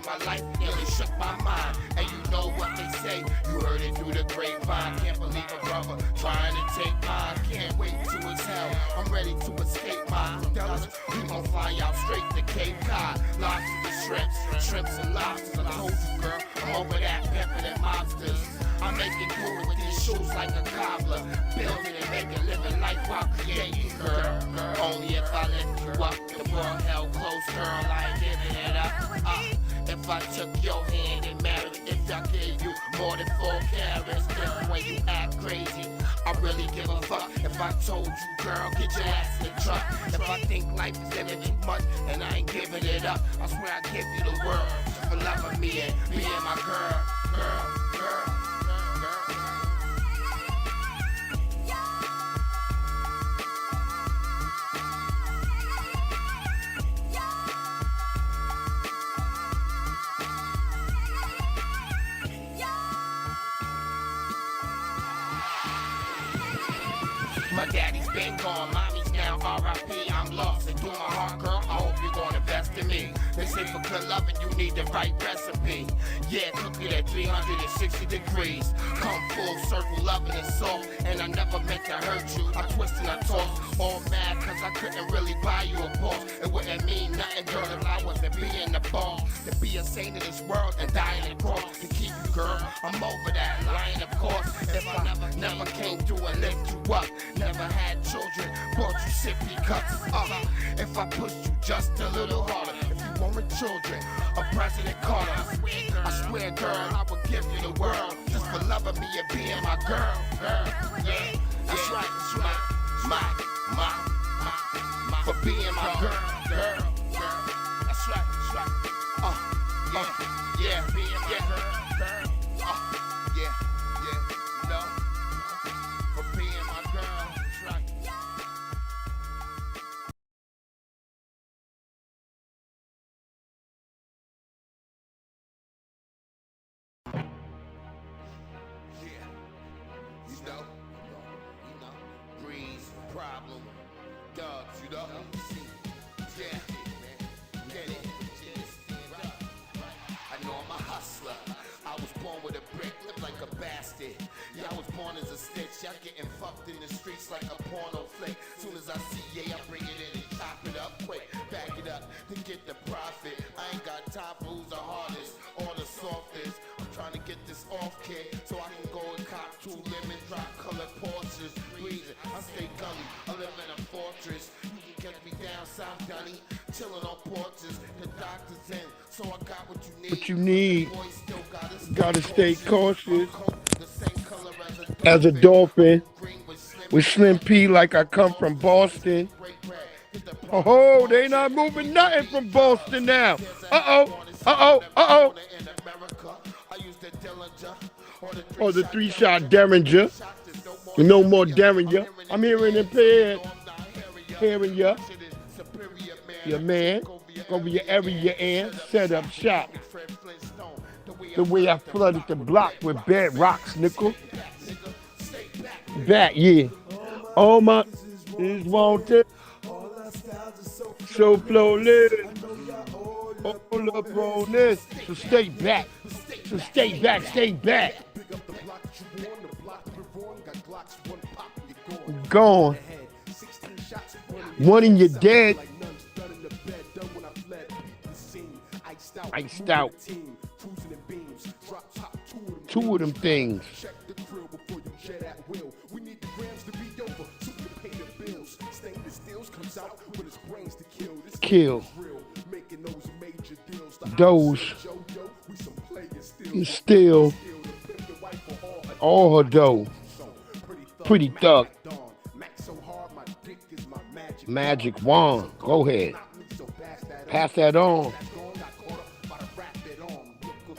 in my life nearly shook my mind. And you know what they say, you heard it through the grapevine. Can't believe a brother trying to take mine. Can't wait to exhale, I'm ready to escape my Dallas. We gon' fly out straight to Cape Cod. Lobsters and shrimps and lobsters. I told you, girl, I'm over that pepper and mobsters. I'm making good with these shoes like a cobbler. Building and making living life while creating, girl. Only if I lift you up, the world held close, girl. I ain't giving it up. If I took your hand and married, if I gave you more than 4 carats, then when you act crazy, I really give a fuck. If I told you, girl, get your ass in the truck. If I think life is living too much and I ain't giving it up, I swear I give you the world just for loving me and being my girl, girl. My daddy's been gone, mommy's now R.I.P. I'm lost and doing my heart, girl. I hope you're gonna invest in me. They say for good loving, you need the right recipe. Yeah, cook it at 360 degrees. Come full circle, loving and soft. And I never meant to hurt you. I twist and I toss, all mad cause I couldn't really buy you a boss. It wouldn't mean nothing, girl, if I wasn't being the boss. To be a saint in this world and dying in cross. To keep you, girl, I'm over that line, of course. If I never came through and lift you up, never had children, bought you sippy cups. If I pushed you just a little harder, if you wanted children of President Carter, I swear, girl, I would give you the world just for loving me and being my girl, yeah, that's right, my, for being my girl, that's right, yeah, being my girl, yeah, you know, for being my girl, that's right. Breeze, problem, dogs, you know. Yeah, get it. I know I'm a hustler. I was born with a brick, live like a bastard. Yeah, I was born as a stitch. Y'all getting fucked in the streets like a porno flick. Soon as I see, yeah, I bring it in and chop it up quick. Back it up to get the profit. I ain't got time for who's the hardest or the softest. I'm trying to get this off, kid, so I can go and cop 2 lemon drop colored Porsches. Breezing, I stay gully, I live in a fortress. You can catch me down South Dunny, chilling on porches. The doctor's in, so I got what you need. What you need, gotta stay cautious as a dolphin. With Slim P like I come from Boston. Oh, they not moving nothing from Boston now. Uh-oh. Or the 3-shot Derringer. No more Derringer. I'm hearing impaired. Hearing ya. Your man. Over your area and set up shop. The way I flooded the block with bad rocks, nickel. Back, yeah. All my is wanted. So flawless. All up on this. So stay back. Stay back. Gone. One in your dead. Iced out. 2 of them things. Kill. Those. Still. All her dough. Pretty thug. Magic wand. Go ahead. Pass that on.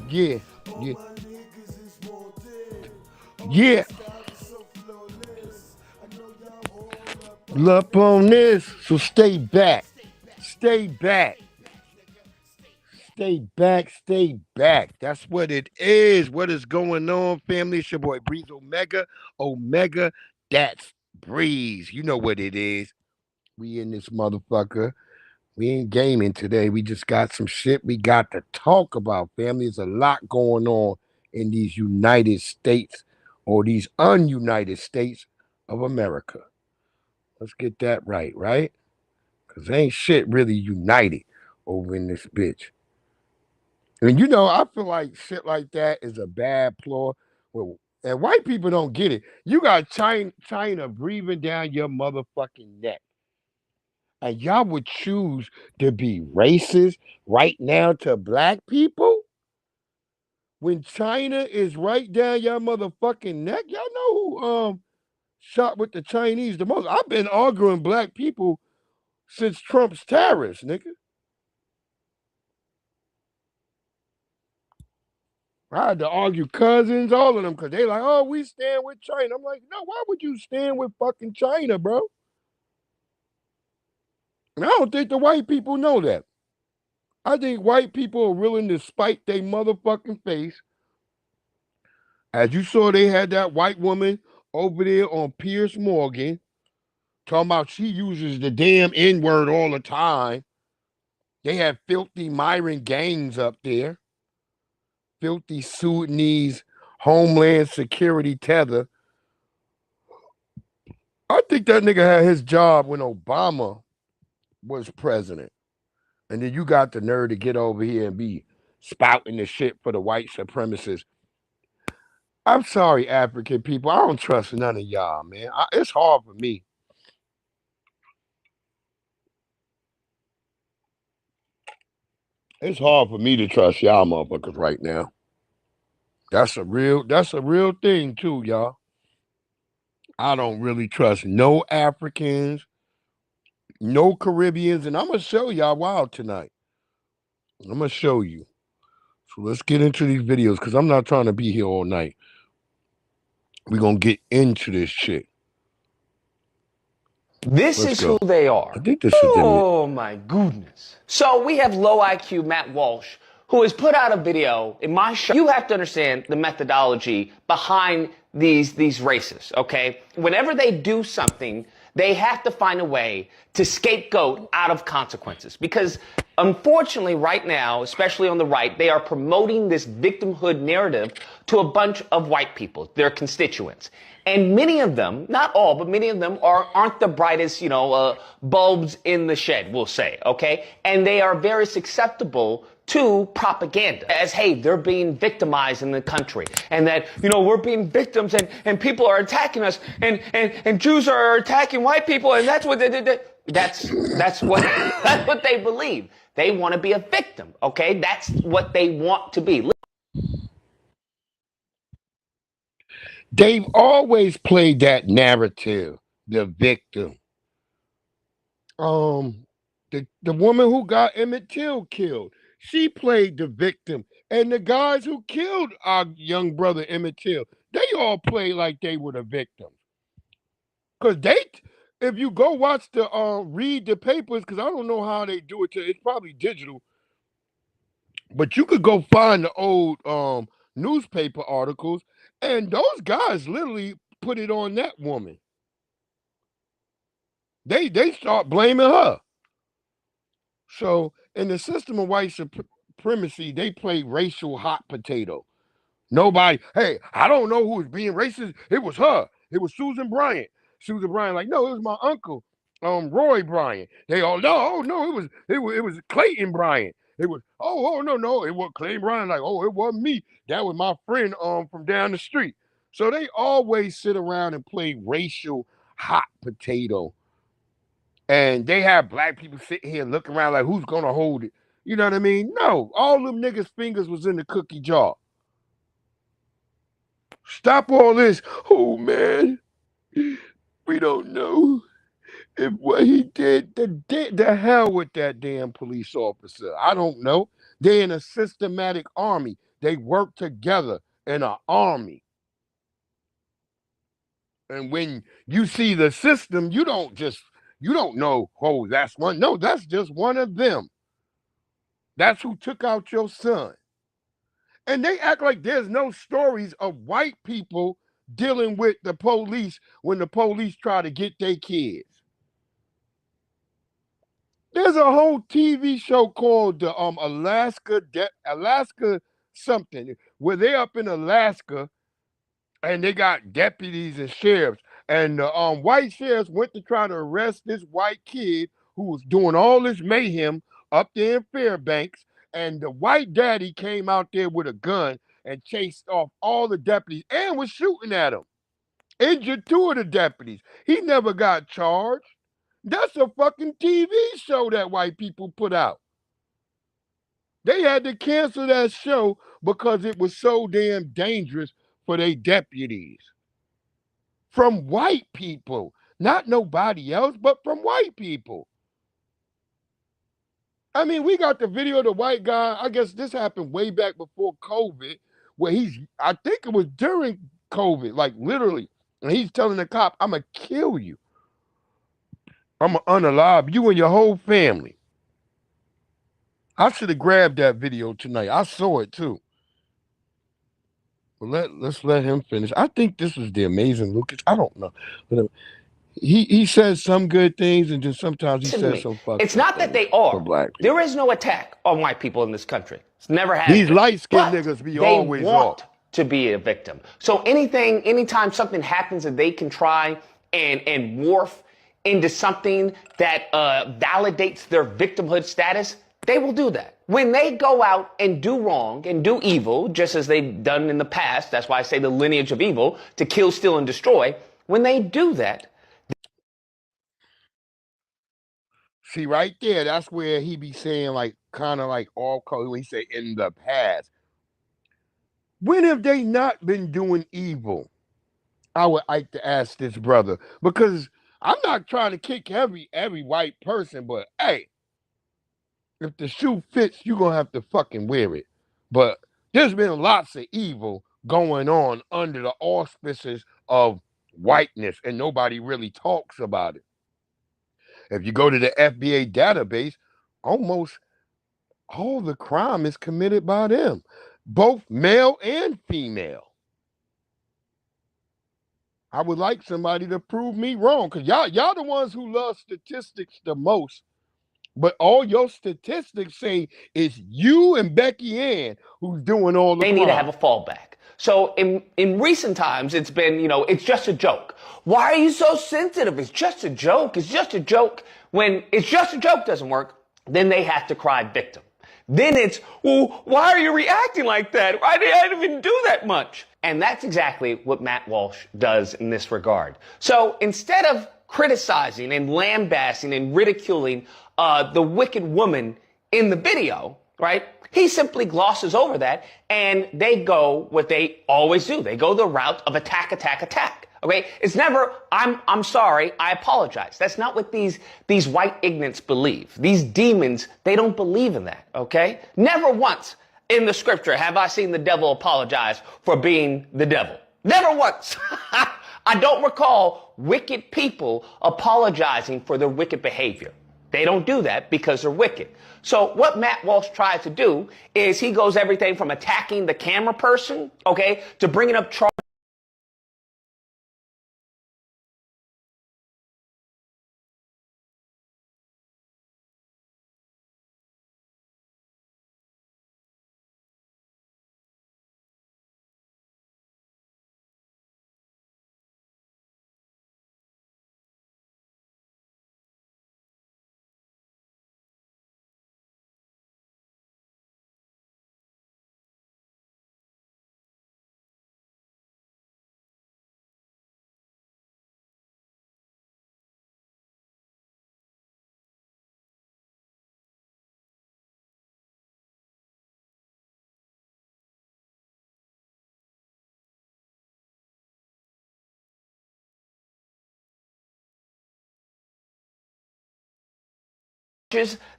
Yeah. Up on this, so stay back. Stay back. That's what it is. What is going on, family? It's your boy Breeze Omega. That's Breeze. You know what it is. We in this motherfucker. We ain't gaming today. We just got some shit we got to talk about, family. There's a lot going on in these United States or these ununited states of America. Let's get that right, right? Because ain't shit really united over in this bitch. And I feel like shit like that is a bad ploy. Well, and white people don't get it. You got China breathing down your motherfucking neck. And y'all would choose to be racist right now to black people? When China is right down your motherfucking neck? Y'all know who shot with the Chinese the most? I've been arguing black people since Trump's tariffs, nigga. I had to argue cousins, all of them, because they like, oh, we stand with China. I'm like, no, why would you stand with fucking China, bro? And I don't think the white people know that. I think white people are willing to spite their motherfucking face. As you saw, they had that white woman over there on Pierce Morgan talking about she uses the damn N-word all the time. They had filthy Myron Gaines up there. Filthy Sudanese Homeland Security tether. I think that nigga had his job when Obama was president. And then you got the nerve to get over here and be spouting the shit for the white supremacists. I'm sorry, African people. I don't trust none of y'all, man. It's hard for me. It's hard for me to trust y'all motherfuckers right now. That's a real thing too, y'all. I don't really trust no Africans, no Caribbeans, and I'm gonna show y'all why tonight. I'm gonna show you. So let's get into these videos because I'm not trying to be here all night. We're gonna get into this shit. This is who they are. I think this is Oh my goodness. So we have low IQ Matt Walsh, who has put out a video in my show. You have to understand the methodology behind these races, okay? Whenever they do something, they have to find a way to scapegoat out of consequences. Because unfortunately, right now, especially on the right, they are promoting this victimhood narrative to a bunch of white people, their constituents. And many of them, not all, but many of them aren't the brightest, bulbs in the shed, we'll say, okay? And they are very susceptible to propaganda as, hey, they're being victimized in the country and that, we're being victims and people are attacking us and Jews are attacking white people and that's what that's what they believe. They want to be a victim, okay? That's what they want to be. They've always played that narrative, the victim. The woman who got Emmett Till killed, she played the victim. And the guys who killed our young brother Emmett Till, they all played like they were the victim. Because if you go watch read the papers, because I don't know how they do it, it's probably digital, but you could go find the old newspaper articles, and those guys literally put it on that woman. They start blaming her. So in the system of white supremacy, they play racial hot potato. Nobody, hey, I don't know who was being racist. It was her. It was Susan Bryant. Susan Bryant, like, no, it was my uncle, Roy Bryant. They all, no, it was Clayton Bryant. It was, no, it was Clayton Bryant. Like, oh, it wasn't me. That was my friend from down the street. So they always sit around and play racial hot potato. And they have black people sitting here looking around like, who's gonna hold it? You know what I mean? No, all them niggas' fingers was in the cookie jar. Stop all this. Oh man, we don't know if what he did. The hell with that damn police officer. I don't know. They're in a systematic army. They work together in an army. And when you see the system, you don't know, oh, that's one. No, that's just one of them. That's who took out your son. And they act like there's no stories of white people dealing with the police when the police try to get their kids. There's a whole TV show called the Alaska something, where they're up in Alaska and they got deputies and sheriffs. And the white sheriffs went to try to arrest this white kid who was doing all this mayhem up there in Fairbanks. And the white daddy came out there with a gun and chased off all the deputies and was shooting at him. Injured two of the deputies. He never got charged. That's a fucking TV show that white people put out. They had to cancel that show because it was so damn dangerous for their deputies. From white people. Not nobody else, but from white people. I mean, we got the video of the white guy. I guess this happened way back before COVID, where I think it was during COVID, like literally. And he's telling the cop, I'm going to kill you. I'm going to unalive you and your whole family. I should have grabbed that video tonight. I saw it too. But let's let him finish. I think this was the Amazing Lucas. I don't know. But he says some good things, and then sometimes he says some fucked It's not that they are. Black people. There is no attack on white people in this country. It's never happened. These light-skinned niggas be always off. They want to be a victim. So anytime something happens that they can try and morph into something that validates their victimhood status, they will do that. When they go out and do wrong and do evil, just as they've done in the past, that's why I say the lineage of evil, to kill, steal, and destroy, when they do that. See, right there, that's where he be saying, like, kind of like all color, when he say in the past. When have they not been doing evil? I would like to ask this brother, because I'm not trying to kick every white person, but hey, if the shoe fits, you're going to have to fucking wear it. But there's been lots of evil going on under the auspices of whiteness, and nobody really talks about it. If you go to the FBA database, almost all the crime is committed by them, both male and female. I would like somebody to prove me wrong, because y'all the ones who love statistics the most. But all your statistics say it's you and Becky Ann who's doing all the crime. They need to have a fallback. So in recent times, it's been, it's just a joke. Why are you so sensitive? It's just a joke. It's just a joke. When it's just a joke doesn't work, then they have to cry victim. Then it's, well, why are you reacting like that? I didn't even do that much. And that's exactly what Matt Walsh does in this regard. So instead of criticizing and lambasting and ridiculing the wicked woman in the video, right? He simply glosses over that, and they go what they always do. They go the route of attack, attack, attack. Okay? It's never, I'm sorry, I apologize. That's not what these white ignorants believe. These demons, they don't believe in that. Okay? Never once in the scripture have I seen the devil apologize for being the devil. Never once. I don't recall wicked people apologizing for their wicked behavior. They don't do that because they're wicked. So what Matt Walsh tries to do is he goes everything from attacking the camera person, okay, to bringing up charges.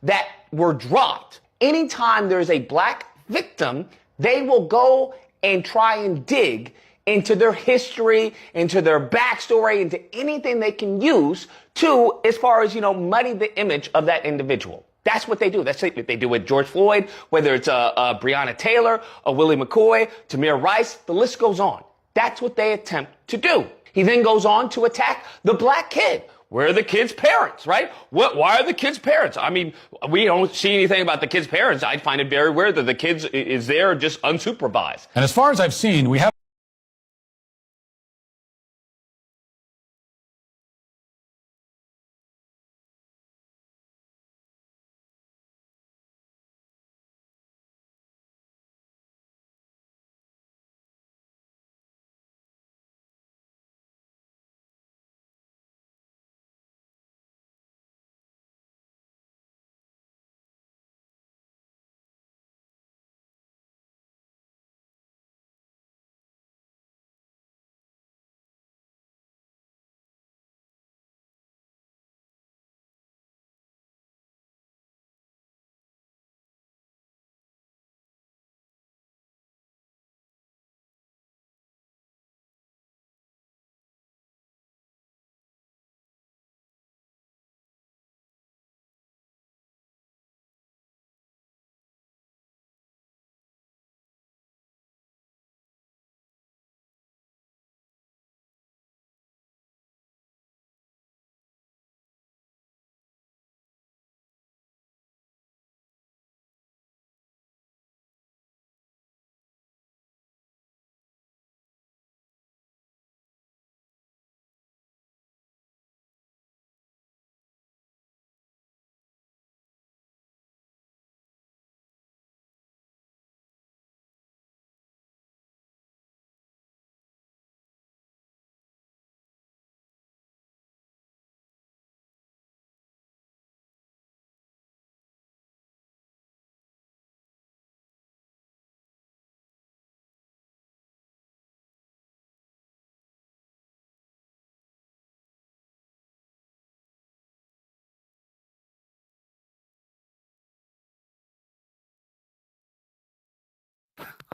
That were dropped. Anytime there's a black victim, they will go and try and dig into their history, into their backstory, into anything they can use to, as far as, muddy the image of that individual. That's what they do. That's what they do with George Floyd, whether it's Breonna Taylor, a Willie McCoy, Tamir Rice, the list goes on. That's what they attempt to do. He then goes on to attack the black kid. Where are the kids' parents, right? Why are the kids' parents? I mean, we don't see anything about the kids' parents. I find it very weird that the kids is there just unsupervised. And as far as I've seen, we have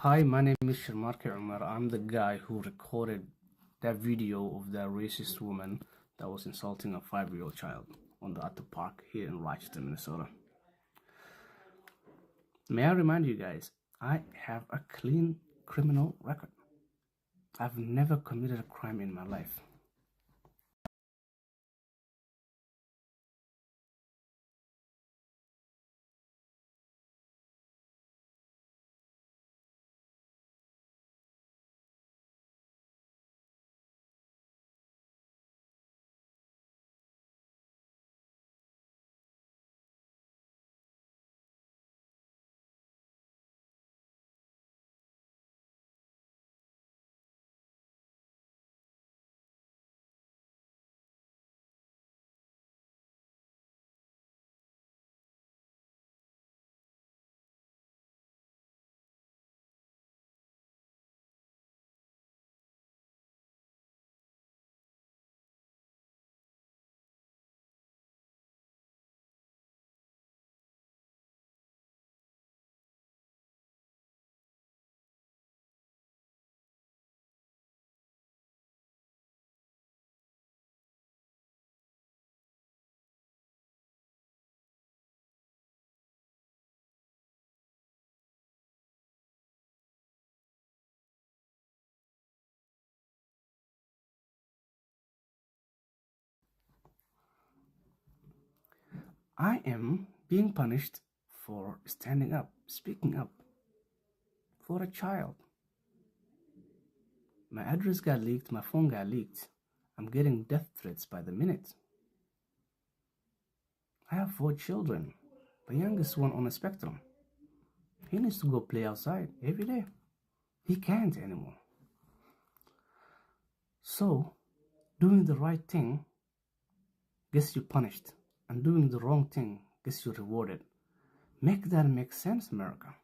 Hi, my name is Sharmarke Umar. I'm the guy who recorded that video of that racist woman that was insulting a 5-year-old child at the park here in Rochester, Minnesota. May I remind you guys, I have a clean criminal record. I've never committed a crime in my life. I am being punished for standing up, speaking up for a child. My address got leaked, my phone got leaked. I'm getting death threats by the minute. I have 4 children, the youngest one on the spectrum. He needs to go play outside every day. He can't anymore. So, doing the right thing gets you punished, and doing the wrong thing gets you rewarded. Make that make sense, America.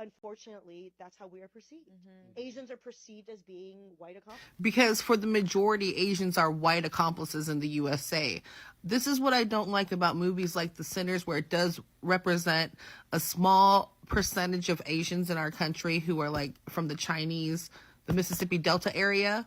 unfortunately, that's how we are perceived. Asians are perceived as being white accomplices. Because for the majority, Asians are white accomplices in the USA. This is what I don't like about movies like The Sinners, where it does represent a small percentage of Asians in our country who are like from the Chinese, the Mississippi Delta area.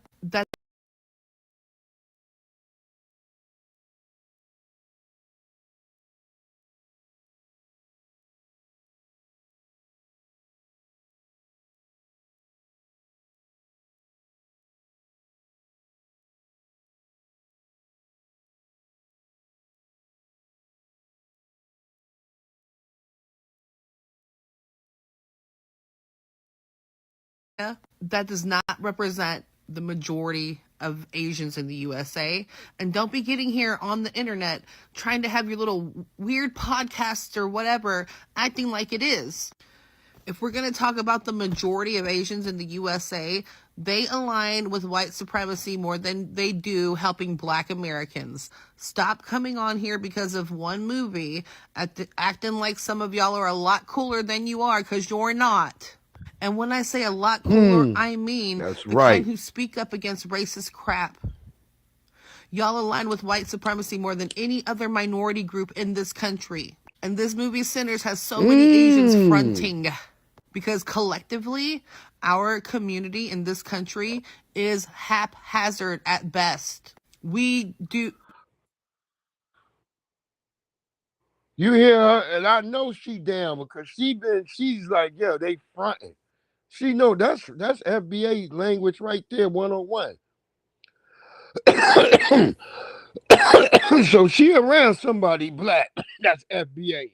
That does not represent the majority of Asians in the USA. And don't be getting here on the internet trying to have your little weird podcasts or whatever acting like it is. If we're going to talk about the majority of Asians in the USA, they align with white supremacy more than they do helping Black Americans. Stop coming on here because of one movie, acting like some of y'all are a lot cooler than you are, because you're not. And when I say a lot cooler, I mean That's the right. kind who speak up against racist crap. Y'all align with white supremacy more than any other minority group in this country. And this movie, Sinners, has so many Asians fronting. Because collectively, our community in this country is haphazard at best. We do... You hear her, and I know she down because she's like, yeah, they fronting. She know that's FBA language right there, 101. So she around somebody black. That's FBA.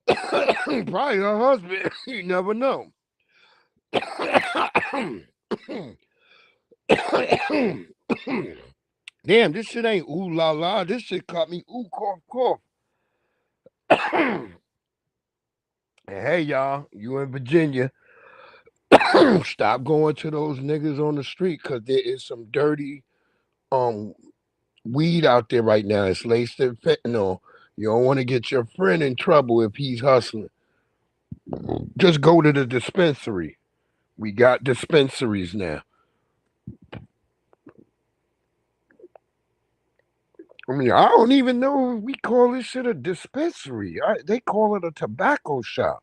Probably her husband. You never know. Damn, this shit ain't ooh la la. This shit caught me ooh cough cough. And hey y'all, you in Virginia, stop going to those niggas on the street because there is some dirty weed out there right now. It's laced in fentanyl. You don't want to get your friend in trouble if he's hustling. Just go to the dispensary. We got dispensaries now. I mean, I don't even know if we call this shit a dispensary. They call it a tobacco shop.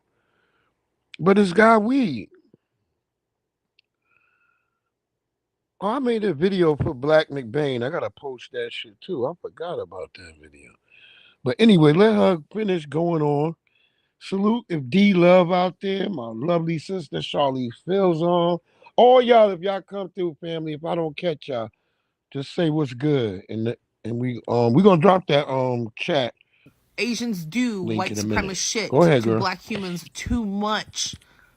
But it's got weed. Oh, I made a video for Black McBain. I gotta post that shit too. I forgot about that video. But anyway, let her finish going on. Salute if D Love out there, my lovely sister Charlize Fields on. All y'all, if y'all come through, family, if I don't catch y'all, just say what's good. And we gonna drop that chat. Asians do Link white in a minute. supremacist shit Go ahead, to girl. Black humans too much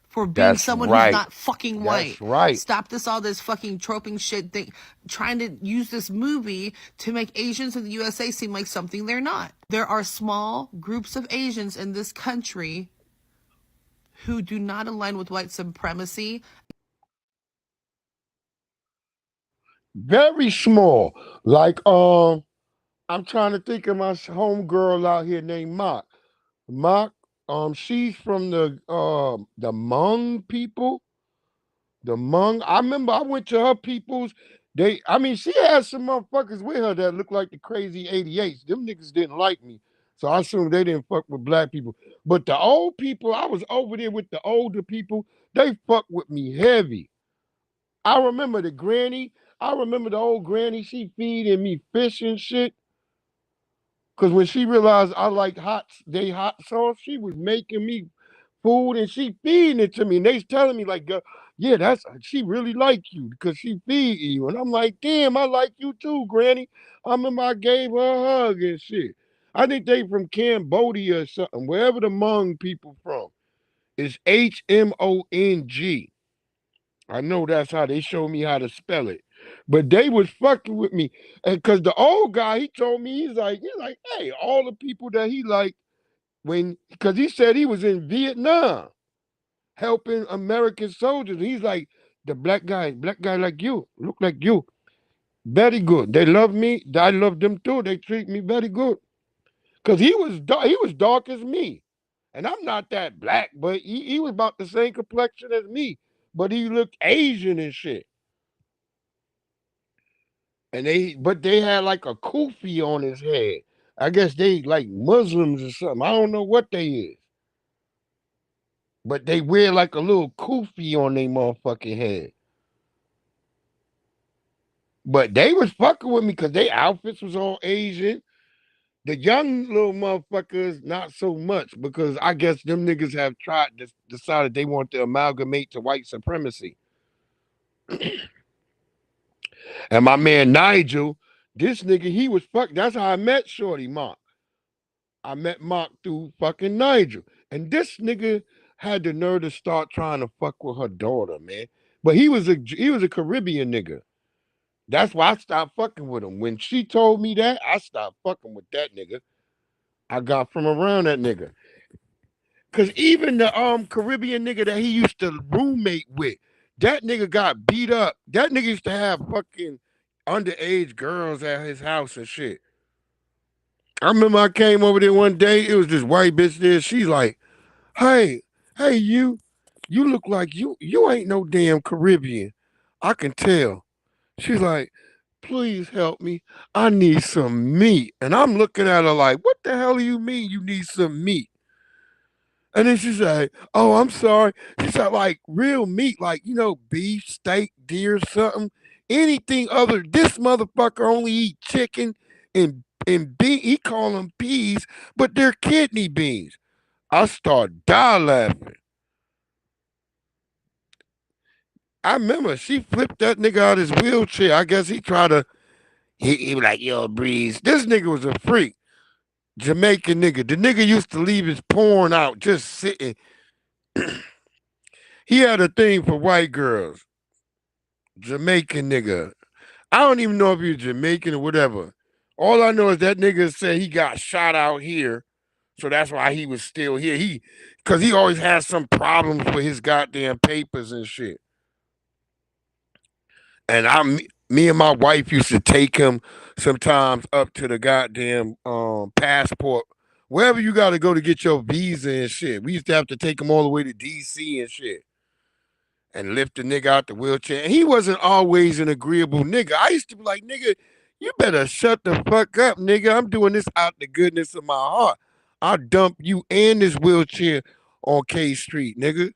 for being That's someone right. who's not fucking white. That's right. Stop all this fucking troping shit thing, trying to use this movie to make Asians in the USA seem like something they're not. There are small groups of Asians in this country who do not align with white supremacy. Very small. Like I'm trying to think of my homegirl out here named Mock. Mock, she's from the Hmong people. The Hmong. I remember I went to her people's. She had some motherfuckers with her that looked like the crazy 88s. Them niggas didn't like me. So I assumed they didn't fuck with black people. But the old people, I was over there with the older people, they fuck with me heavy. I remember the granny. I remember the old granny, she feeding me fish and shit. Because when she realized I like hot sauce, she was making me food and she feeding it to me. And they telling me like, yeah, she really like you because she feed you. And I'm like, damn, I like you too, granny. I remember I gave her a hug and shit. I think they from Cambodia or something, wherever the Hmong people from. It's Hmong. I know that's how they showed me how to spell it. But they was fucking with me. And because the old guy, he told me, he's like, hey, all the people that he liked because he said he was in Vietnam helping American soldiers. He's like, the black guy like you, look like you. Very good. They love me. I love them too. They treat me very good. Because he was dark as me. And I'm not that black, but he was about the same complexion as me. But he looked Asian and shit. And they had like a kufi on his head. I guess they like Muslims or something. I don't know what they is. But they wear like a little kufi on their motherfucking head. But they was fucking with me because their outfits was all Asian. The young little motherfuckers, not so much, because I guess them niggas have decided they want to amalgamate to white supremacy. And my man Nigel, this nigga, he was fuck. That's how I met Shorty Mark. I met Mark through fucking Nigel. And this nigga had the nerve to start trying to fuck with her daughter, man. But he was a Caribbean nigga. That's why I stopped fucking with him. When she told me that, I stopped fucking with that nigga. I got from around that nigga. Cause even the Caribbean nigga that he used to roommate with, that nigga got beat up. That nigga used to have fucking underage girls at his house and shit. I remember I came over there one day. It was this white bitch there. She's like, "Hey, you look like you ain't no damn Caribbean. I can tell." She's like, "Please help me. I need some meat." And I'm looking at her like, "What the hell do you mean you need some meat?" And then she's like, "Oh, I'm sorry." She said, like real meat, like, beef, steak, deer, something. Anything other. This motherfucker only eat chicken and he call them peas, but they're kidney beans. I start die laughing. I remember she flipped that nigga out his wheelchair. I guess he tried to, he was like, "Yo, Breeze." This nigga was a freak. Jamaican nigga. The nigga used to leave his porn out just sitting. He had a thing for white girls. Jamaican nigga. I don't even know if he was Jamaican or whatever. All I know is that nigga said he got shot out here. So that's why he was still here. Cause he always had some problems with his goddamn papers and shit. And me and my wife used to take him sometimes up to the goddamn passport, wherever you got to go to get your visa and shit. We used to have to take him all the way to DC and shit, and lift the nigga out the wheelchair. And he wasn't always an agreeable nigga. I used to be like, "Nigga, you better shut the fuck up, nigga. I'm doing this out the goodness of my heart. I'll dump you and this wheelchair on K Street, nigga."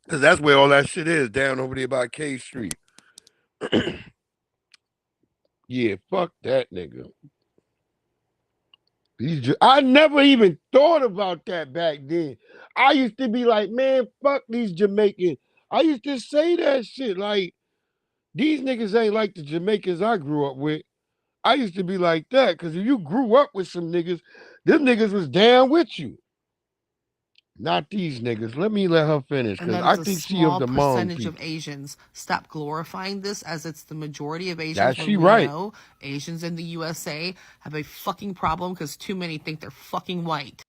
Cause that's where all that shit is, down over there by K Street. Yeah, fuck that nigga. I never even thought about that back then. I used to be like, "Man, fuck these Jamaicans." I used to say that shit like, these niggas ain't like the Jamaicans I grew up with. I used to be like that because if you grew up with some niggas, them niggas was down with you. Not these niggas. Let her finish And because that I is a think she of small the Hmong percentage of people. Asians. Stop glorifying this as it's the majority of Asians. That's When she we right. know Asians in the USA have a fucking problem because too many think they're fucking white.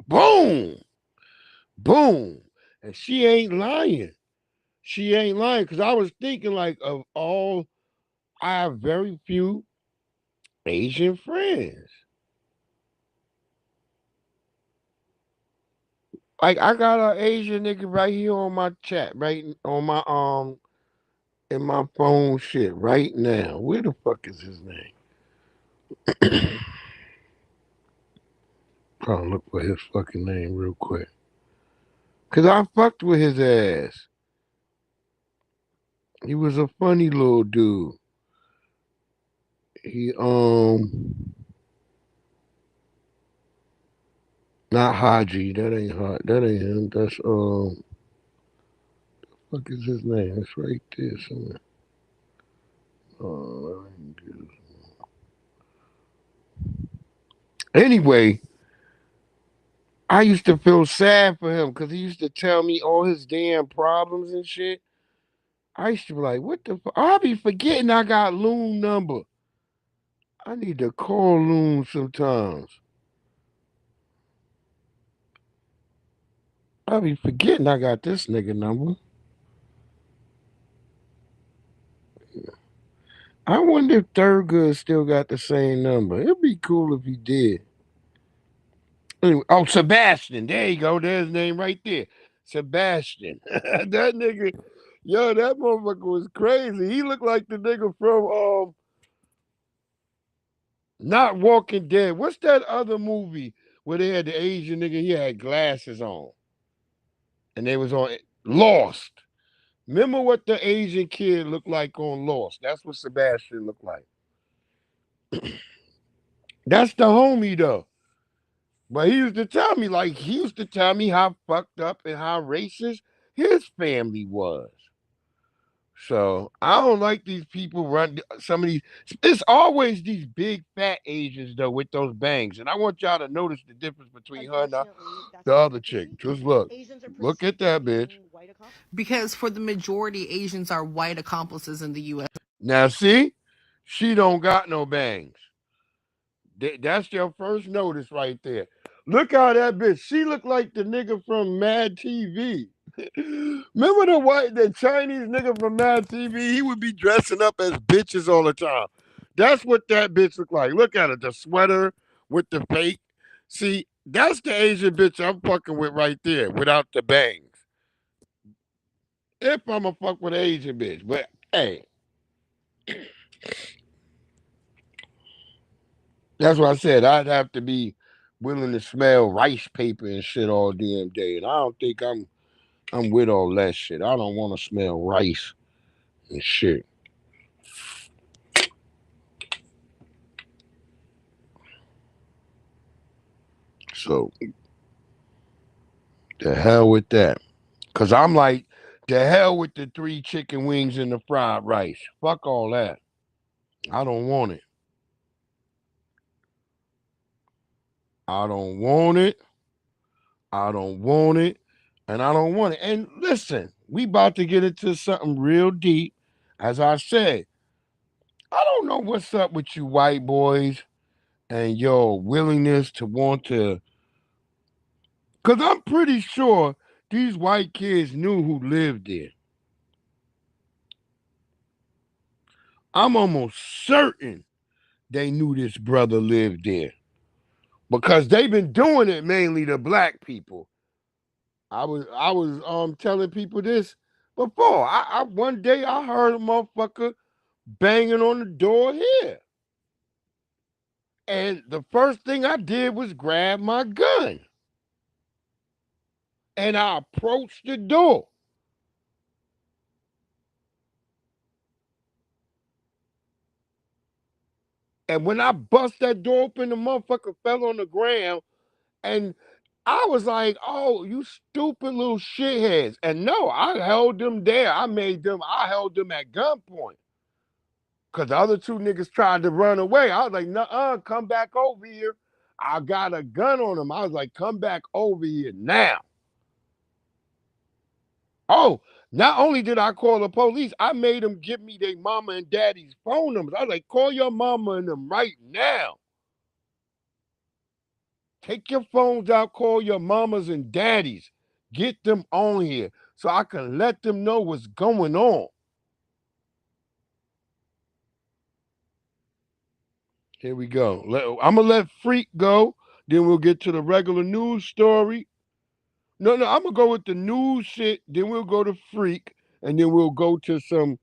Boom. Boom. And she ain't lying. She ain't lying because I was thinking like of all, I have very few Asian friends. Like I got an Asian nigga right here on my chat, right on my in my phone shit right now. Where the fuck is his name? Trying to look for his fucking name real quick. Cause I fucked with his ass. He was a funny little dude. He not Haji, that ain't hot. That ain't him. That's fuck is his name? It's right there somewhere. Anyway, I used to feel sad for him because he used to tell me all his damn problems and shit. I used to be like, "What the fuck?" I'll be forgetting I got Loon number. I need to call Loon sometimes. I'll be forgetting I got this nigga number. I wonder if Thurgood still got the same number. It'd be cool if he did. Anyway, oh, Sebastian. There you go. There's his name right there. Sebastian. That nigga, yo, that motherfucker was crazy. He looked like the nigga from Not Walking Dead. What's that other movie where they had the Asian nigga? He had glasses on. And they was on Lost. Remember what the Asian kid looked like on Lost? That's what Sebastian looked like. That's the homie though. But he used to tell me how fucked up and how racist his family was. So I don't like these people run some of these. It's always these big fat Asians though with those bangs, and I want y'all to notice the difference between her and the other chick. Just look at that bitch. Because for the majority, Asians are white accomplices in the U.S. Now see, she don't got no bangs. That's your first notice right there. Look how that bitch. She looked like the nigga from Mad TV. Remember the Chinese nigga from Mad TV? He would be dressing up as bitches all the time. That's what that bitch looked like. Look at it, the sweater with the fake. See, that's the Asian bitch I'm fucking with right there, without the bangs. If I'm a fuck with an Asian bitch, but hey. That's what I said. I'd have to be willing to smell rice paper and shit all damn day. And I don't think I'm with all that shit. I don't want to smell rice and shit. So the hell with that. Cause I'm like, the hell with the 3 chicken wings and the fried rice. Fuck all that. I don't want it. I don't want it. I don't want it. And I don't want it. And listen, we about to get into something real deep. As I said, I don't know what's up with you white boys and your willingness to want to. Because I'm pretty sure these white kids knew who lived there. I'm almost certain they knew this brother lived there. Because they've been doing it mainly to black people. I was telling people this before. I one day I heard a motherfucker banging on the door here. And the first thing I did was grab my gun. And I approached the door. And when I bust that door open, the motherfucker fell on the ground. And I was like, oh, you stupid little shitheads. And no, I held them there. I held them at gunpoint. Because the other 2 niggas tried to run away. I was like, nuh-uh, come back over here. I got a gun on them. I was like, come back over here now. Oh, not only did I call the police, I made them give me their mama and daddy's phone numbers. I was like, call your mama and them right now. Take your phones out, call your mamas and daddies. Get them on here so I can let them know what's going on. Here we go. I'm going to let Freak go. Then we'll get to the regular news story. No, I'm going to go with the news shit. Then we'll go to Freak. And then we'll go to some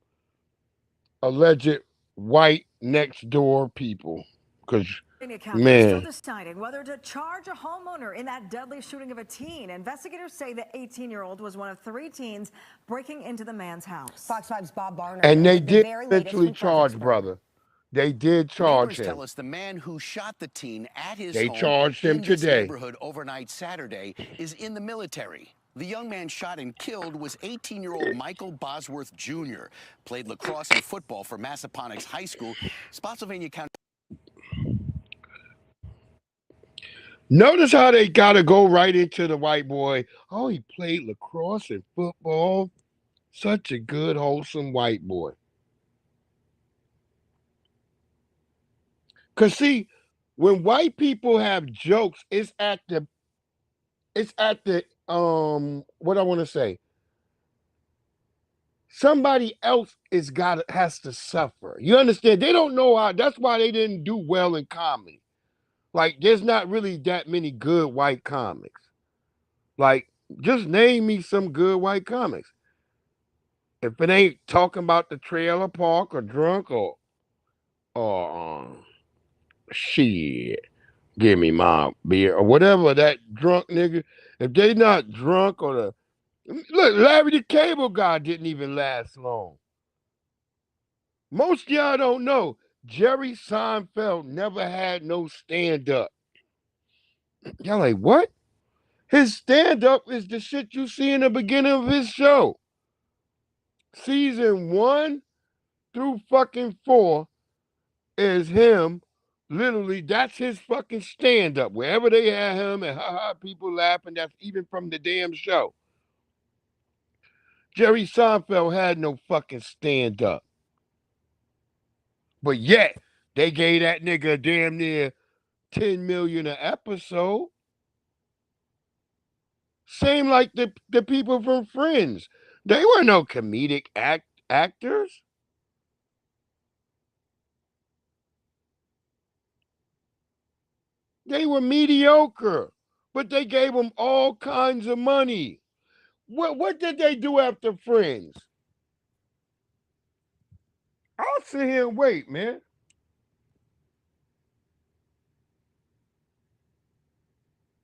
alleged white next door people. Because, man. Still deciding whether to charge a homeowner in that deadly shooting of a teen. Investigators say the 18-year-old was one of 3 teens breaking into the man's house. Fox 5's Bob Barner. And they did eventually charge, brother. They did charge him. Tell us the man who shot the teen at his home charged him in this today. Neighborhood overnight Saturday is in the military. The young man shot and killed was 18-year-old Michael Bosworth Jr. Played lacrosse and football for Massaponax High School, Spotsylvania County. Notice how they gotta go right into the white boy. Oh, he played lacrosse and football. Such a good, wholesome white boy. Cause see, when white people have jokes, it's at the what I want to say. somebody else has to suffer. You understand? They don't know how. That's why they didn't do well in comedy. Like, there's not really that many good white comics. Like, just name me some good white comics. If it ain't talking about the trailer park or drunk or shit, give me my beer or whatever that drunk nigga. If they not drunk or the look, Larry the Cable Guy didn't even last long. Most of y'all don't know Jerry Seinfeld never had no stand-up. Y'all like, what? His stand-up is the shit you see in the beginning of his show. Season 1 through fucking 4 is him. Literally, that's his fucking stand-up. Wherever they have him and people laughing, that's even from the damn show. Jerry Seinfeld had no fucking stand-up. But yet, they gave that nigga damn near $10 million an episode. Same like the people from Friends. They were no comedic actors. They were mediocre, but they gave them all kinds of money. What did they do after Friends? I'll sit here and wait, man.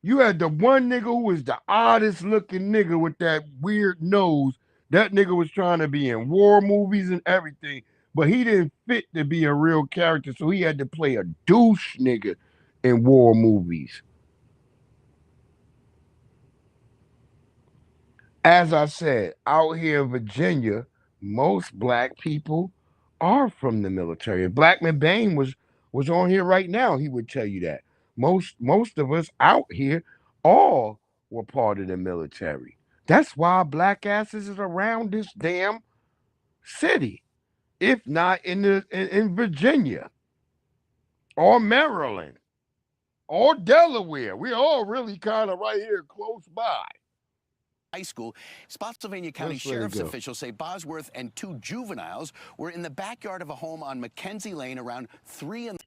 You had the one nigga who was the oddest looking nigga with that weird nose. That nigga was trying to be in war movies and everything, but he didn't fit to be a real character, so he had to play a douche nigga in war movies. As I said, out here in Virginia, most black people are from the military. If Blackman Bain was on here right now, he would tell you that. Most of us out here all were part of the military. That's why black asses is around this damn city, if not in Virginia or Maryland or Delaware. We're all really kind of right here close by. High school, Spotsylvania County Sheriff's officials say Bosworth and 2 juveniles were in the backyard of a home on Mackenzie Lane around 3 in the...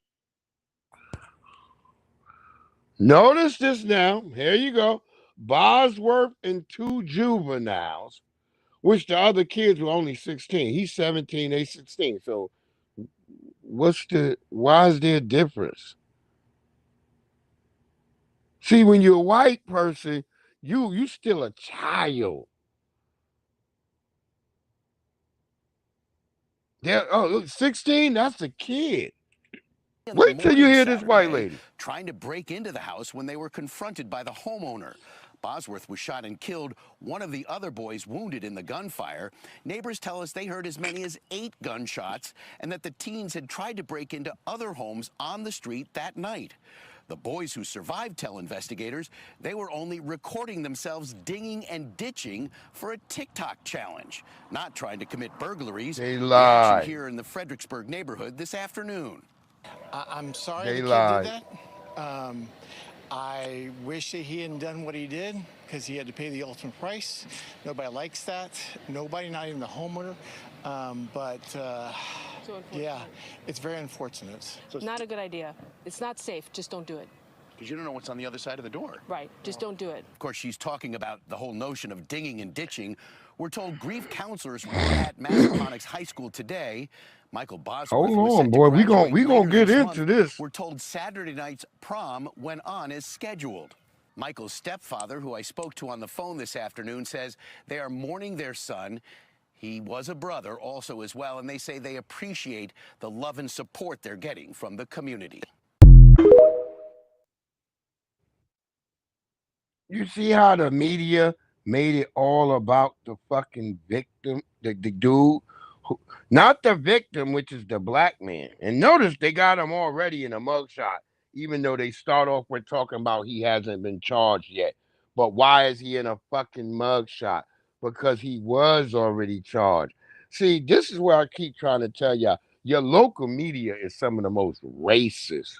Notice this now. Here you go. Bosworth and 2 juveniles, which the other kids were only 16. He's 17, they 16. So why is there a difference? See, when you're a white person, you still a child. Look, 16, that's a kid. Wait till you hear this white lady. Trying to break into the house when they were confronted by the homeowner. Bosworth was shot and killed. One of the other boys wounded in the gunfire. Neighbors tell us they heard as many as 8 gunshots and that the teens had tried to break into other homes on the street that night. The boys who survived tell investigators they were only recording themselves dinging and ditching for a TikTok challenge, not trying to commit burglaries. They lied. Here in the Fredericksburg neighborhood this afternoon. I'm sorry They the kid lied. did that. I wish that he hadn't done what he did because he had to pay the ultimate price. Nobody likes that. Nobody, not even the homeowner. Yeah, it's very unfortunate. Not a good idea. It's not safe. Just don't do it. Because you don't know what's on the other side of the door. Right. Just don't do it. Of course, she's talking about the whole notion of dinging and ditching. We're told grief counselors were at Massachusetts High School today. Michael Bosworth. Hold on, boy. We gonna get into this. We're told Saturday night's prom went on as scheduled. Michael's stepfather, who I spoke to on the phone this afternoon, says they are mourning their son. He was a brother also as well, and they say they appreciate the love and support they're getting from the community. You see how the media made it all about the fucking victim, the dude, not the victim, which is the black man. And notice they got him already in a mugshot, even though they start off with talking about he hasn't been charged yet. But why is he in a fucking mugshot? Because he was already charged. See, this is where I keep trying to tell y'all, your local media is some of the most racist.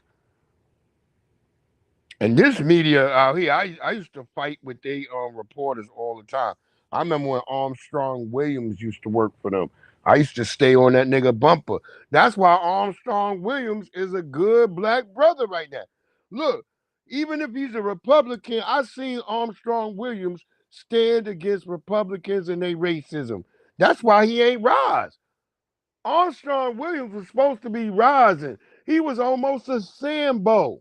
And this media out here, I used to fight with they reporters all the time. I remember when Armstrong Williams used to work for them. I used to stay on that nigga bumper. That's why Armstrong Williams is a good black brother right now. Look, even if he's a Republican, I seen Armstrong Williams stand against Republicans and their racism. That's why he ain't rise. Armstrong Williams was supposed to be rising. He was almost a Sambo,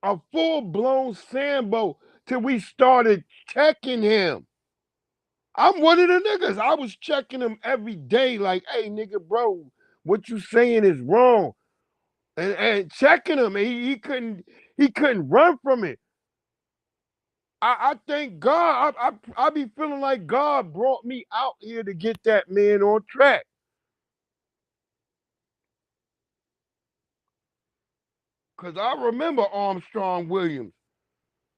a full-blown Sambo, till we started checking him. I'm one of the niggas. I was checking him every day, like, hey, nigga, bro, what you saying is wrong. And checking him. And he couldn't run from it. I thank God. I be feeling like God brought me out here to get that man on track. Cause I remember Armstrong Williams.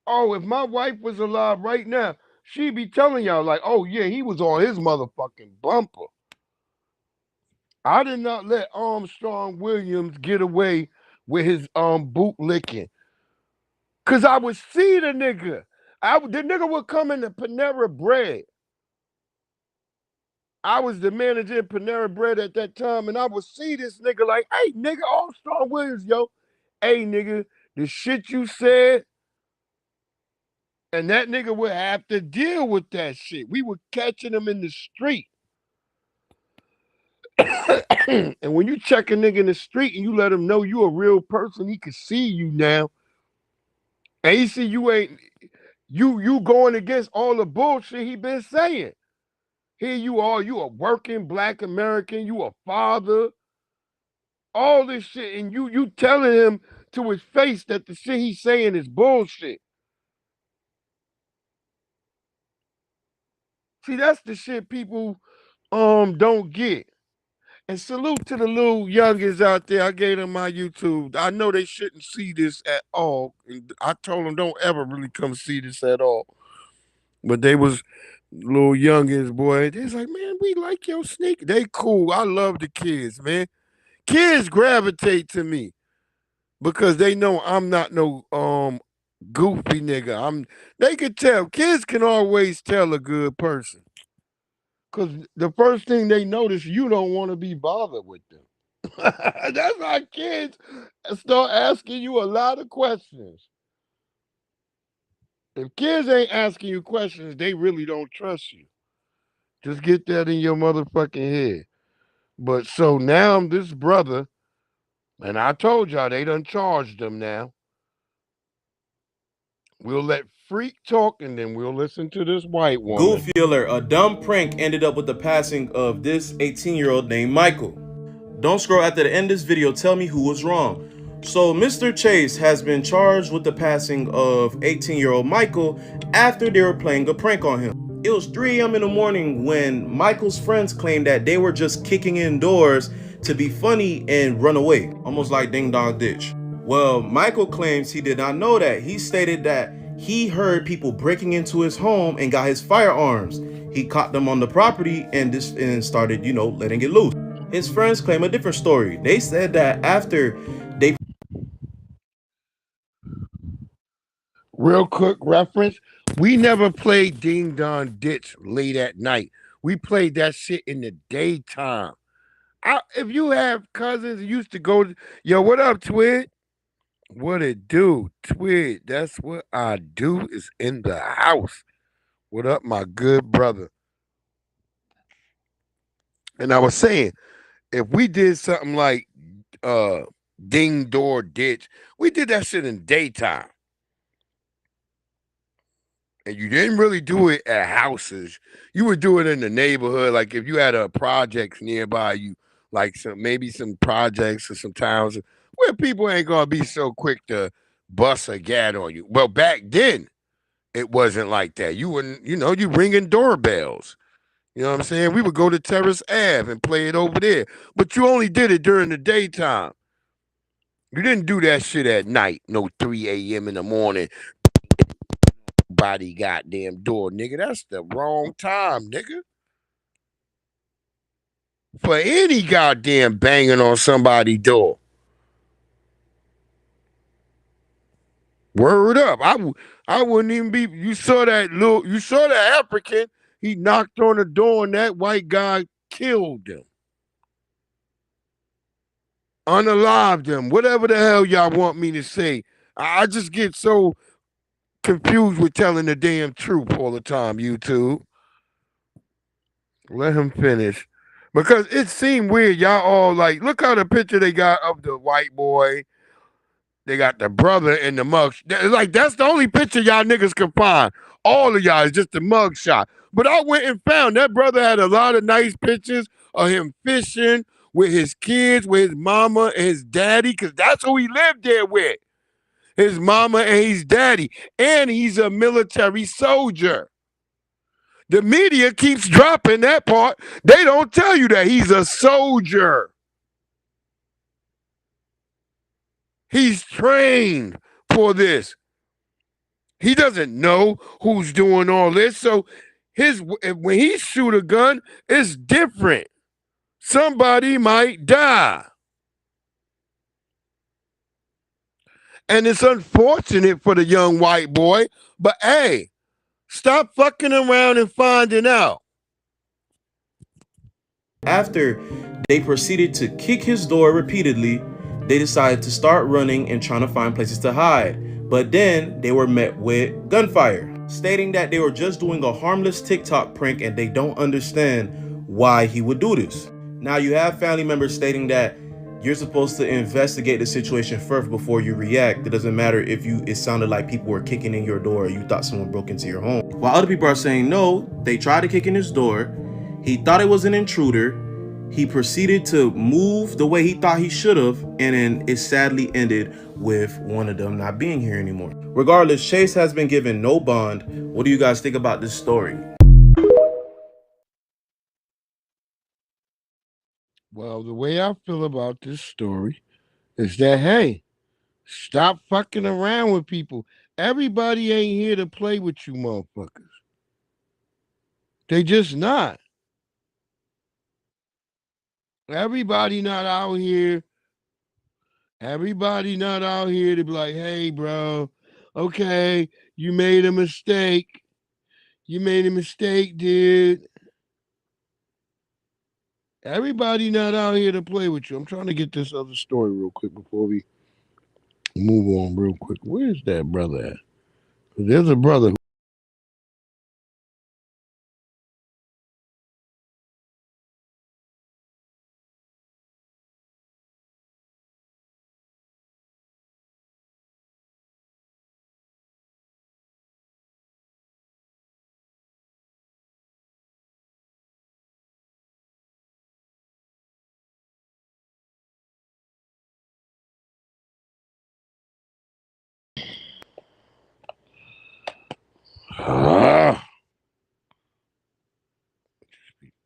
Oh, if my wife was alive right now, she'd be telling y'all like, oh yeah, he was on his motherfucking bumper. I did not let Armstrong Williams get away with his boot licking. Cause I would see the nigga. The nigga would come into Panera Bread. I was the manager in Panera Bread at that time, and I would see this nigga like, hey, nigga, Armstrong Williams, yo. Hey, nigga, the shit you said, and that nigga would have to deal with that shit. We were catching him in the street. And when you check a nigga in the street and you let him know you a real person, he can see you now. And he see you ain't, you going against all the bullshit he been saying. Here you are, you a working black American, you a father, all this shit, and you telling him to his face that the shit he's saying is bullshit. See, that's the shit people don't get. And salute to the little youngins out there. I gave them my YouTube. I know they shouldn't see this at all. And I told them don't ever really come see this at all. But they was little youngins, boy. They was like, man, we like your sneaker. They cool. I love the kids, man. Kids gravitate to me because they know I'm not no goofy nigga. They could tell. Kids can always tell a good person. Cause the first thing they notice, you don't want to be bothered with them. That's why kids start asking you a lot of questions. If kids ain't asking you questions, they really don't trust you. Just get that in your motherfucking head. But so now this brother, and I told y'all they done charged him now. We'll let Freak talk and then we'll listen to this white woman. Goofy alert, a dumb prank ended up with the passing of this 18-year-old named Michael. Don't scroll after the end of this video, tell me who was wrong. So Mr. Chase has been charged with the passing of 18-year-old Michael after they were playing a prank on him. It was 3 a.m. in the morning when Michael's friends claimed that they were just kicking in doors to be funny and run away, almost like Ding Dong Ditch. Well, Michael claims he did not know that. He stated that he heard people breaking into his home and got his firearms. He caught them on the property and started, letting it loose. His friends claim a different story. They said that after they... Real quick reference, we never played Ding Dong Ditch late at night. We played that shit in the daytime. If you have cousins who used to go, yo, what up, Twid? What it do, Twid? That's what I do is in the house. What up, my good brother? And I was saying, if we did something like Ding Door Ditch, we did that shit in daytime. And you didn't really do it at houses. You would do it in the neighborhood. Like if you had a projects nearby you, like maybe some projects or some towns where people ain't gonna be so quick to bust a gat on you. Well, back then, it wasn't like that. You wouldn't, you ringing doorbells. You know what I'm saying? We would go to Terrace Ave and play it over there. But you only did it during the daytime. You didn't do that shit at night, no 3 a.m. in the morning. Body goddamn door, nigga. That's the wrong time, nigga. For any goddamn banging on somebody's door. Word up. I wouldn't even be. You saw the African. He knocked on the door and that white guy killed him. Unalived him. Whatever the hell y'all want me to say. I just get so confused with telling the damn truth all the time, YouTube. Let him finish. Because it seemed weird. Y'all all like, look how the picture they got of the white boy. They got the brother in the mug. Like, that's the only picture y'all niggas can find. All of y'all is just the mug shot. But I went and found that brother had a lot of nice pictures of him fishing with his kids, with his mama and his daddy, because that's who he lived there with. His mama and his daddy. And he's a military soldier. The media keeps dropping that part. They don't tell you that he's a soldier. He's trained for this. He doesn't know who's doing all this. So when he shoot a gun, it's different. Somebody might die. And it's unfortunate for the young white boy, but hey, stop fucking around and finding out. After they proceeded to kick his door repeatedly, they decided to start running and trying to find places to hide. But then they were met with gunfire, stating that they were just doing a harmless TikTok prank and they don't understand why he would do this. Now you have family members stating that you're supposed to investigate the situation first before you react. It doesn't matter if it sounded like people were kicking in your door or you thought someone broke into your home. While other people are saying no, they tried to kick in his door. He thought it was an intruder. He proceeded to move the way he thought he should have, and then it sadly ended with one of them not being here anymore. Regardless, Chase has been given no bond. What do you guys think about this story? Well, the way I feel about this story is that, hey, stop fucking around with people. Everybody ain't here to play with you motherfuckers. They just not. Everybody not out here. Everybody not out here to be like, hey, bro, okay, you made a mistake. You made a mistake, dude. Everybody not out here to play with you. I'm trying to get this other story real quick before we move on real quick. Where's that brother at? There's a brother who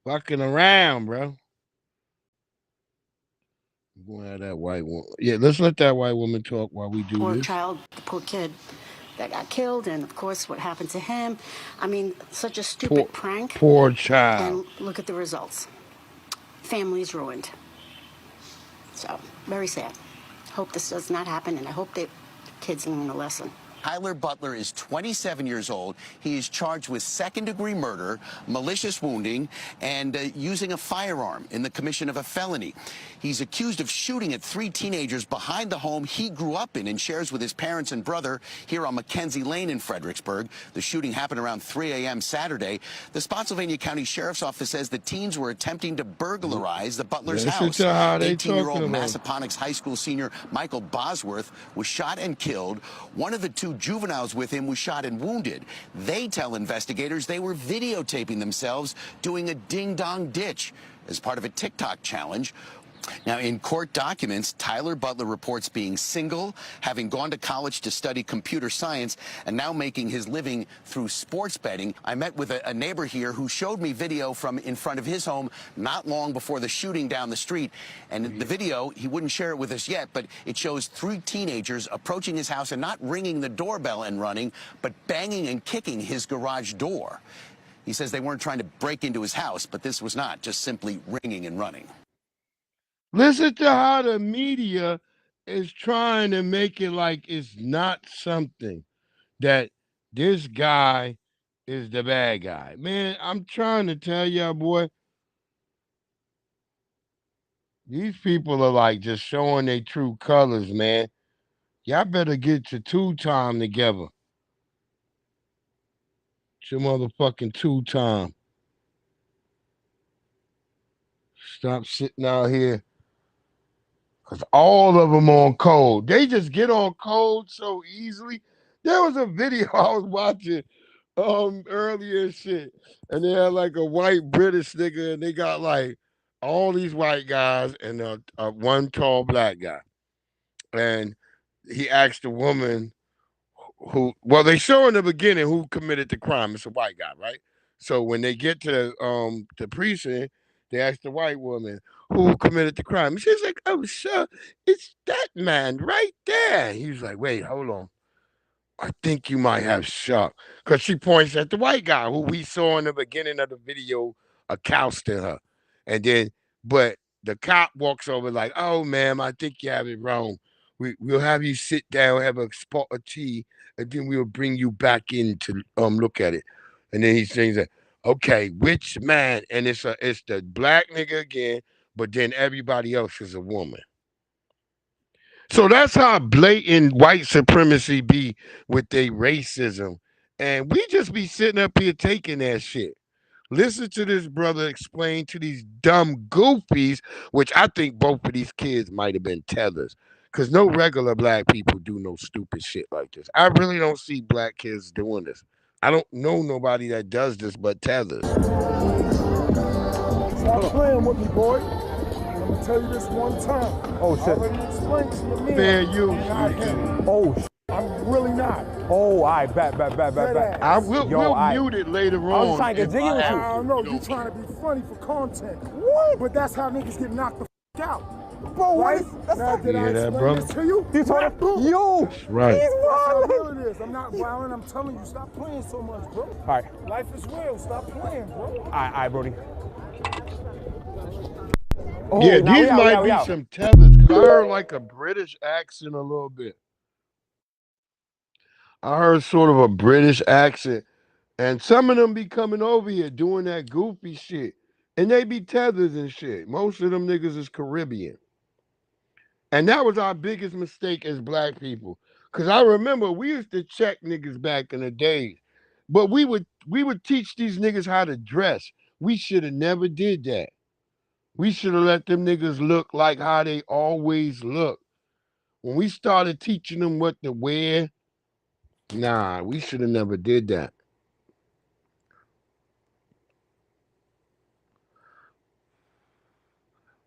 fucking around, bro. We're gonna have that white woman. Yeah, let's let that white woman talk while we do Poor this. child, the poor kid that got killed, and of course what happened to him. I mean, such a stupid prank. Poor child. And look at the results. Family's ruined. So, very sad. Hope this does not happen, and I hope the kids learn a lesson. Tyler Butler is 27 years old. He is charged with second-degree murder, malicious wounding, and using a firearm in the commission of a felony. He's accused of shooting at 3 teenagers behind the home he grew up in and shares with his parents and brother here on Mackenzie Lane in Fredericksburg. The shooting happened around 3 a.m. Saturday. The Spotsylvania County Sheriff's Office says the teens were attempting to burglarize the Butler's house. 18-year-old Massaponax High School senior Michael Bosworth was shot and killed. One of the 2 juveniles with him was shot and wounded. They tell investigators they were videotaping themselves doing a ding-dong ditch as part of a TikTok challenge. Now, in court documents, Tyler Butler reports being single, having gone to college to study computer science, and now making his living through sports betting. I met with a neighbor here who showed me video from in front of his home not long before the shooting down the street. And the video, he wouldn't share it with us yet, but it shows 3 teenagers approaching his house and not ringing the doorbell and running, but banging and kicking his garage door. He says they weren't trying to break into his house, but this was not just simply ringing and running. Listen to how the media is trying to make it like it's not something that this guy is the bad guy. Man, I'm trying to tell y'all, boy, these people are like just showing their true colors, man. Y'all better get your two-time together. It's your motherfucking two-time. Stop sitting out here. Because all of them on code. They just get on code so easily. There was a video I was watching earlier and shit. And they had like a white British nigga and they got like all these white guys and one tall black guy. And he asked the woman who, well, they show in the beginning who committed the crime. It's a white guy, right? So when they get to the precinct, they ask the white woman who committed the crime. And she's like, "Oh, sure, it's that man right there." He's like, "Wait, hold on. I think you might have shot," because she points at the white guy who we saw in the beginning of the video accosting her, and then but the cop walks over like, "Oh, ma'am, I think you have it wrong. We'll have you sit down, have a spot of tea, and then we'll bring you back in to look at it." And then he sings that, "Okay, which man?" And it's the black nigga again, but then everybody else is a woman. So that's how blatant white supremacy be with their racism. And we just be sitting up here taking that shit. Listen to this brother explain to these dumb goofies, which I think both of these kids might have been tethers. Because no regular black people do no stupid shit like this. I really don't see black kids doing this. I don't know nobody that does this but tethers. Stop playing with me, boy. I'm gonna tell you this one time. Oh shit. I already explained to your man. Fair use. Oh shit. I'm really not. Oh, I bet. I will mute it later on. I was trying to get jiggy with you. I don't know. You trying to be funny for content. What? But that's how niggas get knocked the f out. Bro, right? Now, did I explain this to you? You told him? Yo! That's right. He's wild. That's how real it is. I'm not violent. I'm telling you, stop playing so much, bro. All right. Life is real. Stop playing, bro. All right, Brody. Oh, yeah, these might be some tethers because I heard like a British accent a little bit. I heard sort of a British accent, and some of them be coming over here doing that goofy shit, and they be tethers and shit. Most of them niggas is Caribbean, and that was our biggest mistake as black people. Cause I remember we used to check niggas back in the days, but we would teach these niggas how to dress. We should have never did that. We should have let them niggas look like how they always look. When we started teaching them what to wear, nah, we should have never did that.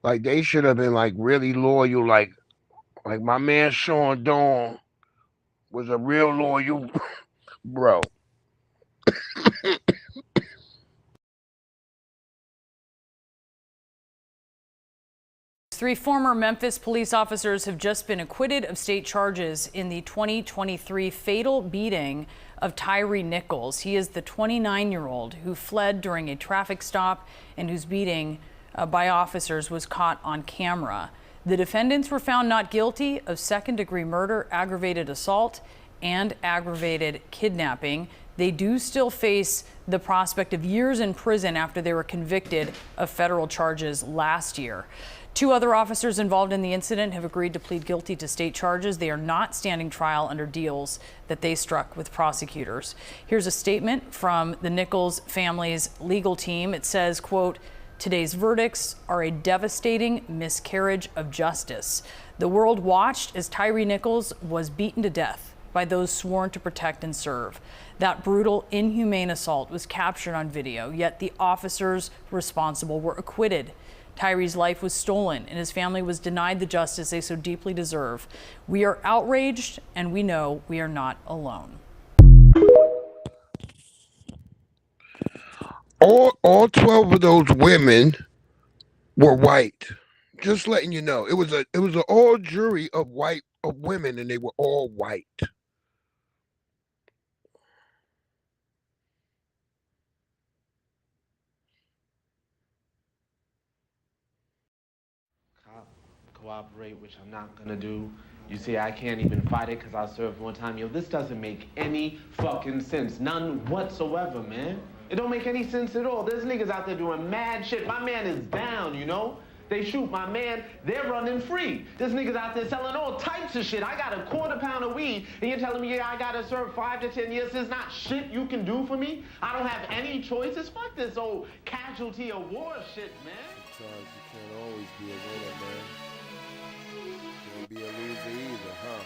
Like they should have been like really loyal, like my man Sean Dawn was a real loyal bro. 3 former Memphis police officers have just been acquitted of state charges in the 2023 fatal beating of Tyre Nichols. He is the 29-year-old who fled during a traffic stop and whose beating by officers was caught on camera. The defendants were found not guilty of second-degree murder, aggravated assault, and aggravated kidnapping. They do still face the prospect of years in prison after they were convicted of federal charges last year. 2 other officers involved in the incident have agreed to plead guilty to state charges. They are not standing trial under deals that they struck with prosecutors. Here's a statement from the Nichols family's legal team. It says, quote, "Today's verdicts are a devastating miscarriage of justice. The world watched as Tyre Nichols was beaten to death by those sworn to protect and serve. That brutal, inhumane assault was captured on video, yet the officers responsible were acquitted. Tyre's life was stolen and his family was denied the justice they so deeply deserve. We are outraged and we know we are not alone." All 12 of those women were white. Just letting you know. It was an all jury of women and they were all white. cooperate, which I'm not gonna do. You see, I can't even fight it because I served one time. Yo, this doesn't make any fucking sense. None whatsoever, man. It don't make any sense at all. There's niggas out there doing mad shit. My man is down, you know? They shoot my man, they're running free. There's niggas out there selling all types of shit. I got a quarter pound of weed, and you're telling me, yeah, I gotta serve 5 to 10 years. There's not shit you can do for me? I don't have any choices? Fuck this old casualty of war shit, man. Sometimes you can't always be a winner, man. You can't be a loser either, huh?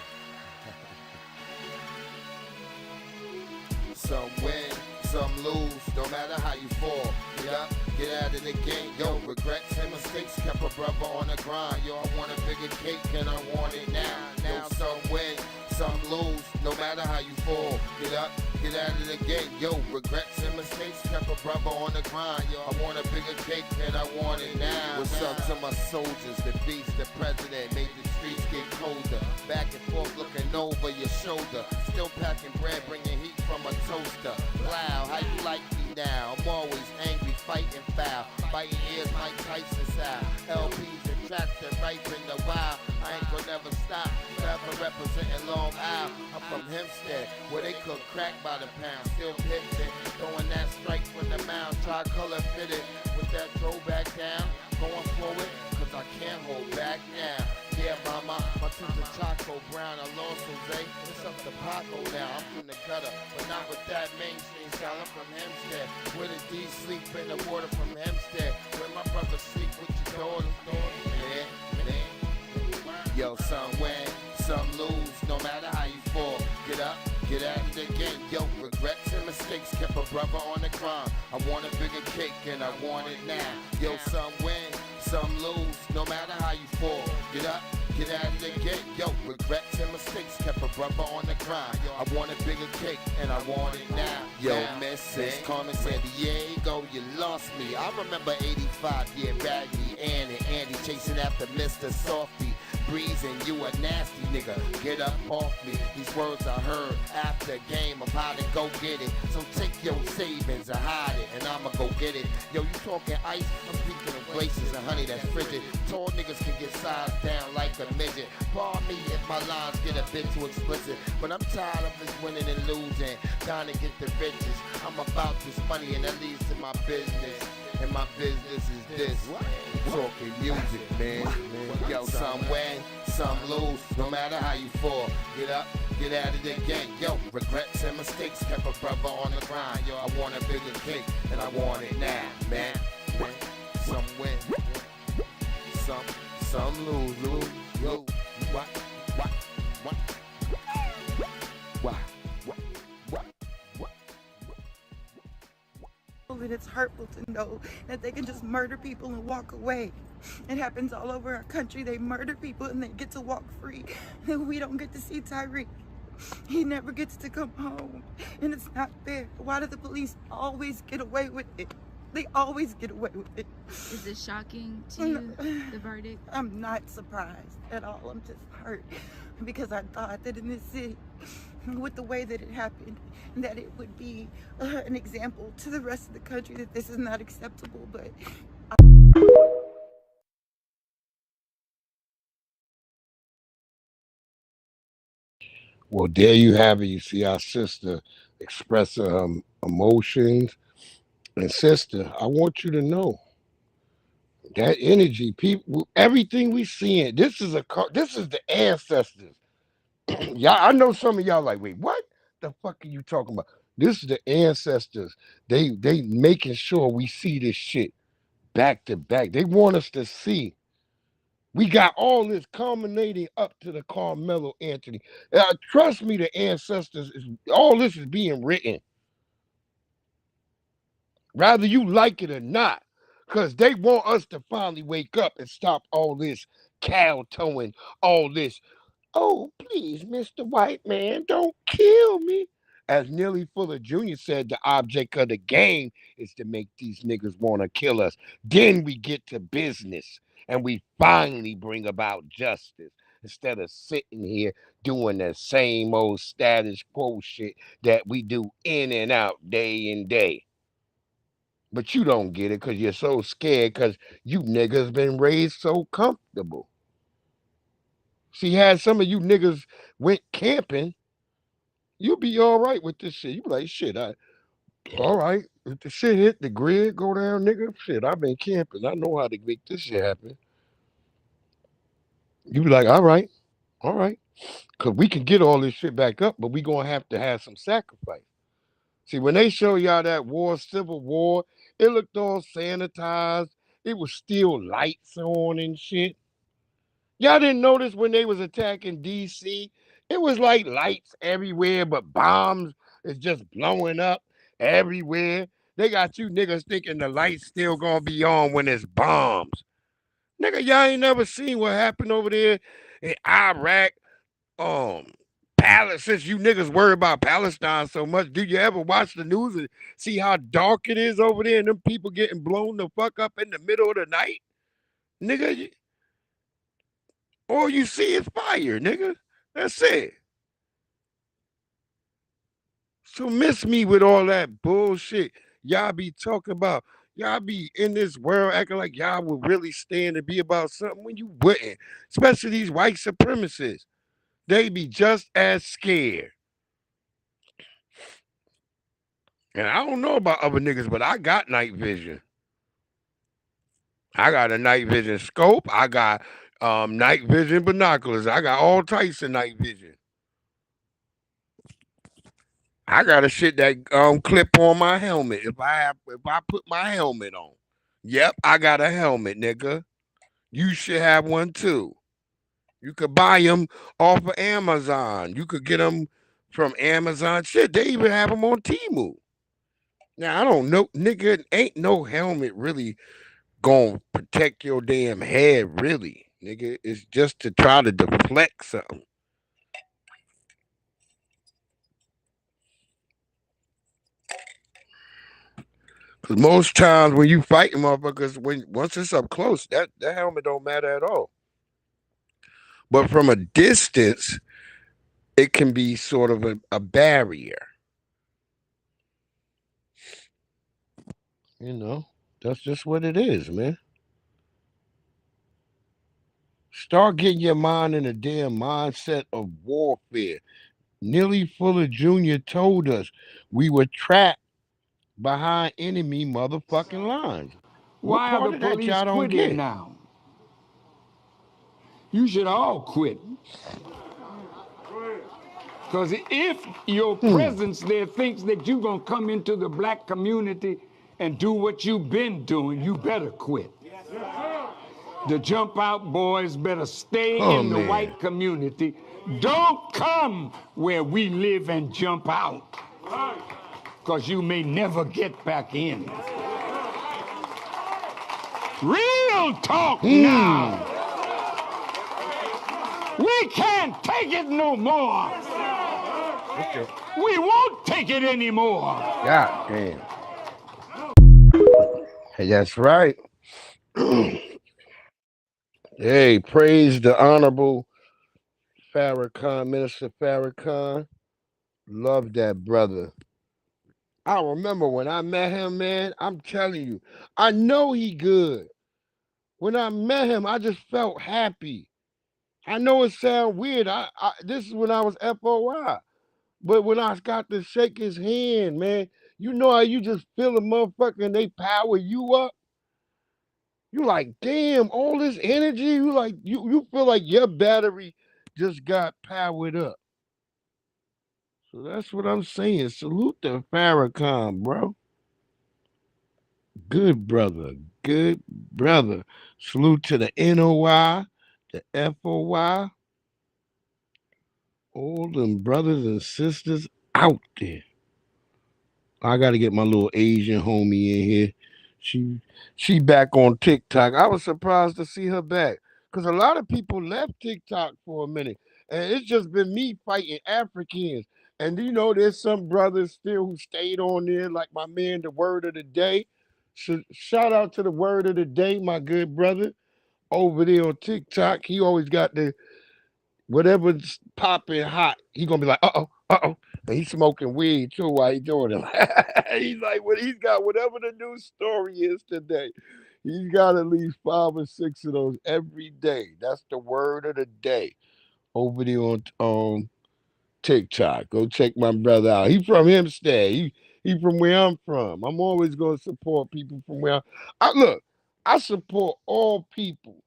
Some win, some lose, no matter how you fall. Get up, get out of the game. Yo, regrets and mistakes kept a brother on the grind. Yo, I want a bigger cake and I want it now. Now some win, some lose, no matter how you fall. Get up, get out of the game. Yo, regrets and mistakes kept a brother on the grind. Yo, I want a bigger cake and I want it now. What's up to my soldiers, the beast, the president, made the streets get colder. Back and forth looking over your shoulder. Still packing bread, bringing heat from a toaster. Wow, how you like me now? I'm always angry, fighting foul. Biting ears, Mike Tyson style. LPs and tracks that ripe in the wild. I ain't gonna never stop, forever representing Long Isle. I'm from Hempstead, where they cook crack by the pound. Still pissing, throwing that strike from the mound. Tricolor fitted with that throwback down. Going forward, cause I can't hold back now. Yeah, mama, my tooth are Chaco Brown. I lost Jose, it's up to Paco now. I'm from the gutter, but not with that mainstream style. I'm from Hempstead, where the D sleep in the water from Hempstead. Where my brother sleep with your daughter. Yeah, man. Yo, some win, some lose, no matter how you fall. Get up, get out of the game. Yo, regrets and mistakes kept a brother on the grind. I want a bigger cake and I want it now. Yo, some win, some lose, no matter how you fall. Get up, get out of the gate. Yo, regrets and mistakes kept a brother on the grind. I want a bigger cake and I want it now. Yo, Mrs. Carmen San Diego, you lost me. I remember 85, yeah, Bagley, Ann and Andy chasing after Mr. Softy. Breezing, you a nasty nigga, get up off me. These words I heard after a game, I'm how to go get it. So take your savings and hide it, and I'ma go get it. Yo, you talking ice, I'm speaking of glaciers and honey that's frigid. Tall niggas can get sized down like a midget. Pardon me if my lines get a bit too explicit, but I'm tired of this winning and losing. Trying to get the riches, I'm about this money and that leads to my business. And my business is this, talking music, man. Yo, some win, some lose, no matter how you fall. Get up, get out of the game. Yo, regrets and mistakes kept a brother on the grind. Yo, I want a bigger cake, and I want it now, man. Some win, some lose. Yo, what? And it's hurtful to know that they can just murder people and walk away. It happens all over our country. They murder people and they get to walk free. And we don't get to see Tyreek. He never gets to come home. And it's not fair. Why do the police always get away with it? They always get away with it. Is it shocking to you, the verdict? I'm not surprised at all. I'm just hurt because I thought that in this city, with the way that it happened, that it would be an example to the rest of the country that this is not acceptable, but well, there you have it. You see our sister express her emotions. And sister, I want you to know that energy, people, everything we seeing, this is the ancestors. Y'all, I know some of y'all like, wait, what the fuck are you talking about? This is the ancestors. They making sure we see this shit back to back. They want us to see. We got all this culminating up to the Carmelo Anthony. Trust me, the ancestors, all this is being written. Whether you like it or not, because they want us to finally wake up and stop all this cow-towing, all this, oh, please, Mr. White Man, don't kill me. As Neely Fuller Jr. said, the object of the game is to make these niggas want to kill us. Then we get to business, and we finally bring about justice instead of sitting here doing the same old status quo shit that we do in and out day in day. But you don't get it because you're so scared because you niggas been raised so comfortable. See, had some of you niggas went camping, you'll be all right with this shit. You be like, shit, all right. If the shit hit the grid, go down, nigga. Shit, I've been camping. I know how to make this shit happen. You be like, all right. Because we can get all this shit back up, but we going to have some sacrifice. See, when they show y'all that civil war, it looked all sanitized. It was still lights on and shit. Y'all didn't notice when they was attacking D.C., it was like lights everywhere, but bombs is just blowing up everywhere. They got you niggas thinking the lights still gonna be on when it's bombs. Nigga, y'all ain't never seen what happened over there in Iraq. Since you niggas worry about Palestine so much, do you ever watch the news and see how dark it is over there and them people getting blown the fuck up in the middle of the night? Nigga, all you see is fire, nigga. That's it. So miss me with all that bullshit y'all be talking about. Y'all be in this world acting like y'all would really stand and be about something when you wouldn't. Especially these white supremacists. They be just as scared. And I don't know about other niggas, but I got night vision. I got a night vision scope. I got night vision binoculars. I got all types of night vision. I got a shit that clip on my helmet if I put my helmet on. Yep, I got a helmet, nigga. You should have one too. You could buy them off of Amazon. You could get them from Amazon. Shit, they even have them on Temu. Now, I don't know, nigga, ain't no helmet really gonna protect your damn head, really, nigga. It's just to try to deflect something. Because most times when you fighting motherfuckers, once it's up close, that helmet don't matter at all. But from a distance, it can be sort of a barrier. You know, that's just what it is, man. Start getting your mind in a damn mindset of warfare. Neely Fuller Jr. told us we were trapped behind enemy motherfucking lines. Why are the police quitting now? You should all quit. Because if your presence there thinks that you're going to come into the black community and do what you've been doing, you better quit. The jump out boys better stay in the white community. Don't come where we live and jump out. Because you may never get back in. Real talk now. We can't take it no more. Okay. We won't take it anymore. God damn. Hey, that's right. Hey, praise the Honorable Farrakhan, Minister Farrakhan. Love that brother. I remember when I met him, man, I'm telling you, I know he good. When I met him, I just felt happy. I know it sounds weird. This is when I was FOI. But when I got to shake his hand, man, you know how you just feel a motherfucker and they power you up? You like, damn, all this energy, you feel like your battery just got powered up. So that's what I'm saying. Salute to Farrakhan, bro. Good brother. Good brother. Salute to the NOI, the FOI. All them brothers and sisters out there. I got to get my little Asian homie in here. She back on TikTok. I was surprised to see her back because a lot of people left TikTok for a minute. And it's just been me fighting Africans. And you know, there's some brothers still who stayed on there, like my man, the Word of the Day. Shout out to the Word of the Day, my good brother, over there on TikTok. He always got the whatever's popping hot. He gonna be like, uh-oh. And he's smoking weed too while he's doing it. He's like, he's got whatever the news story is today. He's got at least 5 or 6 of those every day. That's the Word of the Day. over there on TikTok. Go check my brother out. He from Hempstead. He from where I'm from. I'm always gonna support people from where I support all people.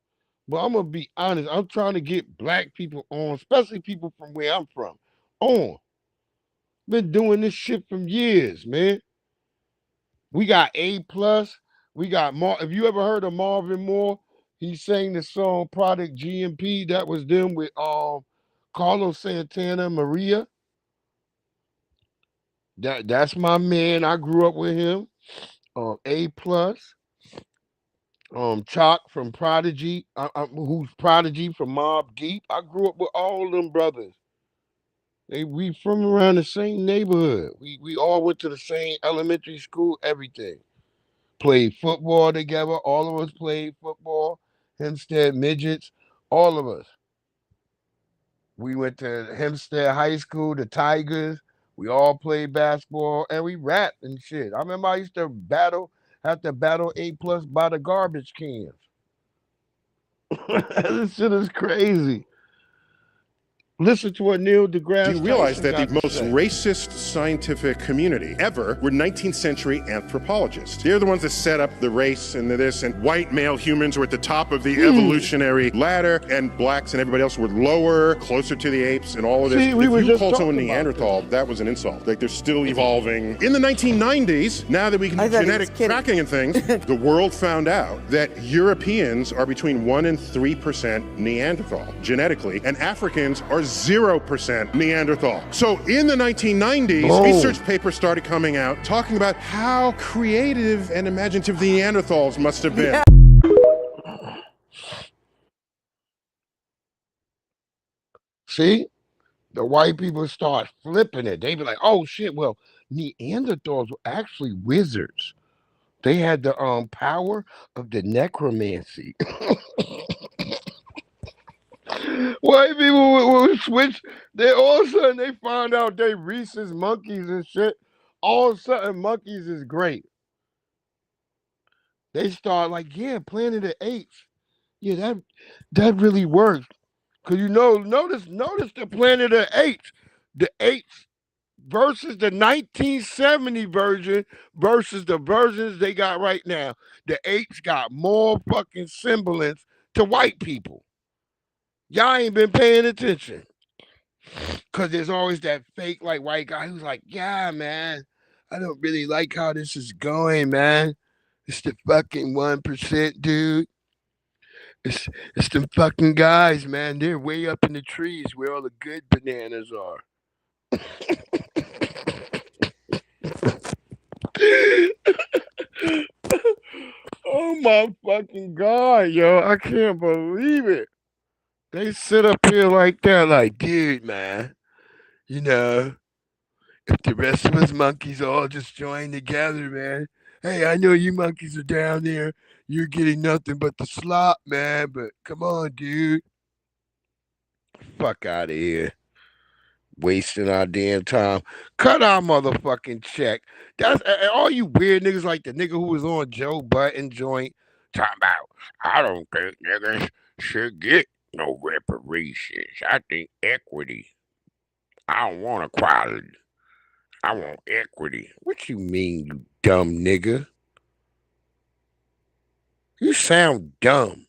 But I'm gonna be honest, I'm trying to get black people on, especially people from where I'm from, on. Been doing this shit from years, man. We got A+. We got Have you ever heard of Marvin Moore? He sang the song Product GMP. That was them with Carlos Santana and Maria. That's my man. I grew up with him. A+. Chalk from Prodigy, who's Prodigy from Mobb Deep. I grew up with all them brothers. We from around the same neighborhood. We all went to the same elementary school, everything. Played football together. All of us played football. Hempstead Midgets, all of us. We went to Hempstead High School, the Tigers. We all played basketball, and we rapped and shit. I remember I used to have to battle A+ by the garbage cans. This shit is crazy. Listen to what Neil deGrasse Do you realize Tyson that the got to most say. racist scientific community ever were 19th century anthropologists? They're the ones that set up the race and the this, and white male humans were at the top of the evolutionary ladder, and blacks and everybody else were lower, closer to the apes, and all of this. See, we if were you just called someone talking about Neanderthal, that was an insult. Like, they're still evolving. In the 1990s, now that we can do genetic tracking and things, the world found out that Europeans are between 1% and 3% Neanderthal genetically, and Africans are 0% Neanderthal. So in the 1990s, Boom. research papers started coming out talking about how creative and imaginative the Neanderthals must have been. See? The white people start flipping it. They be like, oh shit, well, Neanderthals were actually wizards. They had the power of the necromancy. White people would switch. They all of a sudden they find out they rhesus monkeys and shit. All of a sudden monkeys is great. They start like, yeah, Planet of Apes. Yeah, that really works. Cause notice the Planet of Apes. The apes versus the 1970 version versus the versions they got right now. The apes got more fucking semblance to white people. Y'all ain't been paying attention. Cause there's always that fake like white guy who's like, yeah, man, I don't really like how this is going, man. It's the fucking 1%, dude. It's them fucking guys, man. They're way up in the trees where all the good bananas are. Oh my fucking God, yo. I can't believe it. They sit up here like that, like, dude, man, if the rest of us monkeys all just join together, man. Hey, I know you monkeys are down there. You're getting nothing but the slop, man. But come on, dude. Fuck out of here. Wasting our damn time. Cut our motherfucking check. That's all you weird niggas like the nigga who was on Joe Budden joint talking about, I don't think niggas should get no reparations. I think equity. I don't want equality. I want equity. What you mean, you dumb nigga? You sound dumb.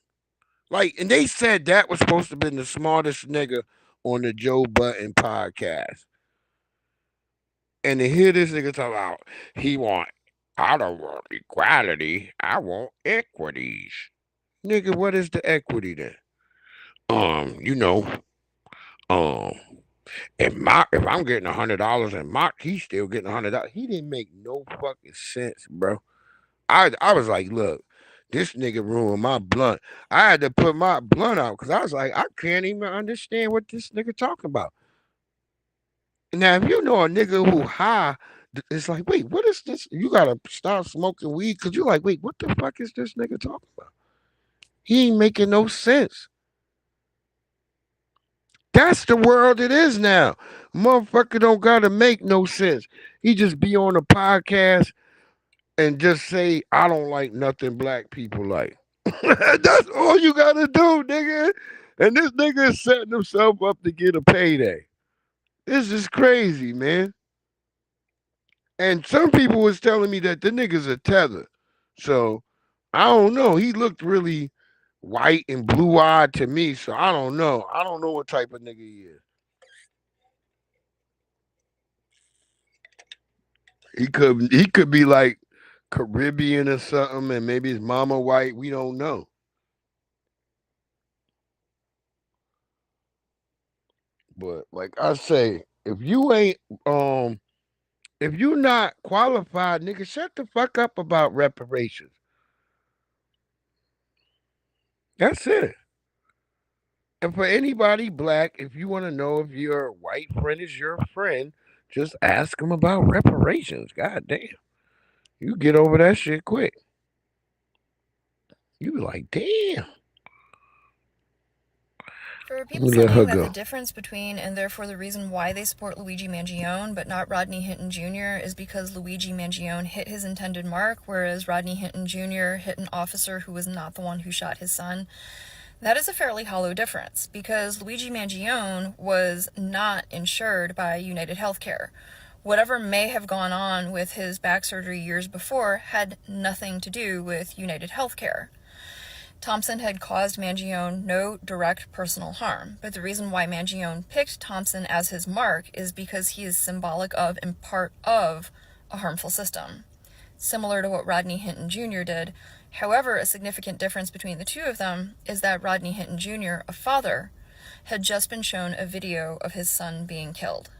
Like, and they said that was supposed to have been the smartest nigga on the Joe Budden podcast. And to hear this nigga talk about, I don't want equality. I want equities. Nigga, what is the equity then? If I'm getting $100 and Mark, he's still getting $100. He didn't make no fucking sense, bro. I was like, look, this nigga ruined my blunt. I had to put my blunt out because I was like, I can't even understand what this nigga talking about. Now, if you know a nigga who high, it's like, wait, what is this? You gotta stop smoking weed because you're like, wait, what the fuck is this nigga talking about? He ain't making no sense. That's the world it is now. Motherfucker don't gotta make no sense. He just be on a podcast and just say, I don't like nothing black people like. That's all you gotta do, nigga. And this nigga is setting himself up to get a payday. This is crazy, man. And some people was telling me that the nigga's a tether. So I don't know. He looked really white and blue-eyed to me. So I don't know. I don't know what type of nigga he is. He could be like Caribbean or something, and maybe his mama white. We don't know. But like I say, if you're not qualified, nigga, shut the fuck up about reparations. That's it. And for anybody black, if you want to know if your white friend is your friend, just ask them about reparations. God damn. You get over that shit quick. You be like, damn. For people Let her saying that go. the difference between, and therefore the reason why they support Luigi Mangione but not Rodney Hinton Jr. is because Luigi Mangione hit his intended mark, whereas Rodney Hinton Jr. hit an officer who was not the one who shot his son. That is a fairly hollow difference, because Luigi Mangione was not insured by United Healthcare. Whatever may have gone on with his back surgery years before had nothing to do with United Healthcare. Thompson had caused Mangione no direct personal harm, but the reason why Mangione picked Thompson as his mark is because he is symbolic of and part of a harmful system, similar to what Rodney Hinton Jr. did. However, a significant difference between the two of them is that Rodney Hinton Jr., a father, had just been shown a video of his son being killed.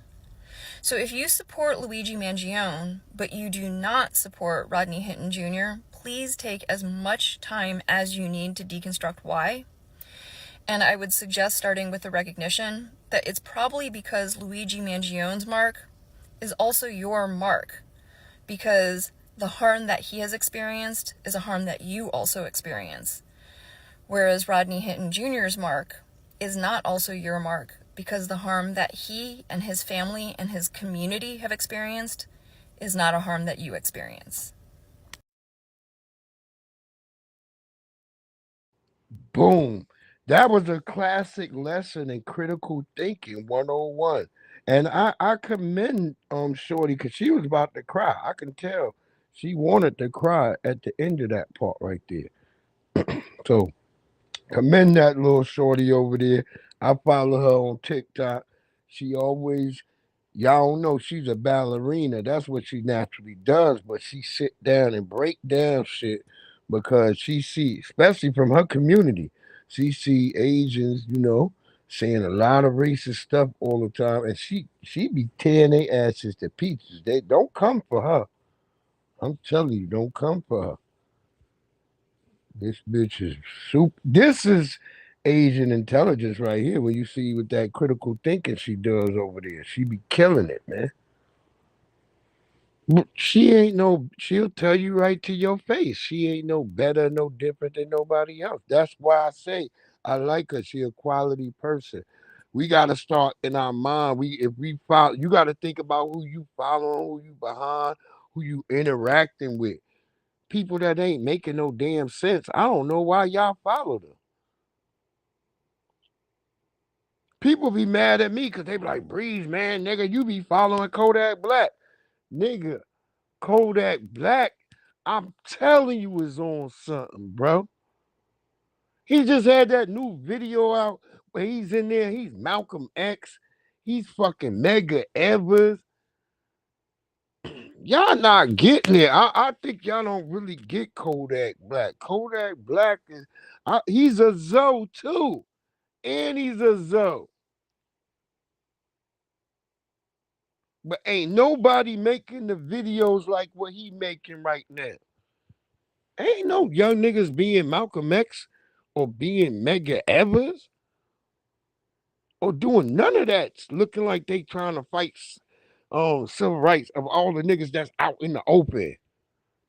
So if you support Luigi Mangione, but you do not support Rodney Hinton Jr., please take as much time as you need to deconstruct why. And I would suggest starting with the recognition that it's probably because Luigi Mangione's mark is also your mark, because the harm that he has experienced is a harm that you also experience. Whereas Rodney Hinton Jr.'s mark is not also your mark, because the harm that he and his family and his community have experienced is not a harm that you experience. Boom. That was a classic lesson in critical thinking 101. And I commend Shorty because she was about to cry. I can tell she wanted to cry at the end of that part right there. So commend that little shorty over there. I follow her on TikTok. She always, y'all don't know, she's a ballerina. That's what she naturally does. But she sit down and break down shit because she see, especially from her community, she see Asians, saying a lot of racist stuff all the time, and she be tearing their asses to pieces. They don't come for her. I'm telling you, don't come for her. This bitch is soup. This is Asian intelligence right here. When you see with that critical thinking she does over there, she be killing it, man. But she'll tell you right to your face. She ain't no better, no different than nobody else. That's why I say I like her. She a quality person. We gotta start in our mind. If we follow, you gotta think about who you following, who you behind, who you interacting with. People that ain't making no damn sense. I don't know why y'all follow them. People be mad at me because they be like, Breeze, man, nigga, you be following Kodak Black. Nigga, Kodak Black, I'm telling you is on something, bro. He just had that new video out where he's in there. He's Malcolm X. He's fucking Medgar Evers. Y'all not getting it. I think y'all don't really get Kodak Black. Kodak Black is, he's a Zoe too. And he's a Zoe. But ain't nobody making the videos like what he making right now. Ain't no young niggas being Malcolm X or being Medgar Evers or doing none of that. Looking like they trying to fight civil rights of all the niggas that's out in the open.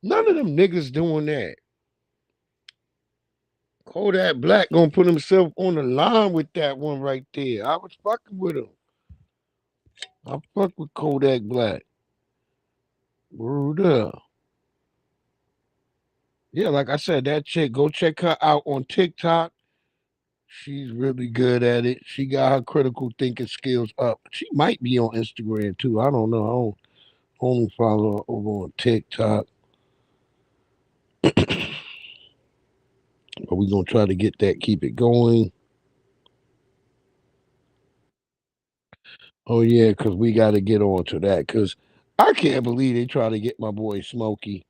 None of them niggas doing that. Kodak Black gonna put himself on the line with that one right there. I was fucking with him. I fuck with Kodak Black. Word up. Yeah, like I said, that chick, go check her out on TikTok. She's really good at it. She got her critical thinking skills up. She might be on Instagram too. I don't know. I don't only follow her over on TikTok. But we're gonna try to get that, keep it going. Oh yeah, because we got to get on to that. Because I can't believe they try to get my boy Smokey.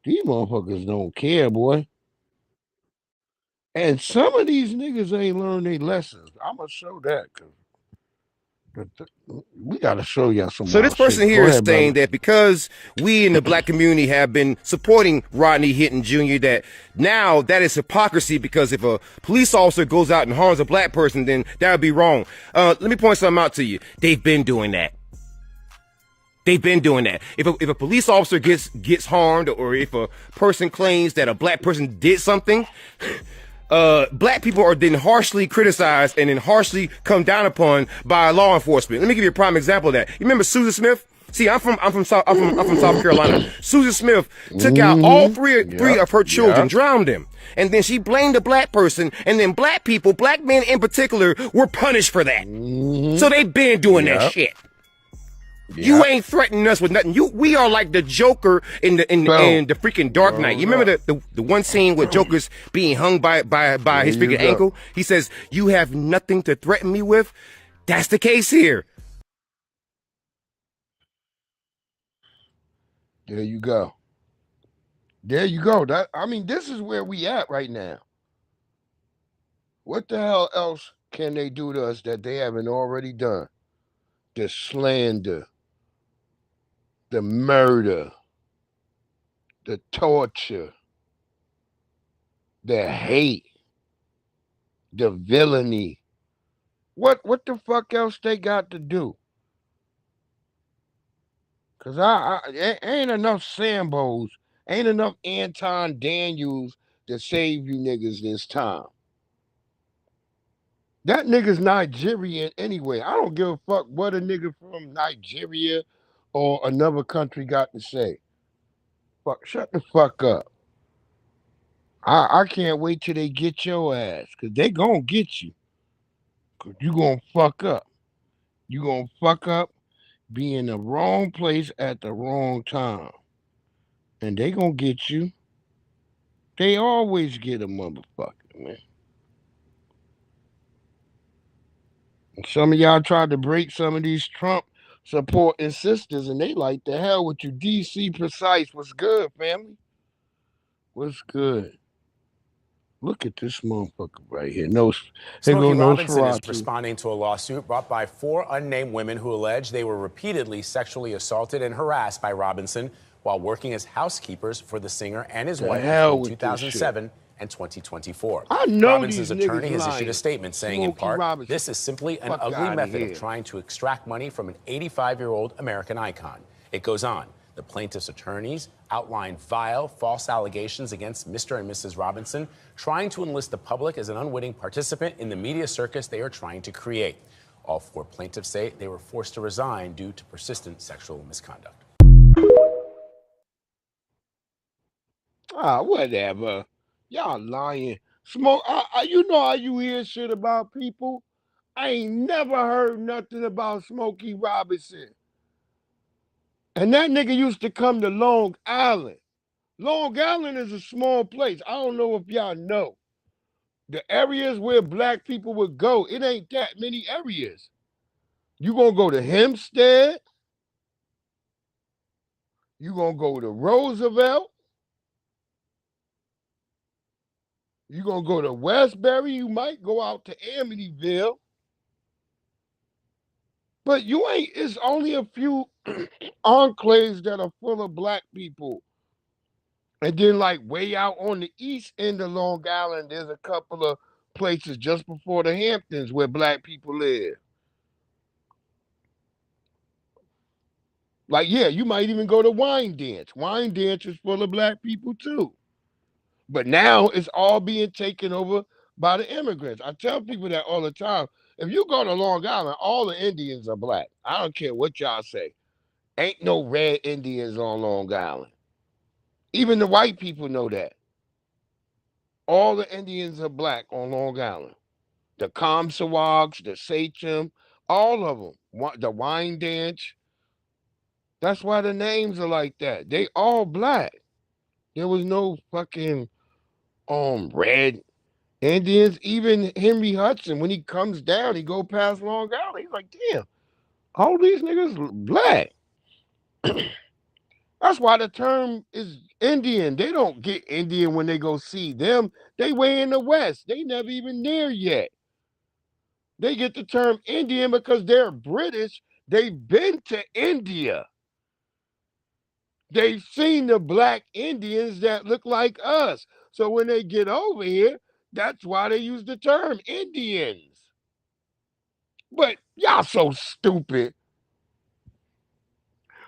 These motherfuckers don't care, boy. And some of these niggas ain't learned their lessons. I'ma show that. We got to show y'all some. So this person here is saying that because we in the black community have been supporting Rodney Hinton Jr., that now that is hypocrisy, because if a police officer goes out and harms a black person, then that would be wrong. Let me point something out to you. They've been doing that. They've been doing that. If a police officer gets harmed, or if a person claims that a black person did something, black people are then harshly criticized and then harshly come down upon by law enforcement. Let me give you a prime example of that. You remember Susan Smith? See, I'm from South Carolina. Susan Smith took out all three of her children, drowned them, and then she blamed the black person, and then black people, black men in particular, were punished for that. So they've been doing that shit. You ain't threatening us with nothing. We are like the Joker in the freaking Dark Knight. You remember the one scene with Joker's being hung by his freaking ankle? He says, "You have nothing to threaten me with." That's the case here. There you go. There you go. This is where we at right now. What the hell else can they do to us that they haven't already done? The slander, the murder, the torture, the hate, the villainy. What the fuck else they got to do? Because ain't enough Sambos, ain't enough Anton Daniels to save you niggas this time. That nigga's Nigerian anyway. I don't give a fuck what a nigga from Nigeria or another country got to say. Fuck, shut the fuck up. I can't wait till they get your ass, because they gonna get you. Because you gonna fuck up. You gonna fuck up, be in the wrong place at the wrong time. And they gonna get you. They always get a motherfucker, man. And some of y'all tried to break some of these Trump supporting sisters, and they like, the hell with you. DC Precise, what's good, family? What's good? Look at this motherfucker right here. Smokey Robinson is responding to a lawsuit brought by 4 unnamed women who allege they were repeatedly sexually assaulted and harassed by Robinson while working as housekeepers for the singer and his wife in 2007 and 2024. I know Robinson's these attorney niggas has lying. issued a statement saying, in part, this is simply an Fuck ugly outta method here. of trying to extract money from an 85-year-old American icon. It goes on. The plaintiff's attorneys outlined vile, false allegations against Mr. and Mrs. Robinson, trying to enlist the public as an unwitting participant in the media circus they are trying to create. All 4 plaintiffs say they were forced to resign due to persistent sexual misconduct. Whatever. Y'all lying. Smoke, you know how you hear shit about people? I ain't never heard nothing about Smokey Robinson. And that nigga used to come to Long Island. Long Island is a small place. I don't know if y'all know. The areas where black people would go, it ain't that many areas. You gonna go to Hempstead. You gonna go to Roosevelt. You gonna go to Westbury. You might go out to Amityville. But you ain't, it's only a few enclaves that are full of black people. And then, like, way out on the east end of Long Island, there's a couple of places just before the Hamptons where black people live. Like, yeah, you might even go to Wine Dance. Wine Dance is full of black people, too. But now it's all being taken over by the immigrants. I tell people that all the time. If you go to Long Island, all the Indians are black. I don't care what y'all say. Ain't no red Indians on Long Island. Even the white people know that. All the Indians are black on Long Island. The Comstowoks, the Sachem, all of them. The Wine Dance. That's why the names are like that. They all black. There was no fucking red Indians. Even Henry Hudson, when he comes down, he go past Long Island. He's like, damn, all these niggas black. That's why the term is Indian. They don't get Indian when they go see them. They way in the West. They never even there yet. They get the term Indian because they're British. They've been to India. They've seen the black Indians that look like us. So when they get over here, that's why they use the term Indians. But y'all so stupid.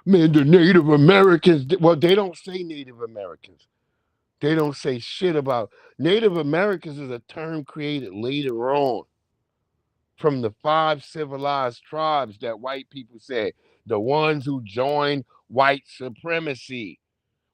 Man, the Native Americans, well, they don't say Native Americans. They don't say shit about Native Americans is a term created later on from the 5 civilized tribes that white people said, the ones who joined white supremacy.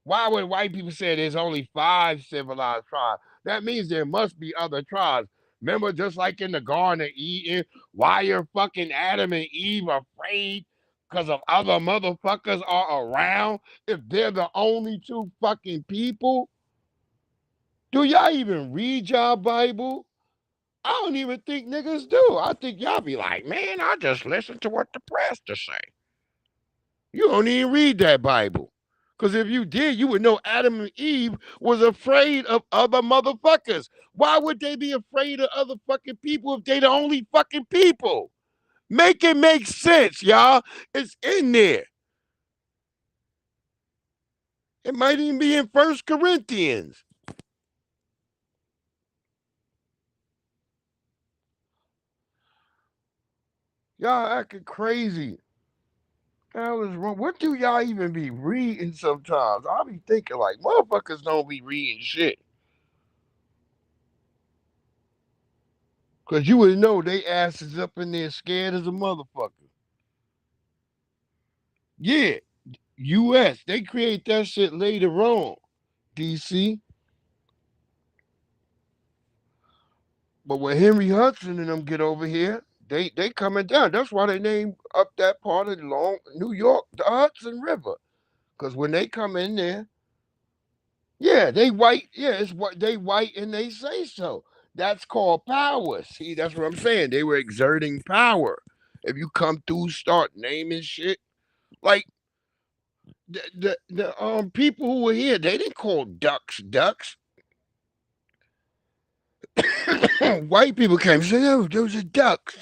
Why would white people say there's only 5 civilized tribes? That means there must be other tribes. Remember, just like in the Garden of Eden, why are fucking Adam and Eve afraid because of other motherfuckers are around if they're the only 2 fucking people? Do y'all even read y'all Bible? I don't even think niggas do. I think y'all be like, man, I just listen to what the pastor say. You don't even read that Bible. Because if you did, you would know Adam and Eve was afraid of other motherfuckers. Why would they be afraid of other fucking people if they the only fucking people? Make it make sense, y'all. It's in there. It might even be in 1 Corinthians. Y'all acting crazy. What the hell is wrong? What do y'all even be reading sometimes? I be thinking like, motherfuckers don't be reading shit. Because you would know they asses up in there scared as a motherfucker. Yeah, U.S., they create that shit later on, D.C. But when Henry Hudson and them get over here, they coming down. That's why they named up that part of New York, the Hudson River. Because when they come in there, yeah, they white. Yeah, it's what they white and they say so. That's called power. See, that's what I'm saying. They were exerting power. If you come through, start naming shit, like the people who were here, they didn't call ducks ducks. White people came and said, "Oh, those are ducks,"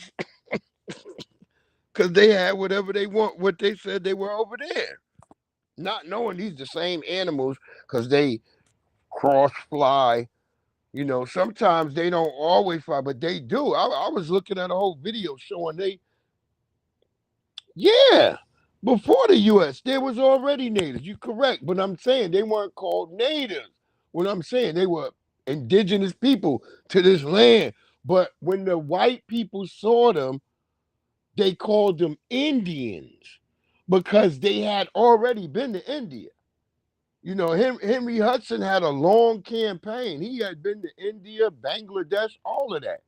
because they had whatever they want, what they said they were over there, not knowing these the same animals because they cross fly. You know, sometimes they don't always fly, but they do. I was looking at a whole video showing yeah, before the U.S., there was already natives. You're correct, but I'm saying they weren't called natives. What I'm saying, they were indigenous people to this land. But when the white people saw them, they called them Indians because they had already been to India. You know, Henry Hudson had a long campaign. He had been to India, Bangladesh, all of that.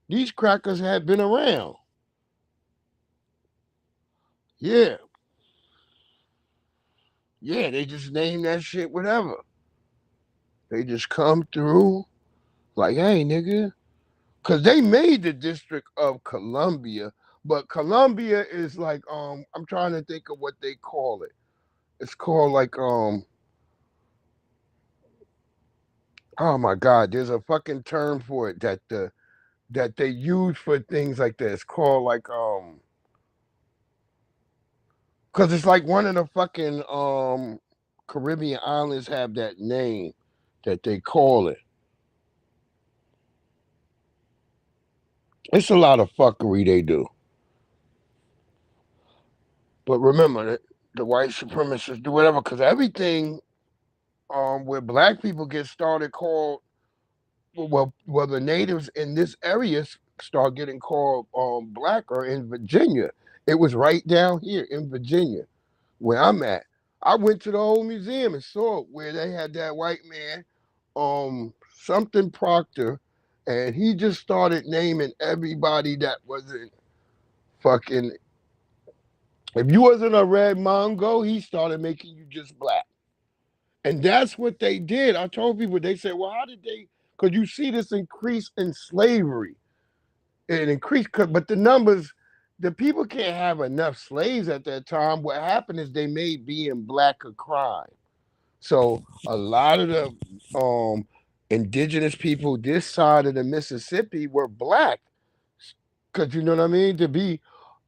These crackers had been around. Yeah. Yeah, they just name that shit whatever. They just come through like, hey, nigga. Because they made the District of Columbia, but Columbia is like, I'm trying to think of what they call it. It's called like, oh my God, there's a fucking term for it that they use for things like that. It's called like, because it's like one of the fucking Caribbean islands have that name that they call it. It's a lot of fuckery they do. But remember, the white supremacists do whatever, because everything where black people get started called, well, the natives in this area start getting called black are in Virginia. It was right down here in Virginia where I'm at. I went to the whole museum and saw it where they had that white man, something Proctor, And he just started naming everybody that wasn't fucking. If you wasn't a red Mongo, he started making you just black. And that's what they did. I told people, they said, well, how did they? Because you see this increase in slavery. It increased, but the numbers, the people can't have enough slaves at that time. What happened is they made being black a crime. So a lot of the indigenous people this side of the Mississippi were black. Because you know what I mean? To be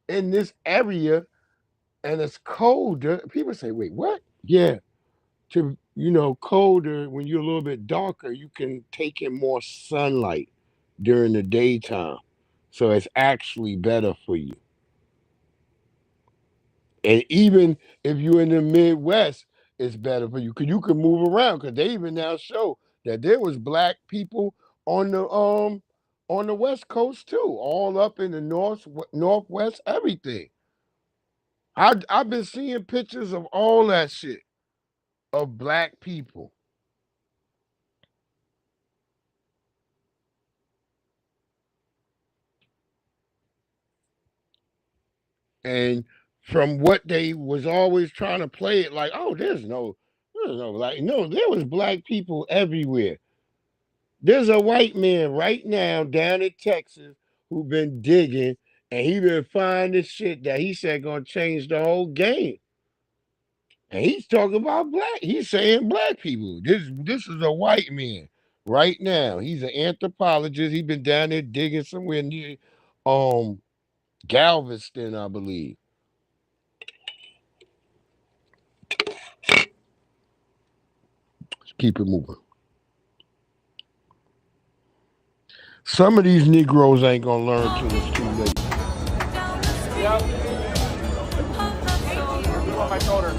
in this area and it's colder, people say, wait, what? Yeah. To, colder, when you're a little bit darker, you can take in more sunlight during the daytime. So it's actually better for you. And even if you're in the Midwest, it's better for you because you can move around. Because they even now show that there was black people on the West Coast too, all up in the Northwest, everything. I've been seeing pictures of all that shit of black people. And from what they was always trying to play it like, oh, there's no black. No, there was black people everywhere. There's a white man right now down in Texas who been digging, and he been finding shit that he said gonna change the whole game. And he's talking about black. He's saying black people. This is a white man right now. He's an anthropologist. He been down there digging somewhere near Galveston, I believe. Let's keep it moving. Some of these Negroes ain't gonna learn till it's too late. Yep. On my shoulder.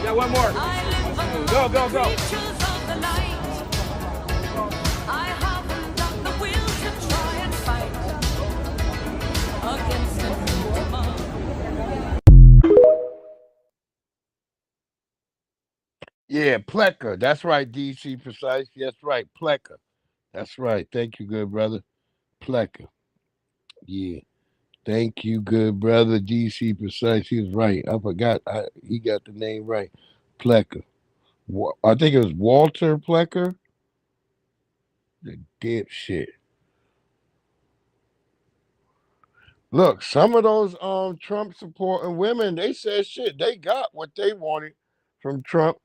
Yeah, one more. Go, go, go. Yeah, Plecker. That's right, DC Precise. That's right, Plecker. That's right. Thank you, good brother. Plecker. Yeah. Thank you, good brother. DC Precise. He was right. I forgot. He got the name right. Plecker. I think it was Walter Plecker. The dipshit. Look, some of those Trump supporting women, they said shit. They got what they wanted from Trump.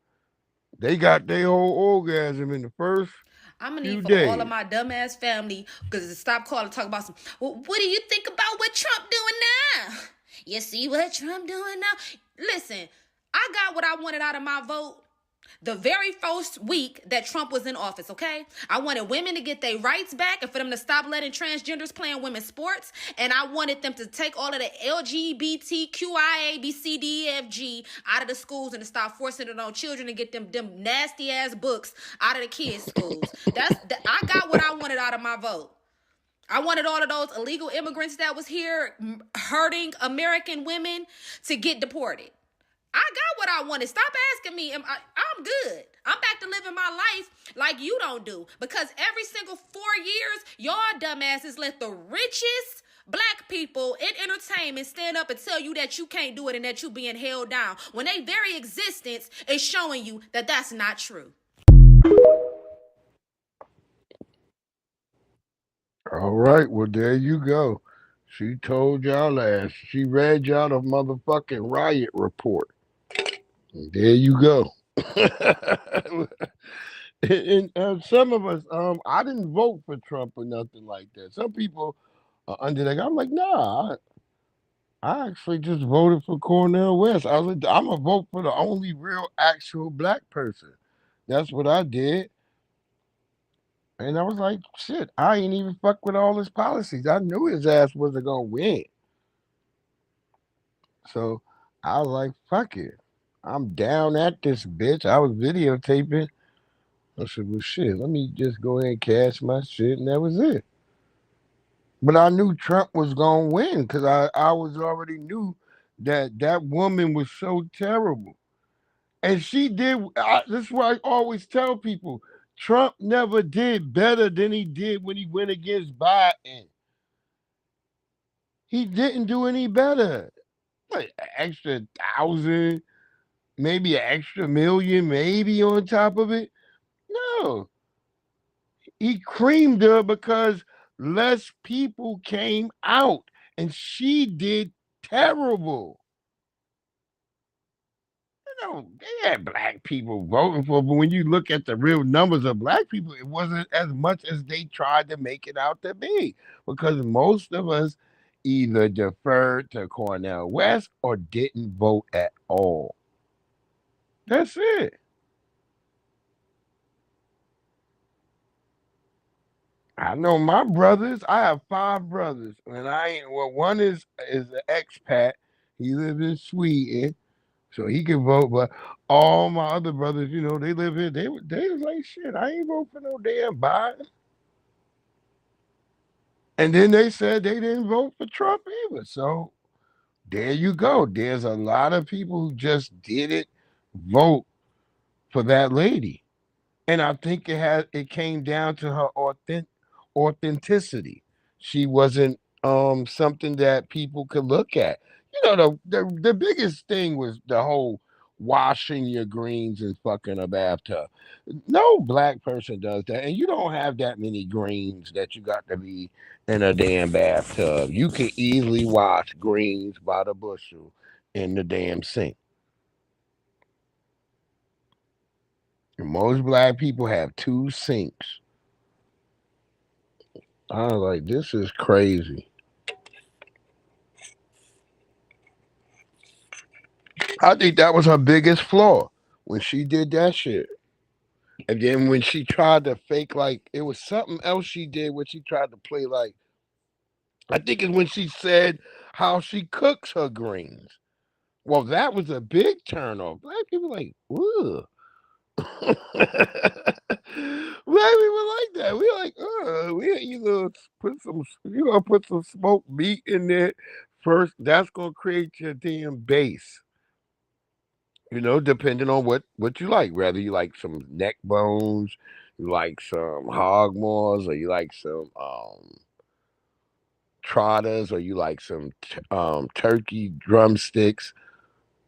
They got their whole orgasm in the first I'm gonna few need for days. all of my dumbass family because to stop calling talk about some. Well, what do you think about what Trump doing now? You see what Trump doing now? Listen, I got what I wanted out of my vote the very first week that Trump was in office, okay? I wanted women to get their rights back and for them to stop letting transgenders play in women's sports. And I wanted them to take all of the LGBTQIA, B, C, D, E, F, G out of the schools and to stop forcing it on children and get them nasty ass books out of the kids' schools. I got what I wanted out of my vote. I wanted all of those illegal immigrants that was here hurting American women to get deported. I got what I wanted. Stop asking me. I'm good. I'm back to living my life like you don't do. Because every single 4 years, y'all dumbasses let the richest black people in entertainment stand up and tell you that you can't do it and that you being held down. When their very existence is showing you that that's not true. All right, well, there you go. She told y'all last. She read y'all the motherfucking riot report. And there you go. and some of us, I didn't vote for Trump or nothing like that. Some people are under that. I'm like, nah, I actually just voted for Cornel West. I'm gonna vote for the only real actual black person. That's what I did. And I was like, shit, I ain't even fuck with all his policies. I knew his ass wasn't gonna win. So I was like, fuck it. I'm down at this bitch. I was videotaping. I said, well, shit, let me just go ahead and cash my shit, and that was it. But I knew Trump was going to win because I was already knew that woman was so terrible. And she did, this is why I always tell people, Trump never did better than he did when he went against Biden. He didn't do any better. Like an extra 1,000, maybe an extra million, maybe on top of it. No. He creamed her because less people came out, and she did terrible. You know, they had black people voting for, but when you look at the real numbers of black people, it wasn't as much as they tried to make it out to be, because most of us either deferred to Cornel West or didn't vote at all. That's it. I know my brothers. I have 5 brothers, and one is an expat. He lives in Sweden, so he can vote. But all my other brothers, you know, they live here. They was like, shit, I ain't vote for no damn Biden. And then they said they didn't vote for Trump either. So there you go. There's a lot of people who just didn't vote for that lady. And I think it came down to her authenticity. She wasn't something that people could look at. You know, the biggest thing was the whole washing your greens and fucking a bathtub. No black person does that, and you don't have that many greens that you got to be in a damn bathtub. You can easily wash greens by the bushel in the damn sink. And most black people have 2 sinks. I was like, this is crazy. I think that was her biggest flaw when she did that shit. And then when she tried to fake, like, it was something else she did when she tried to play like, I think it's when she said how she cooks her greens. Well, that was a big turnoff. Black people like, ugh. Black people like that. We like, we either you gonna put some smoked meat in there first. That's gonna create your damn base. You know, depending on what you like. Whether you like some neck bones, you like some hog maws, or you like some trotters, or you like some turkey drumsticks.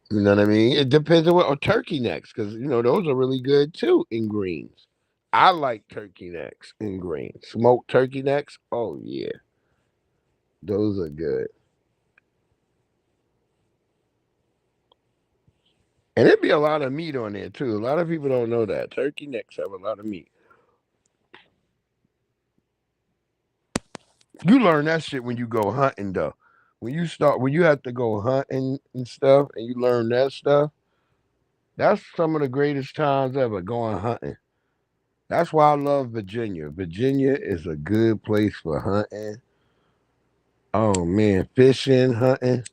You know what I mean? It depends on or turkey necks, because you know those are really good too in greens. I like turkey necks in greens. Smoked turkey necks. Oh yeah, those are good. And it'd be a lot of meat on there too. A lot of people don't know that turkey necks have a lot of meat. You learn that shit when you go hunting though. When you have to go hunting and stuff, and you learn that stuff, that's some of the greatest times ever, going hunting. That's why I love Virginia. Virginia is a good place for hunting. Oh man, fishing, hunting.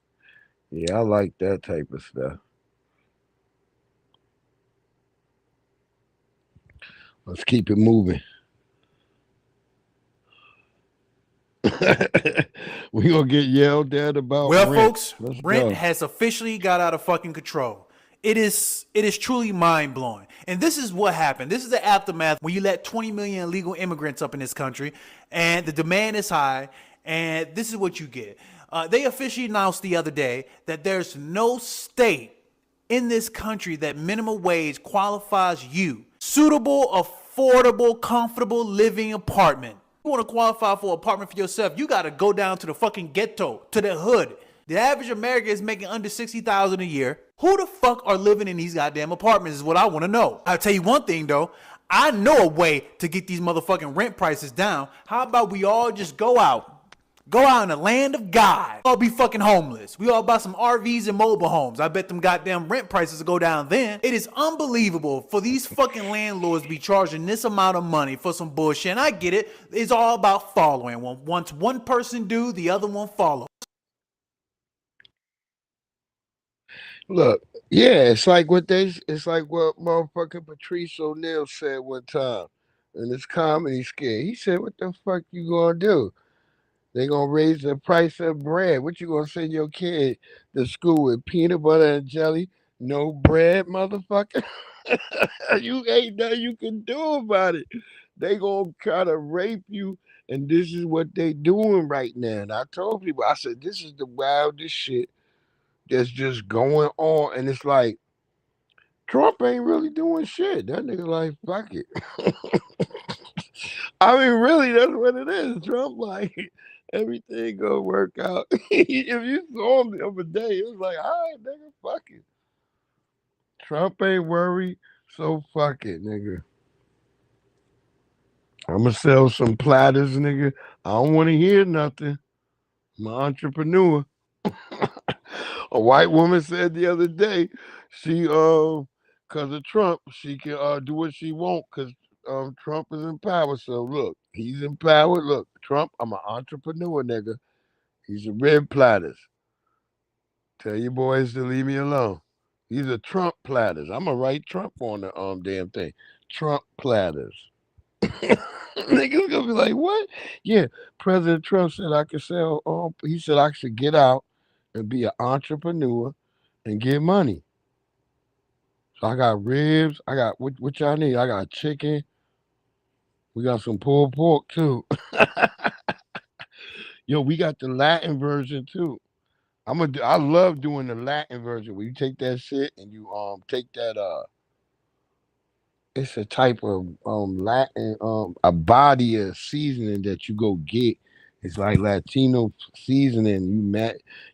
Yeah, I like that type of stuff. Let's keep it moving. We gonna get yelled at about Well, rent. folks, Let's rent go. has officially got out of fucking control. It is truly mind-blowing. And this is what happened. This is the aftermath when you let 20 million illegal immigrants up in this country, and the demand is high, and this is what you get. They officially announced the other day that there's no state in this country that minimum wage qualifies you. Suitable, affordable, comfortable living apartment. You want to qualify for an apartment for yourself, you got to go down to the fucking ghetto, to the hood. The average American is making under $60,000 a year. Who the fuck are living in these goddamn apartments is what I want to know. I'll tell you one thing though. I know a way to get these motherfucking rent prices down. How about we all just go out, Go out in the land of God. All be fucking homeless. We all buy some RVs and mobile homes. I bet them goddamn rent prices will go down then. It is unbelievable for these fucking landlords to be charging this amount of money for some bullshit. And I get it. It's all about following. Once one person do, the other one follow. Look, yeah, it's like what motherfucking Patrice O'Neal said one time in this comedy skit. He said, "What the fuck you gonna do? They gonna raise the price of bread. What you gonna send your kid to school with peanut butter and jelly? No bread, motherfucker? You ain't nothing you can do about it. They gonna try to rape you, and this is what they doing right now." And I told people, I said, this is the wildest shit that's just going on. And it's like, Trump ain't really doing shit. That nigga like, fuck it. I mean, really, that's what it is. Trump like, everything gonna work out. If you saw him the other day, it was like, all right, nigga, fuck it. Trump ain't worried, so fuck it, nigga. I'm gonna sell some platters, nigga. I don't want to hear nothing. I'm an entrepreneur. A white woman said the other day, she because of Trump, she can do what she want because Trump is in power. So look, he's in power. Look, Trump, I'm an entrepreneur, nigga. He's a red platters. Tell your boys to leave me alone. These are Trump platters. I'm gonna write Trump on the damn thing. Trump platters. Niggas gonna be like, what? Yeah, President Trump said I could sell. He said I should get out and be an entrepreneur and get money. So I got ribs. I got what y'all need? I got chicken. We got some pulled pork too. Yo, we got the Latin version too. I love doing the Latin version where you take that shit and you take that it's a type of Latin a body of seasoning that you go get. It's like Latino seasoning.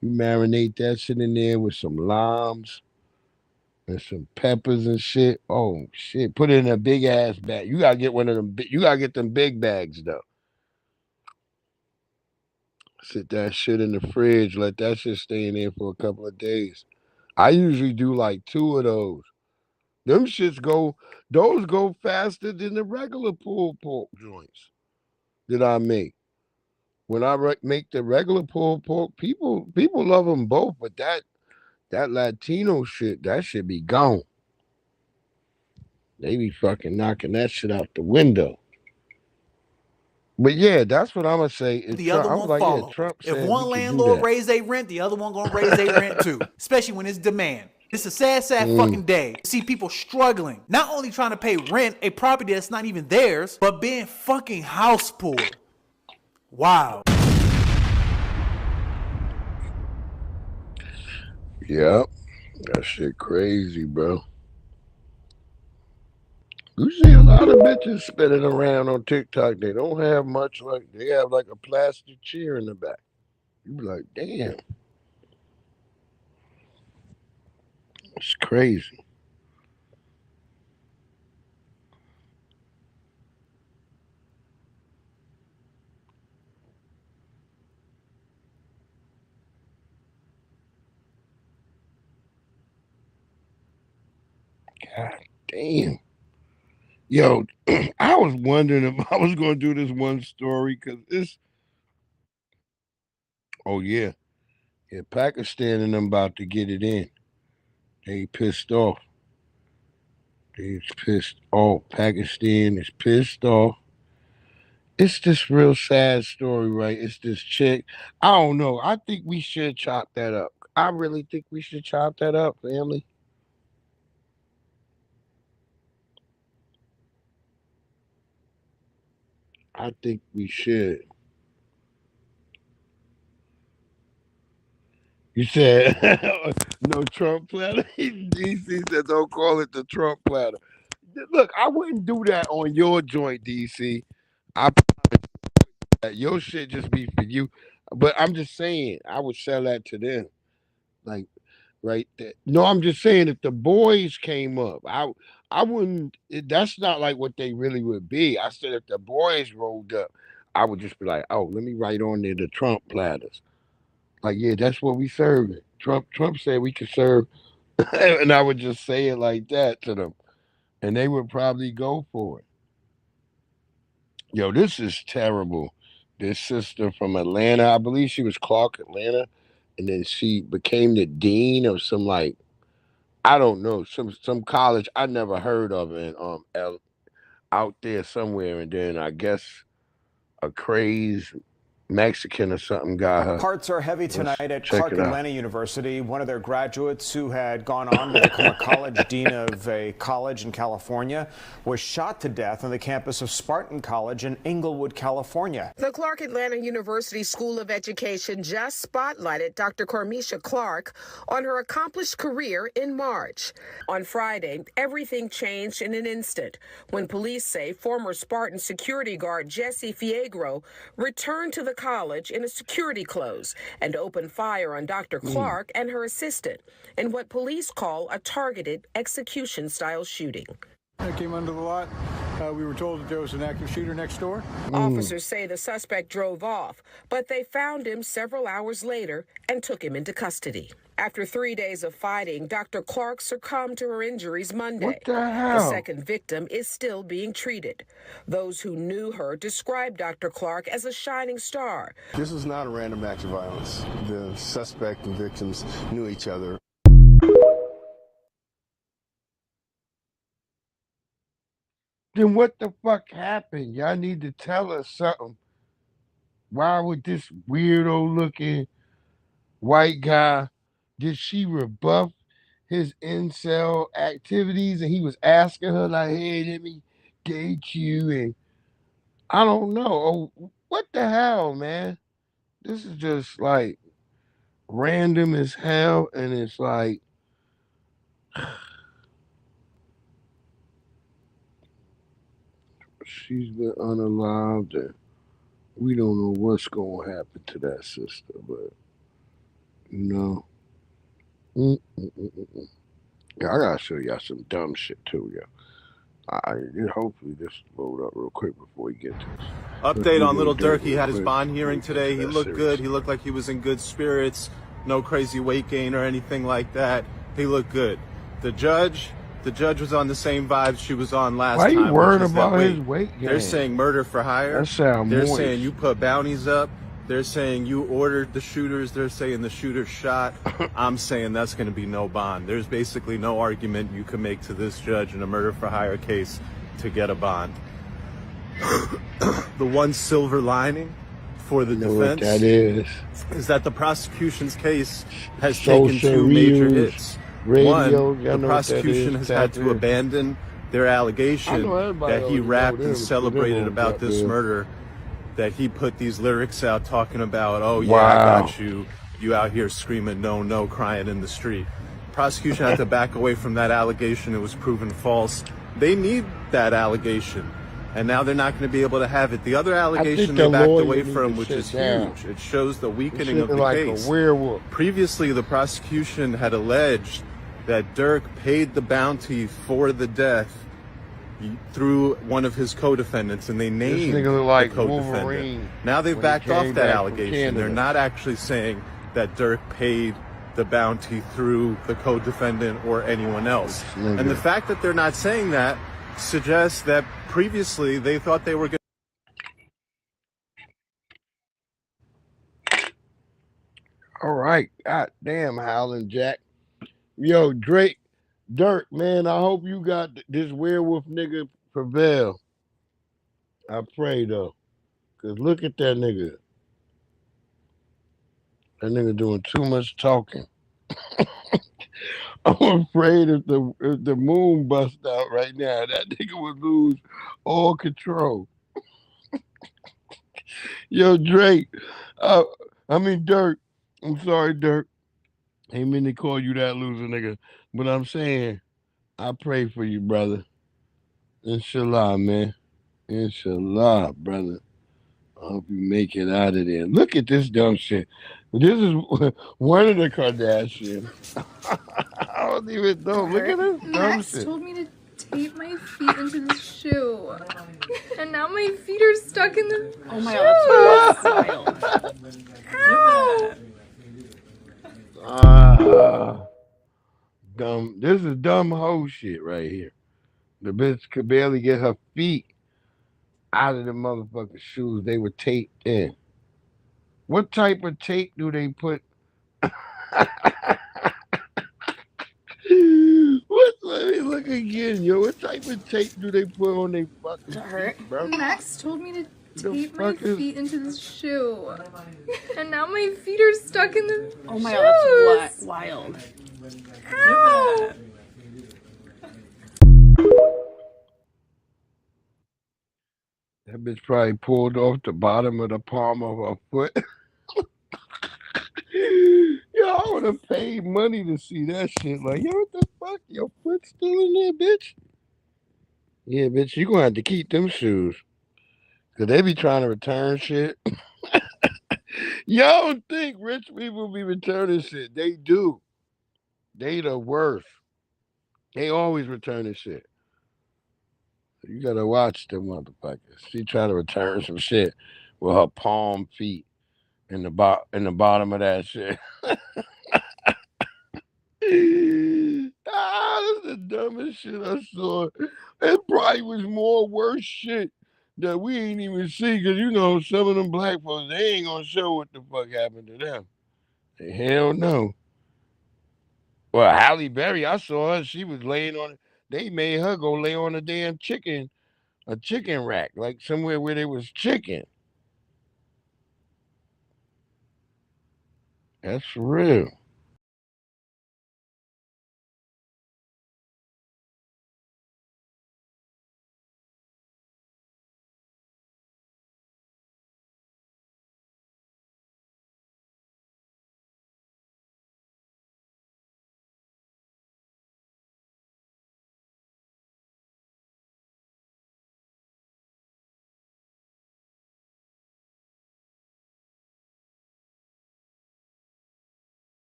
You marinate that shit in there with some limes and some peppers and shit. Oh shit! Put it in a big ass bag. You gotta get one of them. You gotta get them big bags though. Sit that shit in the fridge. Let that shit stay in there for a couple of days. I usually do like 2 of those. Them shits those go faster than the regular pulled pork joints that I make. When I make the regular pulled pork, people love them both, but that Latino shit, that should be gone. They be fucking knocking that shit out the window. But yeah, that's what I'm gonna say. The other one follow. If one landlord raise their rent, the other one gonna raise their rent too. Especially when it's demand. It's a sad fucking day to see people struggling, not only trying to pay rent, a property that's not even theirs, but being fucking house poor. Wow. Yep. That shit crazy, bro. You see a lot of bitches spinning around on TikTok. They don't have much, like they have like a plastic chair in the back. You be like, damn. It's crazy. God damn. Yo, I was wondering if I was going to do this one story because it's. Oh, yeah. Yeah, Pakistan and them about to get it in. They pissed off. They's pissed off. Pakistan is pissed off. It's this real sad story, right? It's this chick. I don't know. I think we should chop that up. I really think we should chop that up, family. I think we should. You said no Trump platter? DC said don't call it the Trump platter. Look, I wouldn't do that on your joint, DC. I promise that your shit just be for you. But I'm just saying, I would sell that to them. Like, right there. No, I'm just saying if the boys came up, I wouldn't, that's not like what they really would be. I said if the boys rolled up, I would just be like, oh, let me write on there the Trump platters. Like, yeah, that's what we serving. Trump said we could serve, and I would just say it like that to them, and they would probably go for it. Yo, this is terrible. This sister from Atlanta, I believe she was Clark, Atlanta, and then she became the dean of some, like, I don't know, some college I never heard of in out there somewhere, and then I guess a crazed Mexican or something got her. Hearts are heavy tonight at check Clark it out. Atlanta University. One of their graduates who had gone on to become a college dean of a college in California was shot to death on the campus of Spartan College in Inglewood, California. The Clark Atlanta University School of Education just spotlighted Dr. Cormisha Clark on her accomplished career in March. On Friday, everything changed in an instant when police say former Spartan security guard Jesse Fiegro returned to the college in a security clothes and opened fire on Dr. Clark and her assistant in what police call a targeted execution-style shooting. I came under the lot. We were told that there was an active shooter next door. Officers say the suspect drove off, but they found him several hours later and took him into custody. After 3 days of fighting, Dr. Clark succumbed to her injuries Monday. What the hell? The second victim is still being treated. Those who knew her described Dr. Clark as a shining star. This was not a random act of violence. The suspect and victims knew each other. Then what the fuck happened? Y'all need to tell us something. Why would this weirdo looking white guy, did she rebuff his incel activities? And he was asking her like, hey, let me date you. And I don't know. Oh, what the hell, man? This is just like random as hell. And it's like, she's been unalived, and we don't know what's going to happen to that sister, but, you know. Yeah, I got to show y'all some dumb shit, too, yeah. Hopefully this will load up real quick before we get to this. Update on Little Dirk. He had his bond hearing today. He looked good. He looked like he was in good spirits. No crazy weight gain or anything like that. He looked good. The judge was on the same vibes she was on last time. Why you worried about his weight gain? They're saying murder for hire. That sound They're moist. saying you put bounties up. They're saying you ordered the shooters. They're saying the shooter shot. I'm saying that's going to be no bond. There's basically no argument you can make to this judge in a murder for hire case to get a bond. The one silver lining for the defense what that is that the prosecution's case has Social taken two major news, hits. radio, One, y'all the know what that prosecution is, has had to abandon their allegation that he rapped and celebrated about this murder, that he put these lyrics out talking about, oh yeah, I got you, you out here screaming no, no, crying in the street. Prosecution had to back away from that allegation. It was proven false. They need that allegation, and now they're not going to be able to have it. The other allegation they backed away from, which is huge, it shows the weakening of the case. A werewolf. Previously, the prosecution had alleged that Dirk paid the bounty for the death through one of his co-defendants, and they named like the co-defendant. Wolverine Now they've when he backed off came that back from allegation. They're Canada. not actually saying that Dirk paid the bounty through the co-defendant or anyone else. And the fact that they're not saying that suggests that previously they thought they were going All right. God damn, Howlin' Jack. Yo, Dirk, man, I hope you got this werewolf nigga prevail. I pray, though. Because look at that nigga. That nigga doing too much talking. I'm afraid if the moon bust out right now, that nigga would lose all control. Yo, Drake. Dirk. I'm sorry, Dirk. Ain't mean to call you that loser nigga. But I'm saying, I pray for you, brother. Inshallah, man. Inshallah, brother. I hope you make it out of there. Look at this dumb shit. This is one of the Kardashians. I don't even know. Look at this dumb Max shit. told me to tape my feet into the shoe. And now my feet are stuck in the Oh my god, that's wild. Ah, dumb. This is dumb hoe shit right here. The bitch could barely get her feet out of the motherfucking shoes. They were taped in. What type of tape do they put? Let me look again, yo. What type of tape do they put on their fucking feet, bro? Max told me to The tape my fuck is- feet into the shoe. And now my feet are stuck in the Oh my shoes. god, that's wild. Ow. That bitch probably pulled off the bottom of the palm of her foot. Yo, I would have paid money to see that shit. Like, yo, what the fuck? Your foot's still in there, bitch? Yeah, bitch, you gonna have to keep them shoes. Cause they be trying to return shit. Y'all don't think rich people be returning shit. They do. They the worst. They always returning shit. You gotta watch them motherfuckers. She trying to return some shit with her palm feet in the bottom of that shit. That's the dumbest shit I saw. It probably was more worse shit that we ain't even see, because you know some of them black folks, they ain't gonna show what the fuck happened to them. Hell no. Well, Halle Berry, I saw her, she was laying on it. They made her go lay on a damn a chicken rack, like somewhere where there was chicken. That's for real.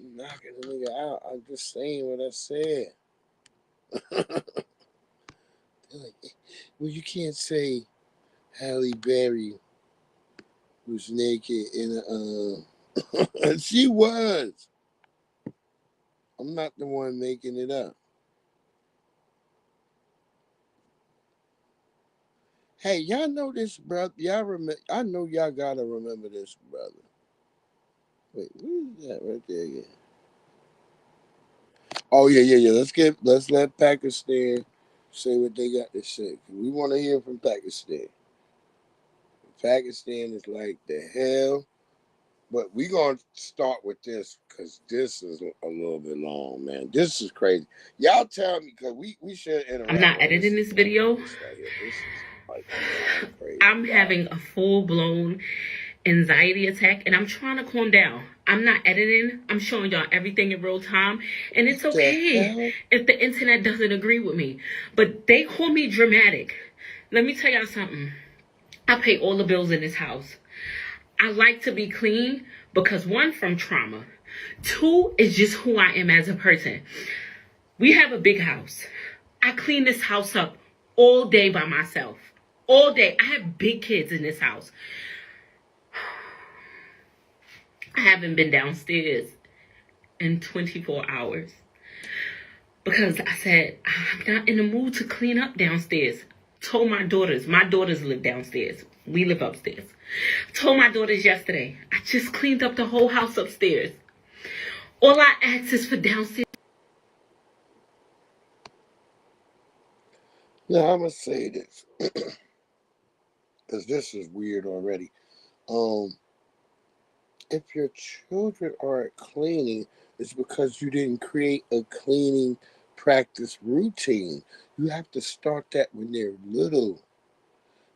You knocking the nigga out. I'm just saying what I said. Like, well, you can't say Halle Berry was naked in a. She was. I'm not the one making it up. Hey, y'all know this, brother? Y'all remember? I know y'all gotta remember this, brother. Wait, where is that right there? Yeah. Oh yeah. Let's let Pakistan say what they got to say. We want to hear from Pakistan. Pakistan is like the hell, but we gonna start with this because this is a little bit long, man. This is crazy. Y'all tell me, because we should interact. I'm not editing this video. This right here. This is like crazy. I'm having a full-blown anxiety attack and I'm trying to calm down. I'm not editing. I'm showing y'all everything in real time. And it's okay if the internet doesn't agree with me. But they call me dramatic. Let me tell y'all something. I pay all the bills in this house. I like to be clean because one, from trauma. Two, is just who I am as a person. We have a big house. I clean this house up all day by myself. All day. I have big kids in this house. I haven't been downstairs in 24 hours because I said, I'm not in the mood to clean up downstairs. Told my daughters live downstairs. We live upstairs. Told my daughters yesterday, I just cleaned up the whole house upstairs. All I ask is for downstairs. Now I'm gonna say this because this is weird already. If your children aren't cleaning, it's because you didn't create a cleaning practice routine. You have to start that when they're little.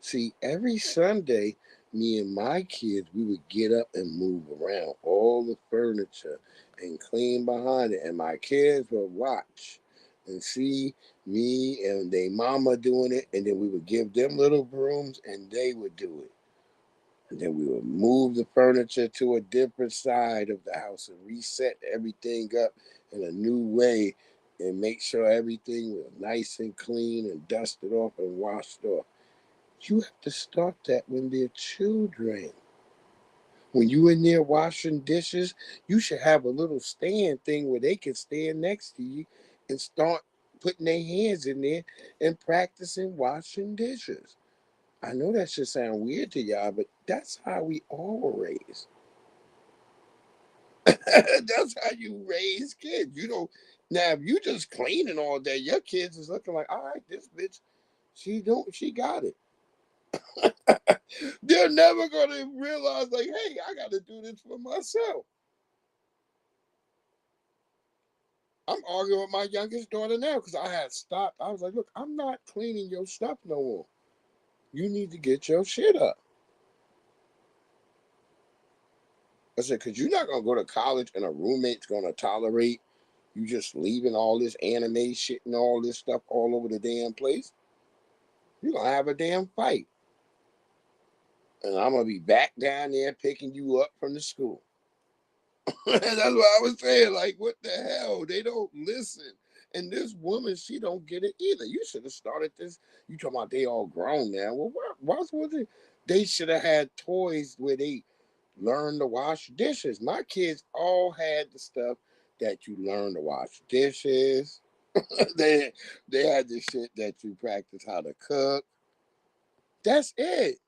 See, every Sunday, me and my kids, we would get up and move around all the furniture and clean behind it. And my kids would watch and see me and their mama doing it. And then we would give them little brooms and they would do it. And then we would move the furniture to a different side of the house and reset everything up in a new way and make sure everything was nice and clean and dusted off and washed off. You have to start that when they're children. When you in there washing dishes, you should have a little stand thing where they can stand next to you and start putting their hands in there and practicing washing dishes. I know that should sound weird to y'all, but that's how we all were raised. That's how you raise kids. You don't. Now, if you just cleaning all day, your kids is looking like, all right, this bitch, she got it. They're never gonna realize, like, hey, I got to do this for myself. I'm arguing with my youngest daughter now because I had stopped. I was like, look, I'm not cleaning your stuff no more. You need to get your shit up. I said, because you're not going to go to college and a roommate's going to tolerate you just leaving all this anime shit and all this stuff all over the damn place. You're going to have a damn fight. And I'm going to be back down there picking you up from the school. That's what I was saying. Like, what the hell? They don't listen. And this woman, she don't get it either. You should have started this. You talking about they all grown now. Well, why was it? They should have had toys where they learn to wash dishes. My kids all had the stuff that you learn to wash dishes. they had the shit that you practice how to cook. That's it.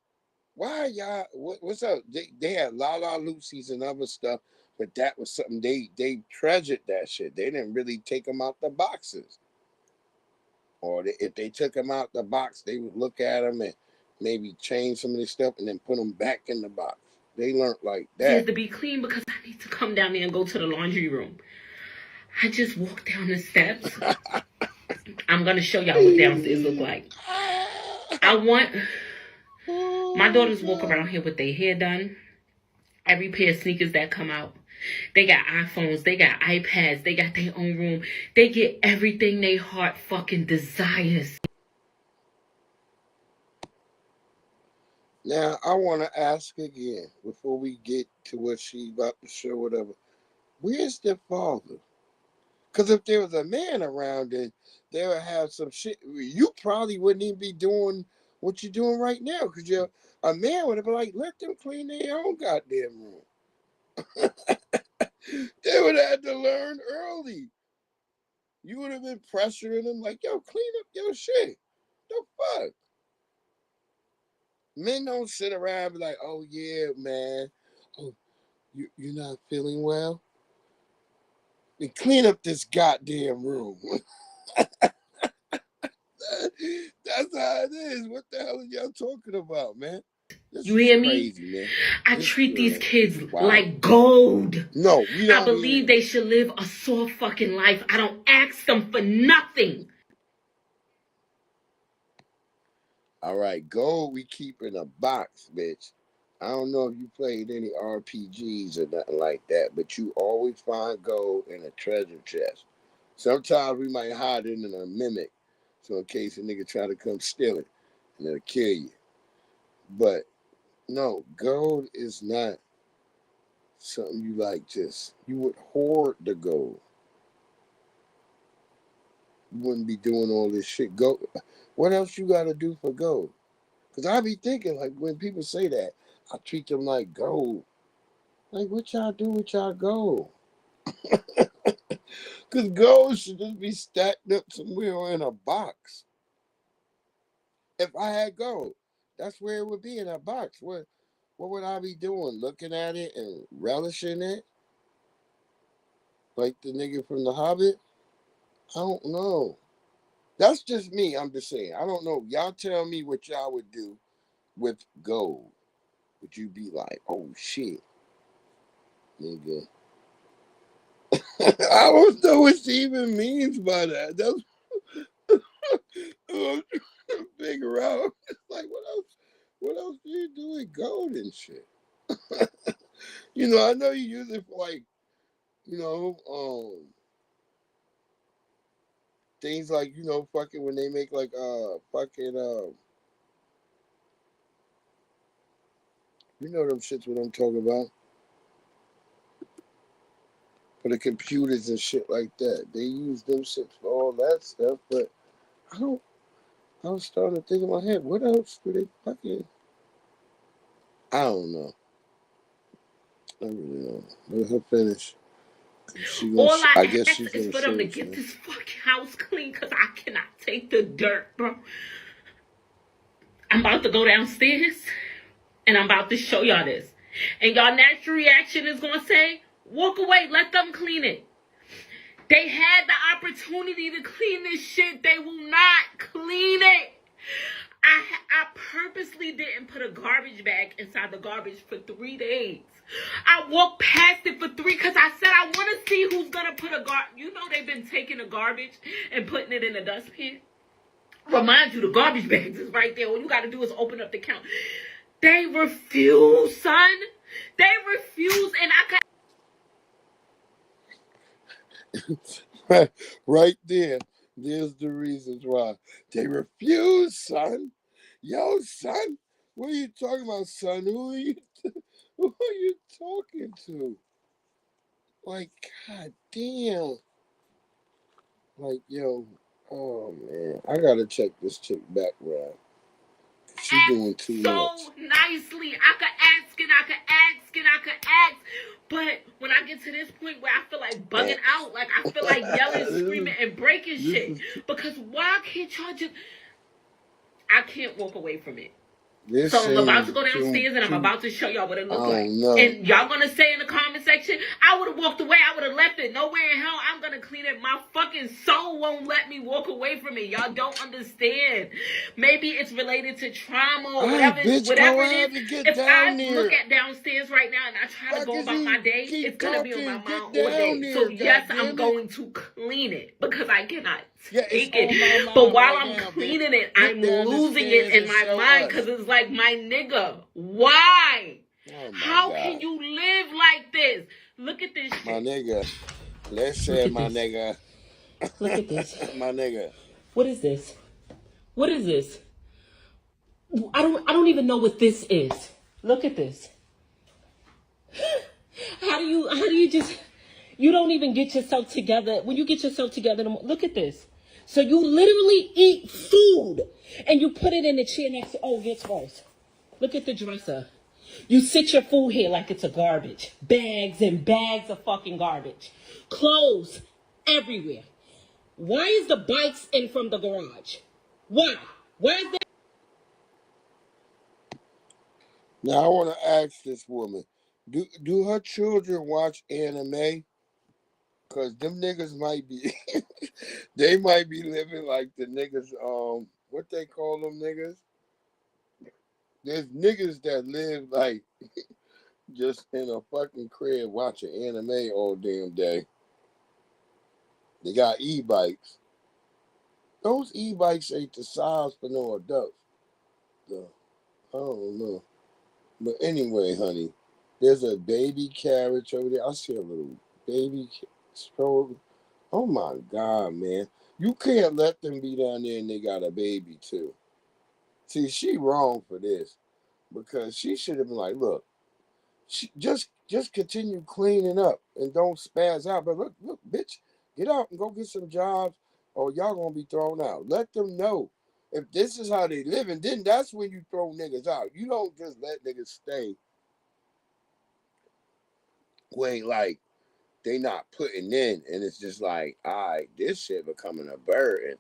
Why y'all? What's up? They had La La Lucy's and other stuff, but that was something they treasured that shit. They didn't really take them out the boxes, or if they took them out the box, they would look at them and maybe change some of the stuff and then put them back in the box. They learned like that. To be clean because I need to come down there and go to the laundry room. I just walked down the steps. I'm gonna show y'all what downstairs look like. I want my daughters walk around here with their hair done. Every pair of sneakers that come out. They got iPhones, they got iPads, they got their own room. They get everything they heart fucking desires. Now, I want to ask again, before we get to what she's about to show, whatever. Where's their father? Because if there was a man around, then they would have some shit. You probably wouldn't even be doing what you're doing right now, because a man would have been like, let them clean their own goddamn room. They would have had to learn early. You would have been pressuring them like, yo, clean up your shit. The fuck? Men don't sit around and be like, oh, yeah, man. Oh, you're not feeling well? Then clean up this goddamn room. That's how it is. What the hell are y'all talking about, man? This You hear me? Crazy, man. I treat these kids Wow. like gold. No, we don't. I believe they should live a soft fucking life. I don't ask them for nothing. All right, gold we keep in a box, bitch. I don't know if you played any RPGs or nothing like that, but you always find gold in a treasure chest. Sometimes we might hide it in a mimic, so in case a nigga try to come steal it, and it'll kill you. But no, gold is not something you like just, you would hoard the gold. You wouldn't be doing all this shit. Gold. What else you got to do for gold? Because I be thinking, like, when people say that, I treat them like gold. Like, what y'all do with y'all gold? Because gold should just be stacked up somewhere in a box. If I had gold, that's where it would be, in a box. What would I be doing? Looking at it and relishing it? Like the nigga from The Hobbit? I don't know. That's just me. I'm just saying. I don't know. Y'all tell me what y'all would do with gold. Would you be like, oh shit, nigga? I don't know what she even means by that. That's I'm trying to figure out. It's like, what else do you do with gold and shit? You know, I know you use it for, like, you know, things like, you know, fucking when they make like fucking You know them shits what I'm talking about. For the computers and shit like that. They use them shits for all that stuff, but I was starting to think in my head, what else do they fucking... I don't know. I really don't. Let her finish. All I guess ask she's is gonna for them show to it to get me. this fucking house clean because I cannot take the dirt, bro. I'm about to go downstairs and I'm about to show y'all this. And y'all natural reaction is going to say, walk away, let them clean it. They had the opportunity to clean this shit. They will not clean it. I purposely didn't put a garbage bag inside the garbage for 3 days. I walked past it for 3 because I said I want to see who's going to put a garbage. You know they've been taking the garbage and putting it in the dustbin. Remind you, the garbage bags is right there. All you got to do is open up the count. They refuse, son. They refuse, and I got... Right there. There's the reasons why. They refuse, son. Yo, son. What are you talking about, son? Who are you talking to? Like, god damn. Like, yo, oh man. I gotta check this chick background. She doing too much. So nicely. I could ask and I could ask and I could ask. But when I get to this point where I feel like bugging out, like I feel like yelling, screaming, and breaking shit. Because why can't y'all just... I can't walk away from it. So I'm about to go downstairs and I'm about to show y'all what it looks like. No. And y'all gonna say in the comment section, I would have walked away, I would have left it. Nowhere in hell I'm gonna clean it. My fucking soul won't let me walk away from it. Y'all don't understand. Maybe it's related to trauma or whatever, whatever it is. If I look at downstairs right now and I try to go about my day, it's gonna be on my mind all day. So yes, I'm going to clean it because I cannot take it. But while I'm cleaning it, I'm losing it in my mind because it's like, my nigga, why? How can you live like this? Look at this shit. My nigga. Let's say my nigga. Look at this. My nigga. What is this? What is this? I don't even know what this is. Look at this. How do you just... You don't even get yourself together. When you get yourself together, look at this. So you literally eat food and you put it in the chair next to... Oh, gets worse. Look at the dresser. You sit your food here like it's a garbage. Bags and bags of fucking garbage. Clothes everywhere. Why is the bikes in from the garage? Why? Why is that? Now I want to ask this woman, do her children watch anime? Cause them niggas might be, they might be living like the niggas. What they call them niggas? There's niggas that live like just in a fucking crib watching anime all damn day. They got e-bikes. Those e-bikes ain't the size for no adults. So, I don't know. But anyway, honey, there's a baby carriage over there. I see a little baby stroller. Oh my God, man. You can't let them be down there and they got a baby too. See, she wrong for this because she should have been like, look, just continue cleaning up and don't spaz out. But look, bitch, get out and go get some jobs or y'all gonna be thrown out. Let them know if this is how they live, and then that's when you throw niggas out. You don't just let niggas stay where like they not putting in, and it's just like, all right, this shit becoming a burden.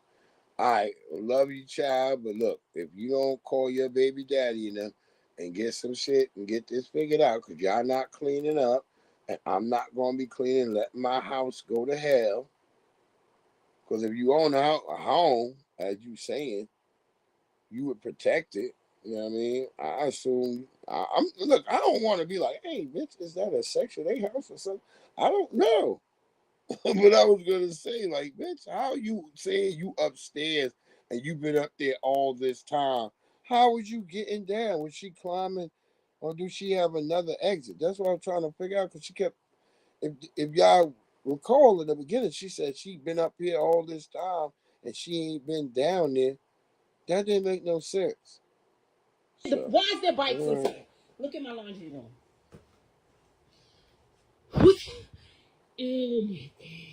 All right, love you, child, but look, if you don't call your baby daddy and get some shit and get this figured out, because y'all not cleaning up, and I'm not going to be cleaning, letting my house go to hell. Because if you own a home, as you saying, you would protect it. You know what I mean? I assume, look, I don't want to be like, hey, bitch, is that a Section 8 house or something? I don't know. But I was gonna say, like, bitch, how you saying you upstairs and you've been up there all this time? How was you getting down? Was she climbing, or do she have another exit? That's what I'm trying to figure out. Because she kept, if y'all recall in the beginning, she said she'd been up here all this time and she ain't been down there. That didn't make no sense. So, why is there bikes inside? Look at my laundry room. Oh my God.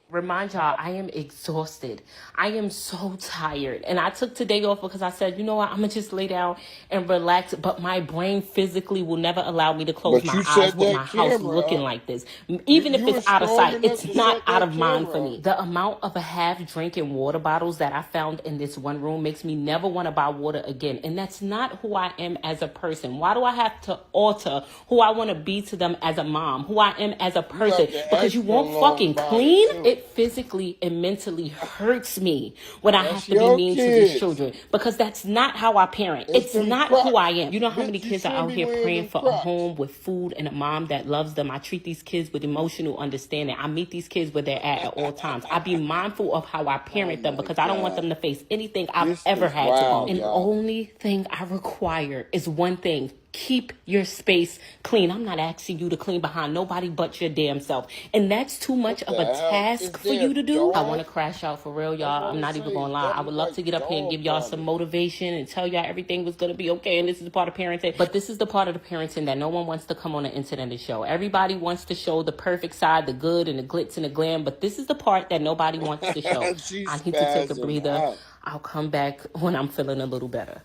Remind y'all, I am exhausted. I am so tired. And I took today off because I said, you know what, I'm going to just lay down and relax. But my brain physically will never allow me to close But my you eyes set with that my house camera looking up. like this. Even if You were it's out of strong sight, enough it's to not set out that of mind for camera me. up. The amount of a half drinking water bottles that I found in this one room makes me never want to buy water again. And that's not who I am as a person. Why do I have to alter who I want to be to them as a mom, who I am as a person? Because you won't fucking clean? It physically and mentally hurts me when I have to be your mean to these kids. children, because that's not how I parent. It's It's them not who I Crocs. am. You know how Bitch, many you kids are shouldn't out be here wearing praying them for a Crocs. home with food and a mom that loves them. I treat these kids with emotional understanding. I meet these kids where they're at all times. I be mindful of how I parent them because I don't want them to face anything I've This ever is had to go. wild, And the y'all. only thing I require is one thing: keep your space clean. I'm not asking you to clean behind nobody but your damn self. And that's too much of a task for you to do. I want to crash out for real, y'all. I'm not even gonna lie. I would love to get up here and give y'all some motivation and tell y'all everything was gonna be okay and this is the part of parenting. But this is the part of the parenting that no one wants to come on the internet and show. Everybody wants to show the perfect side, the good and the glitz and the glam, but this is the part that nobody wants to show. I need to take a breather. out. I'll come back when I'm feeling a little better.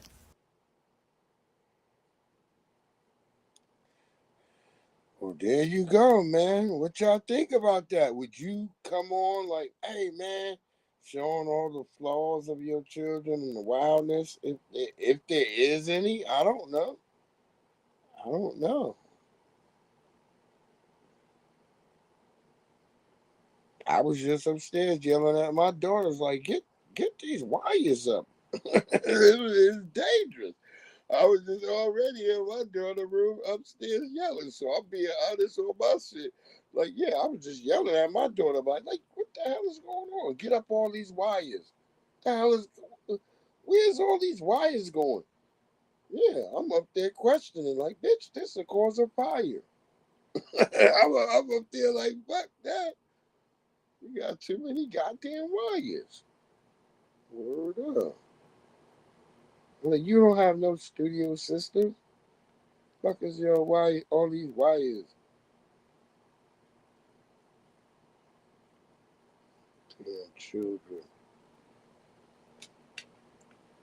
Well, there you go, man. What y'all think about that? Would you come on like, hey, man, showing all the flaws of your children and the wildness, if there is any? I don't know. I don't know. I was just upstairs yelling at my daughters like, get these wires up. It's dangerous. I was just already in my daughter's room upstairs yelling, so I'm being honest on my shit. Like, yeah, I was just yelling at my daughter, like, what the hell is going on? Get up all these wires. The hell is, where's all these wires going? Yeah, I'm up there questioning, like, bitch, this will cause a fire. I'm up there like, fuck that. You got too many goddamn wires. Word up. Like, you don't have no studio system? Fuck is your wire? All these wires. Damn children.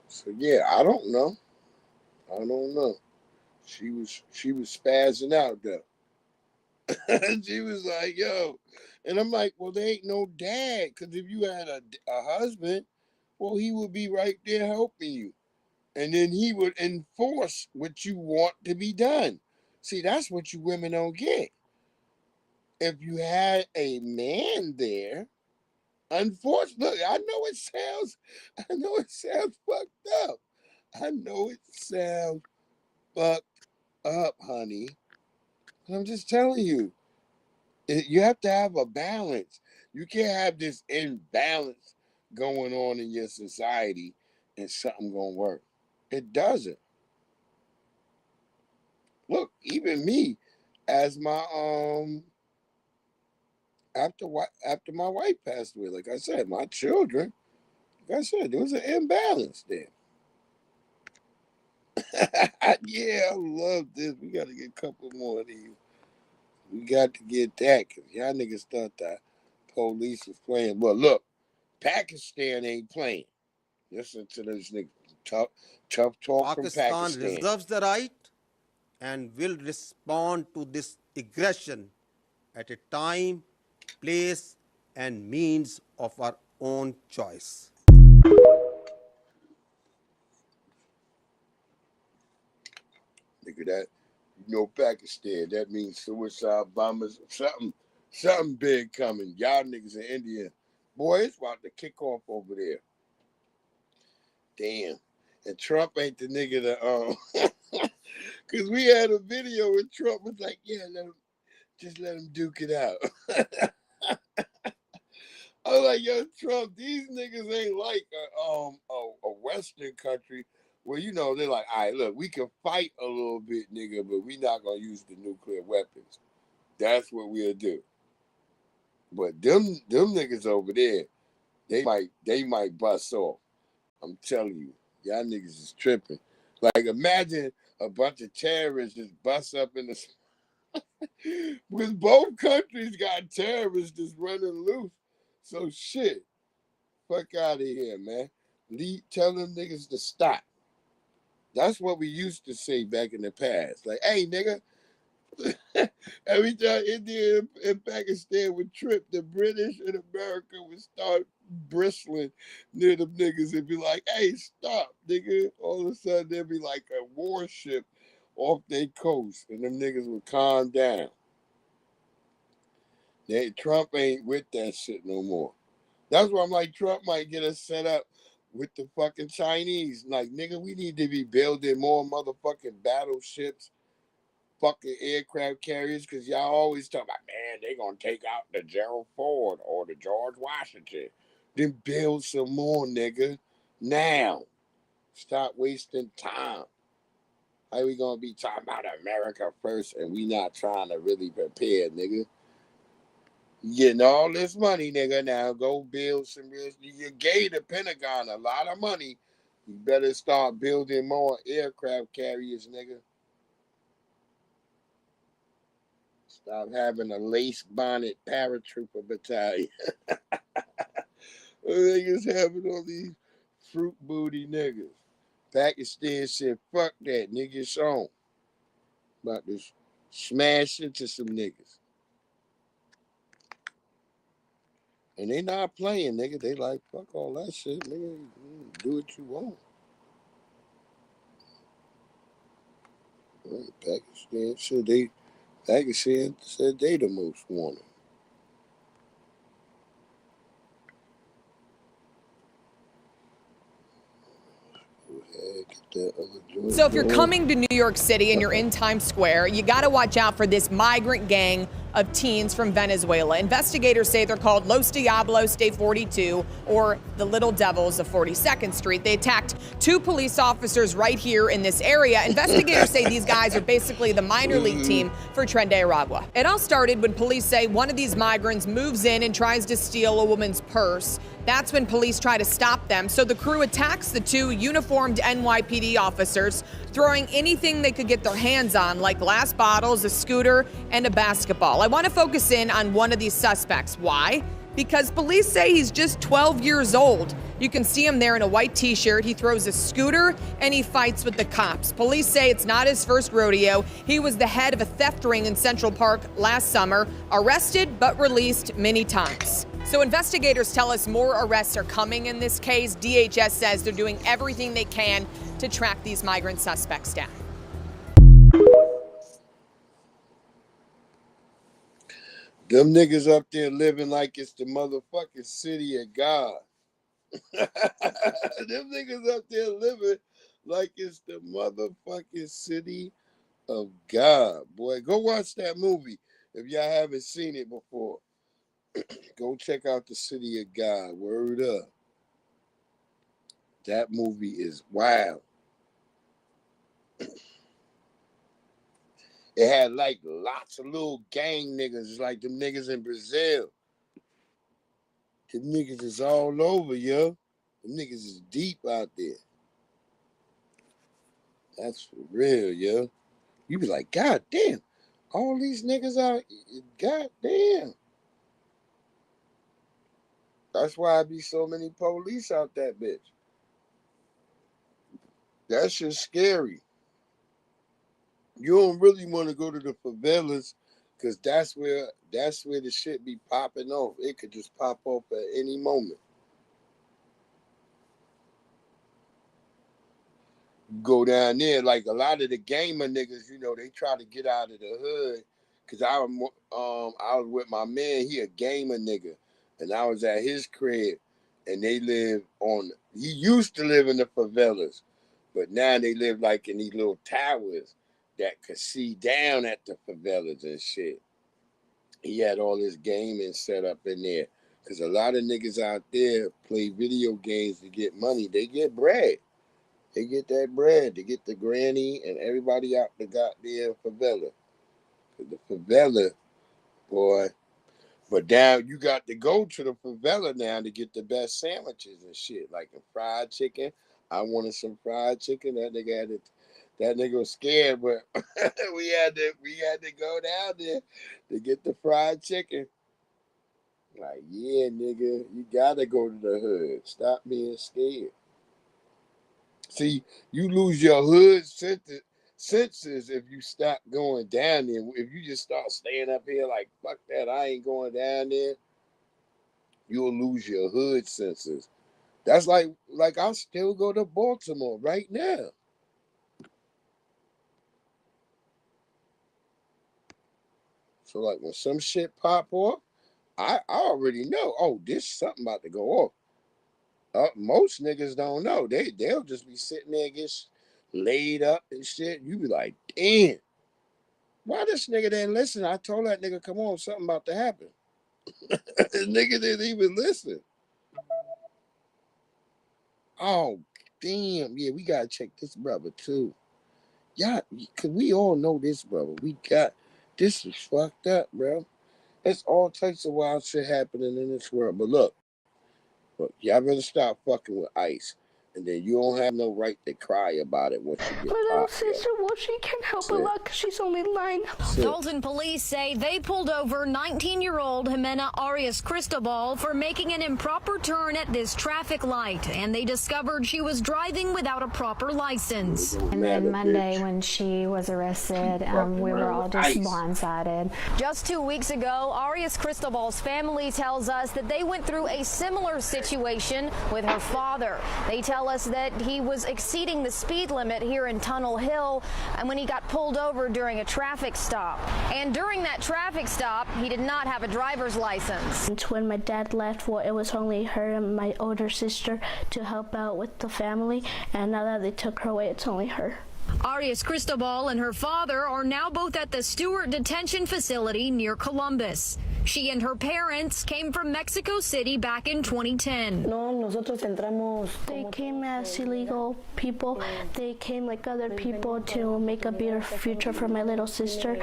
So yeah, I don't know. I don't know. She was spazzing out though. She was like, yo. And I'm like, well, there ain't no dad. Because if you had a husband, well, he would be right there helping you. And then he would enforce what you want to be done. See, that's what you women don't get. If you had a man there, unfortunately, I know it sounds fucked up. I know it sounds fucked up, honey. I'm just telling you, you have to have a balance. You can't have this imbalance going on in your society and something gonna work. It doesn't. Look, even me, as my after my wife passed away, like I said, my children, like I said, there was an imbalance there. Yeah, I love this. We got to get a couple more of these. We got to get that because y'all niggas thought that police was playing. But look, Pakistan ain't playing. Listen to this nigga. Tough talk from Pakistan. Reserves the right and will respond to this aggression at a time, place, and means of our own choice. Nigga, that, Pakistan, that means suicide bombers, something big coming. Y'all niggas in India, boy, it's about to kick off over there. Damn. And Trump ain't the nigga that, because we had a video where Trump was like, yeah, just let him duke it out. I was like, yo, Trump, these niggas ain't like a Western country where, they're like, all right, look, we can fight a little bit, nigga, but we not going to use the nuclear weapons. That's what we'll do. But them niggas over there, they might bust off. I'm telling you, y'all niggas is tripping. Like, imagine a bunch of terrorists just bust up in the... Because both countries got terrorists just running loose. So shit. Fuck out of here, man. Tell them niggas to stop. That's what we used to say back in the past. Like, hey, nigga. Every time India and Pakistan would trip, the British and America would start bristling near them niggas and be like, hey, stop, nigga. All of a sudden, there'd be like a warship off their coast, and them niggas would calm down. Trump ain't with that shit no more. That's why I'm like, Trump might get us set up with the fucking Chinese. Like, nigga, we need to be building more motherfucking battleships, fucking aircraft carriers, because y'all always talk about, man, they gonna take out the Gerald Ford or the George Washington. Then build some more, nigga. Now. Stop wasting time. How we gonna be talking about America first and we not trying to really prepare, nigga? You getting all this money, nigga. Now go build some real. You gave the Pentagon a lot of money. You better start building more aircraft carriers, nigga. Stop having a lace bonnet paratrooper battalion. Niggas having all these fruit booty niggas. Pakistan said, fuck that, nigga, it's on. About to smash into some niggas. And they not playing, nigga. They like, fuck all that shit, nigga. Do what you want. Right, Pakistan said they the most wanted. So if you're coming to New York City and you're in Times Square, you got to watch out for this migrant gang of teens from Venezuela. Investigators say they're called Los Diablos Day 42, or the Little Devils of 42nd Street. They attacked 2 police officers right here in this area. Investigators say these guys are basically the minor league team for Tren de Aragua. It all started when police say one of these migrants moves in and tries to steal a woman's purse. That's when police try to stop them. So the crew attacks the 2 uniformed NYPD officers, throwing anything they could get their hands on, like glass bottles, a scooter, and a basketball. I want to focus in on one of these suspects. Why? Because police say he's just 12 years old. You can see him there in a white t-shirt. He throws a scooter and he fights with the cops. Police say it's not his first rodeo. He was the head of a theft ring in Central Park last summer, arrested but released many times. So investigators tell us more arrests are coming in this case. DHS says they're doing everything they can to track these migrant suspects down. Them niggas up there living like it's the motherfucking city of God. Them niggas up there living like it's the motherfucking city of God. Boy, go watch that movie if y'all haven't seen it before. Go check out the city of God. Word up. That movie is wild. It had like lots of little gang niggas, like them niggas in Brazil. Them niggas is all over, yo. Them niggas is deep out there. That's for real, yo. You be like, God damn, all these niggas out, God damn. That's why I be so many police out that bitch. That shit's scary. You don't really want to go to the favelas because that's where the shit be popping off. It could just pop off at any moment. Go down there, like a lot of the gamer niggas, you know, they try to get out of the hood. Cause I was with my man, he a gamer nigga, and I was at his crib, and he used to live in the favelas, but now they live like in these little towers that could see down at the favelas and shit. He had all this gaming set up in there. Because a lot of niggas out there play video games to get money. They get bread. They get that bread. They get the granny and everybody out the goddamn favela. The favela, boy. But now you got to go to the favela now to get the best sandwiches and shit. Like a fried chicken, I wanted some fried chicken. That nigga had it. That nigga was scared, but we had to go down there to get the fried chicken. Like, yeah, nigga, you gotta go to the hood. Stop being scared. See, you lose your hood senses if you stop going down there. If you just start staying up here like, fuck that, I ain't going down there, you'll lose your hood senses. That's like I still go to Baltimore right now. So like when some shit pop off, I already know, oh, this something about to go off. Most niggas don't know. They'll just be sitting there, get laid up and shit. You be like, damn, why this nigga didn't listen? I told that nigga, come on, something about to happen. The nigga didn't even listen. Oh, damn. Yeah, we gotta check this brother too. Yeah, cause we all know this brother. This is fucked up, bro. It's all types of wild shit happening in this world. But look, y'all better stop fucking with ICE. And then you don't have no right to cry about it once you get My little popped, sister, well, she can't help a lot because she's only 9. Dalton police say they pulled over 19-year-old Jimena Arias Cristobal for making an improper turn at this traffic light, and they discovered she was driving without a proper license. And then Monday when she was arrested, we were all just blindsided. Just 2 weeks ago, Arias Cristobal's family tells us that they went through a similar situation with her father. They tell us that he was exceeding the speed limit here in Tunnel Hill and when he got pulled over during a traffic stop. And during that traffic stop, he did not have a driver's license. And when my dad left, well, it was only her and my older sister to help out with the family, and now that they took her away, it's only her. Arias Cristobal and her father are now both at the Stewart Detention Facility near Columbus. She and her parents came from Mexico City back in 2010. They came as illegal people. They came like other people to make a better future for my little sister.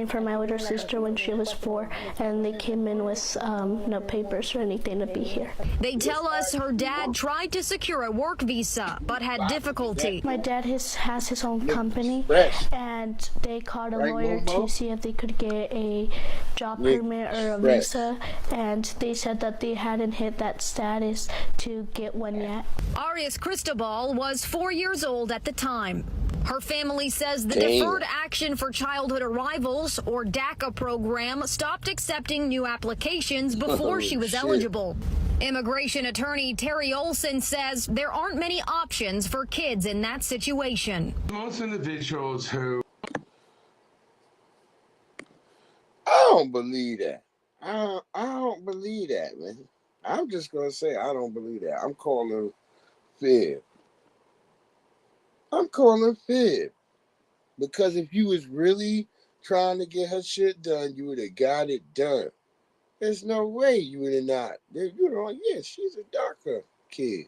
For my older sister when she was 4. And they came in with no papers or anything to be here. They tell us her dad tried to secure a work visa, but had difficulty. My dad has his own company, and they called a lawyer to see if they could get a job permit or a visa, and they said that they hadn't hit that status to get one yet. Arias Cristobal was 4 years old at the time. Her family says the Deferred Action for Childhood Arrivals, or DACA program, stopped accepting new applications before she was eligible. Immigration attorney Terry Olson says there aren't many options for kids in that situation. Most individuals who... I don't believe that. I don't believe that, man. I'm just going to say I don't believe that. I'm calling fib. Because if you was really trying to get her shit done, you would have got it done. There's no way you would have not. Yeah, she's a darker kid.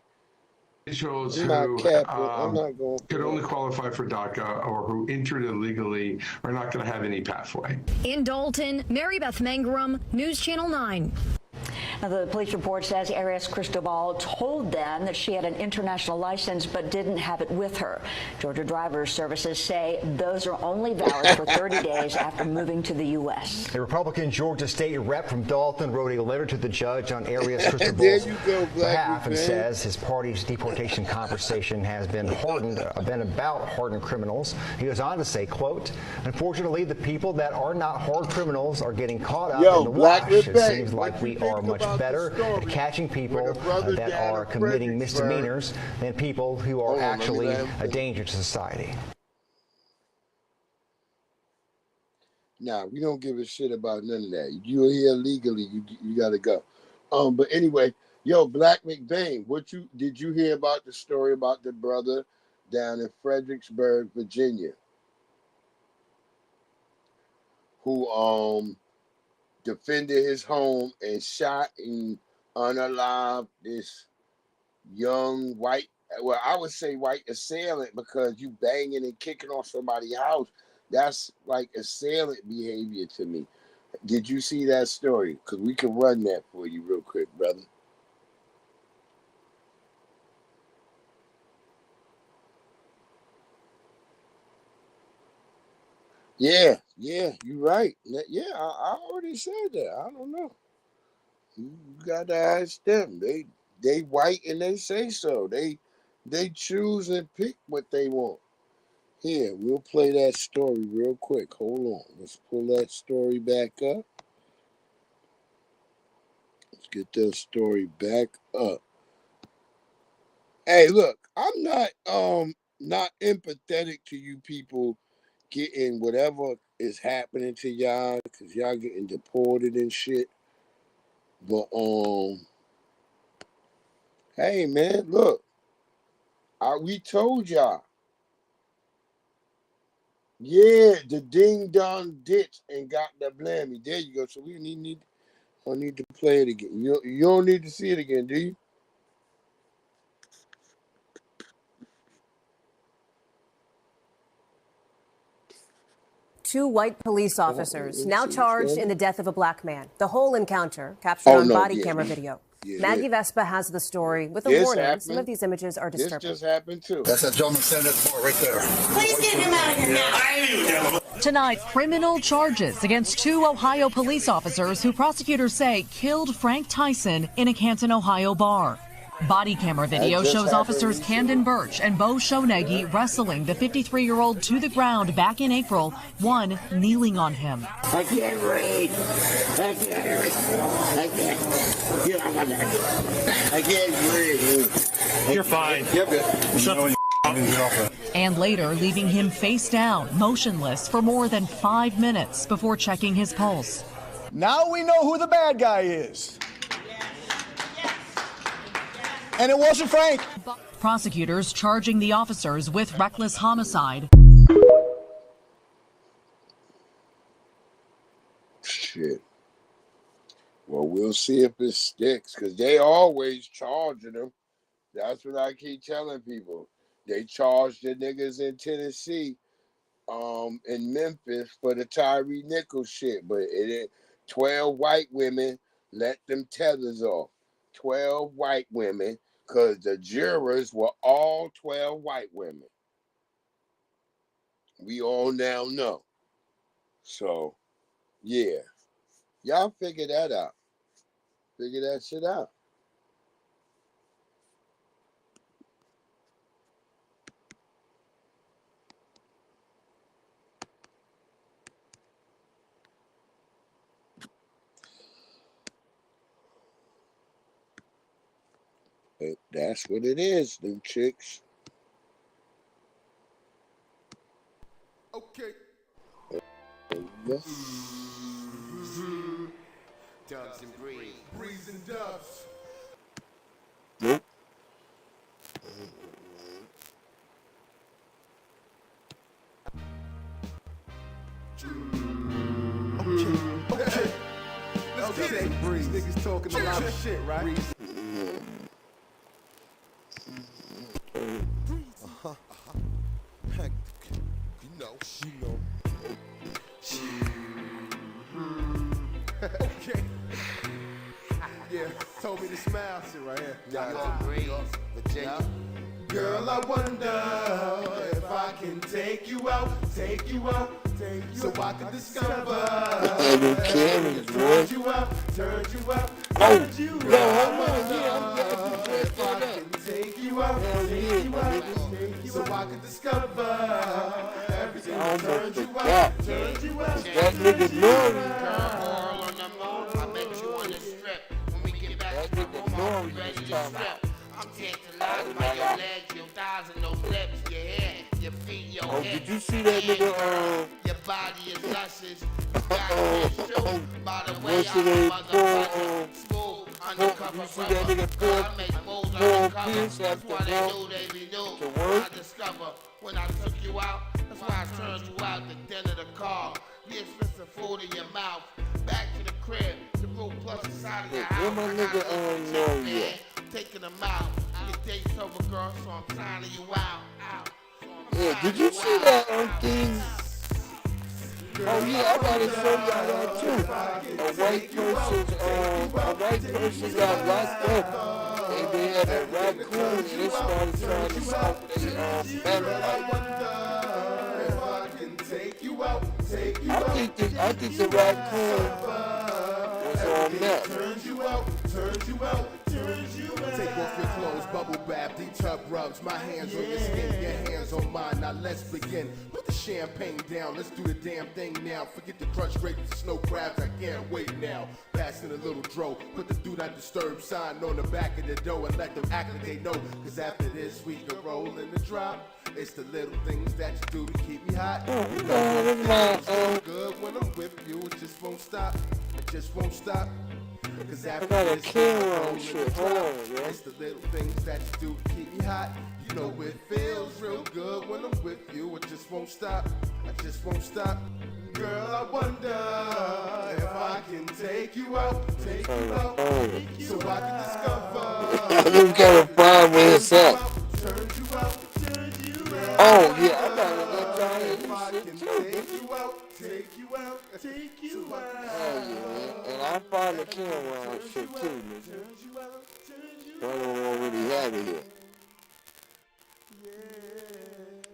Individuals who could only qualify for DACA or who entered illegally are not going to have any pathway. In Dalton, Mary Beth Mangrum, News Channel 9. Now, the police report says Arias Cristobal told them that she had an international license but didn't have it with her. Georgia Drivers Services say those are only valid for 30 days after moving to the U.S. A Republican Georgia state rep from Dalton wrote a letter to the judge on Arias Cristobal's behalf and says his party's deportation conversation has been about hardened criminals. He goes on to say, quote, unfortunately, the people that are not hard criminals are getting caught up in the wash. It seems like we are much better at catching people that are committing misdemeanors than people who are actually a danger to society. Nah, we don't give a shit about none of that. You're here legally, you gotta go. But anyway, Black McBain, did you hear about the story about the brother down in Fredericksburg, Virginia, who defended his home and shot and unalived this young white, well, I would say white assailant, because you banging and kicking off somebody's house, that's like assailant behavior to me. Did you see that story? Because we can run that for you real quick, brother. Yeah, you're right. Yeah, I already said that. I don't know. You got to ask them. They white and they say so. They choose and pick what they want. Here, we'll play that story real quick. Hold on. Let's pull that story back up. Let's get that story back up. Hey, look, I'm not empathetic to you people getting whatever is happening to y'all because y'all getting deported and shit. But hey man, look, we told y'all. Yeah, the ding dong ditch and got the blammy. There you go. So we need to play it again. You don't need to see it again, do you? Two white police officers now charged in the death of a black man. The whole encounter captured on body camera video. Maggie Vespa has the story with a warning. Some of these images are disturbing. This just happened too. That's that gentleman standing at the bar right there. Please get him out of here now. Tonight, criminal charges against two Ohio police officers who prosecutors say killed Frank Tyson in a Canton, Ohio bar. Body camera video shows officers Camden Birch and Bo Shonegi wrestling the 53-year-old to the ground back in April, one kneeling on him. I can't breathe. I can't. I can't breathe. You're fine. Yep. Shut the And later leaving him face down, motionless for more than 5 minutes before checking his pulse. Now we know who the bad guy is. And it wasn't Frank. Prosecutors charging the officers with reckless homicide. Shit. Well, we'll see if it sticks, because they always charging them. That's what I keep telling people. They charged the niggas in Tennessee, in Memphis for the Tyre Nichols shit, but it ain't 12 white women let them tethers off. 12 white women, because the jurors were all 12 white women. We all now know. So, yeah. Y'all figure that out. Figure that shit out. But that's what it is, them chicks. Okay. Dubs and Breeze. Breeze and Dubs. Nope. Okay. Let's get it. Breeze. Niggas talking a lot of shit, right? You know. Okay. Yeah, told me to smile, shit right here. Virginia. Girl, I wonder if I can take you out, so I can discover. Turn you out. If I can take you out, so I can discover. Everything turns you out. That nigga Nori. I bet you on the strip. When we get back to the room, I'll be ready to strip. I'm tantalized by your legs, your thighs, and those lips, your hair, your feet, your hips. Did you see that nigga? Your body is luscious. You got this show. By the way, I'm a motherfucker. Smooth, undercover brother. I make moves undercover. That's why they knew they be new. I discover when I took you out. That's why I turned you out the den of the car. The expensive food in your mouth. Back to the crib. The room plus the side of your house. Where my nigga Nori at? Taking them out. Your date's over, girl, so I'm signing you out. Yeah, did you see that thing? Oh yeah, I gotta show y'all that too. A white person got locked up, and they had a raccoon, and they started trying to smoke their If I can take you out, I think the raccoon was on that. Turns you out, turns you out, turns you out. Take off your clothes, bubble bath, D-tub rubs. My hands on your skin, your hands on mine. Now let's begin. Put the champagne down, let's do the damn thing now. Forget the crunch grapes, the snow crabs, I can't wait now. Passing a little dro, put the do not disturb sign on the back of the door and let them act like they know. Cause after this we can roll in the drop. It's the little things that you do to keep me hot. You know it feels good when I'm with you. It just won't stop. It just won't stop. Cause after this we can roll in the drop. It's the little things that you do to keep me hot. You know it feels real good when I'm with you. It just won't stop. I just won't stop. Girl, I wonder if I can take you out, so I can discover. This gotta find where it's at. Oh, yeah, I gotta let y'all hear this shit too. Take you out. Oh, yeah, and I find the camera on shit too, nigga. I don't already have it here.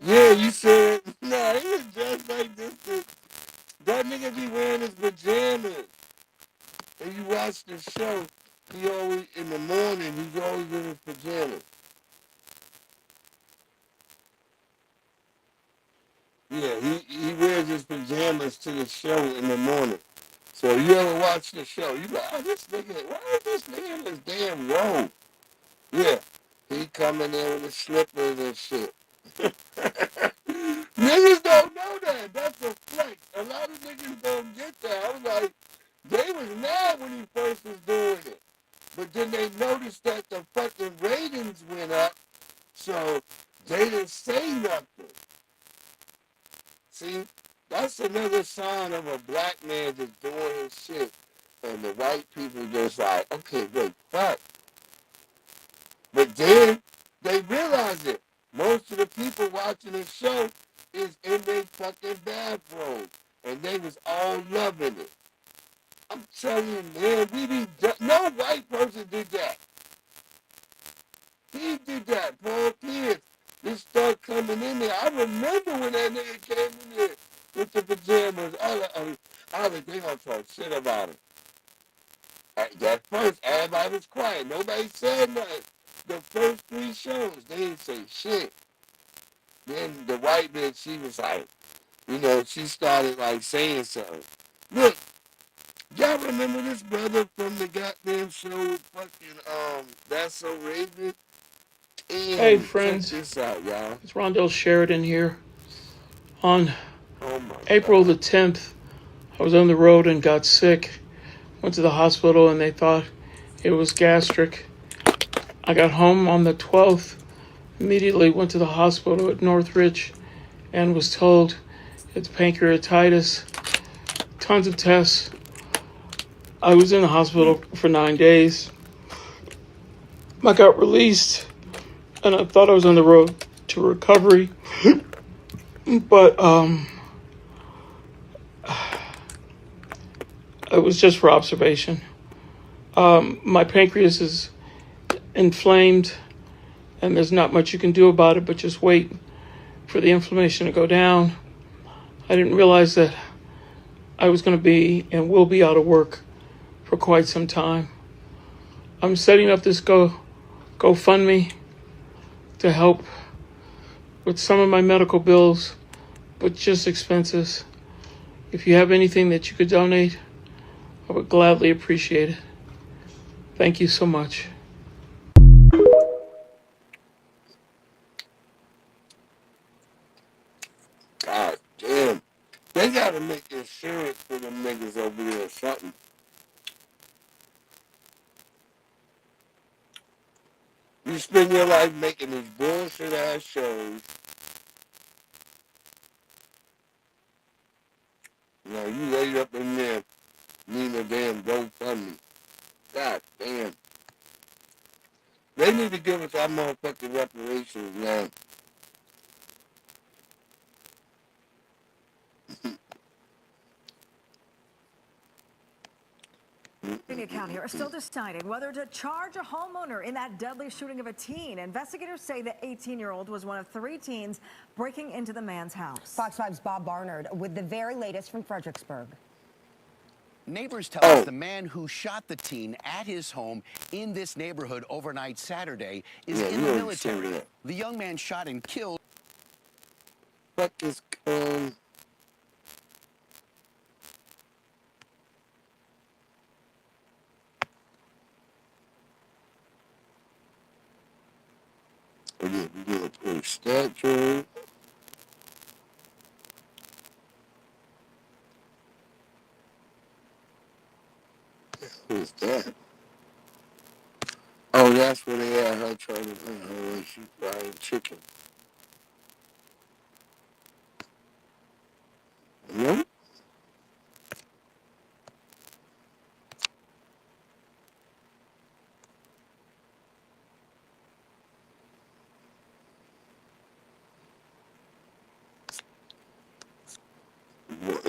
Yeah, you said, nah, he was just like this. That nigga be wearing his pajamas. And you watch the show, he always, in the morning, he's always in his pajamas. Yeah, he wears his pajamas to the show in the morning. So you ever watch the show, you like, oh, this nigga, why is this nigga in this damn robe? Yeah, he coming in with his slippers and shit. Niggas don't know that. That's a flex. A lot of niggas don't get that. I was like, they was mad when he first was doing it. But then they noticed that the fucking ratings went up, so they didn't say nothing. See, that's another sign of a black man just doing his shit. And the white people just like, okay, wait, fuck. But then they realize it. Most of the people watching the show is in their fucking bathroom. And they was all loving it. I'm telling you, man, no white person did that. He did that, Paul Pierce. They start coming in there. I remember when that nigga came in there with the pajamas. I was like, they gonna talk shit about him. At first, everybody was quiet. Nobody said nothing. The first 3 shows, they didn't say shit. Then the white bitch, she was like, you know, she started like saying something. Look, y'all remember this brother from the goddamn show with fucking, That's So Raven? Hey friends, this out, y'all. it's Rondell Sheridan here. On April the 10th, I was on the road and got sick. Went to the hospital and they thought it was gastric. I got home on the 12th, immediately went to the hospital at Northridge and was told it's pancreatitis. Tons of tests. I was in the hospital for 9 days. I got released. And I thought I was on the road to recovery, but it was just for observation. My pancreas is inflamed, and there's not much you can do about it, but just wait for the inflammation to go down. I didn't realize that I was going to be and will be out of work for quite some time. I'm setting up this GoFundMe to help with some of my medical bills, but just expenses. If you have anything that you could donate, I would gladly appreciate it. Thank you so much. God damn. They gotta make insurance for them niggas over there or something. You spend your life making these bullshit ass shows. You know, you laid up in there needing a damn GoFundMe. God damn. They need to give us our motherfucking reparations now. Account here are still deciding whether to charge a homeowner in that deadly shooting of a teen. Investigators say the 18-year-old was one of 3 teens breaking into the man's house. Fox 5's Bob Barnard with the very latest from Fredericksburg. Neighbors tell us the man who shot the teen at his home in this neighborhood overnight Saturday is in the military. The young man shot and killed. Fuck is we gonna put a statue. Who's that? Oh, that's where they had her trying to when she frying chicken. No?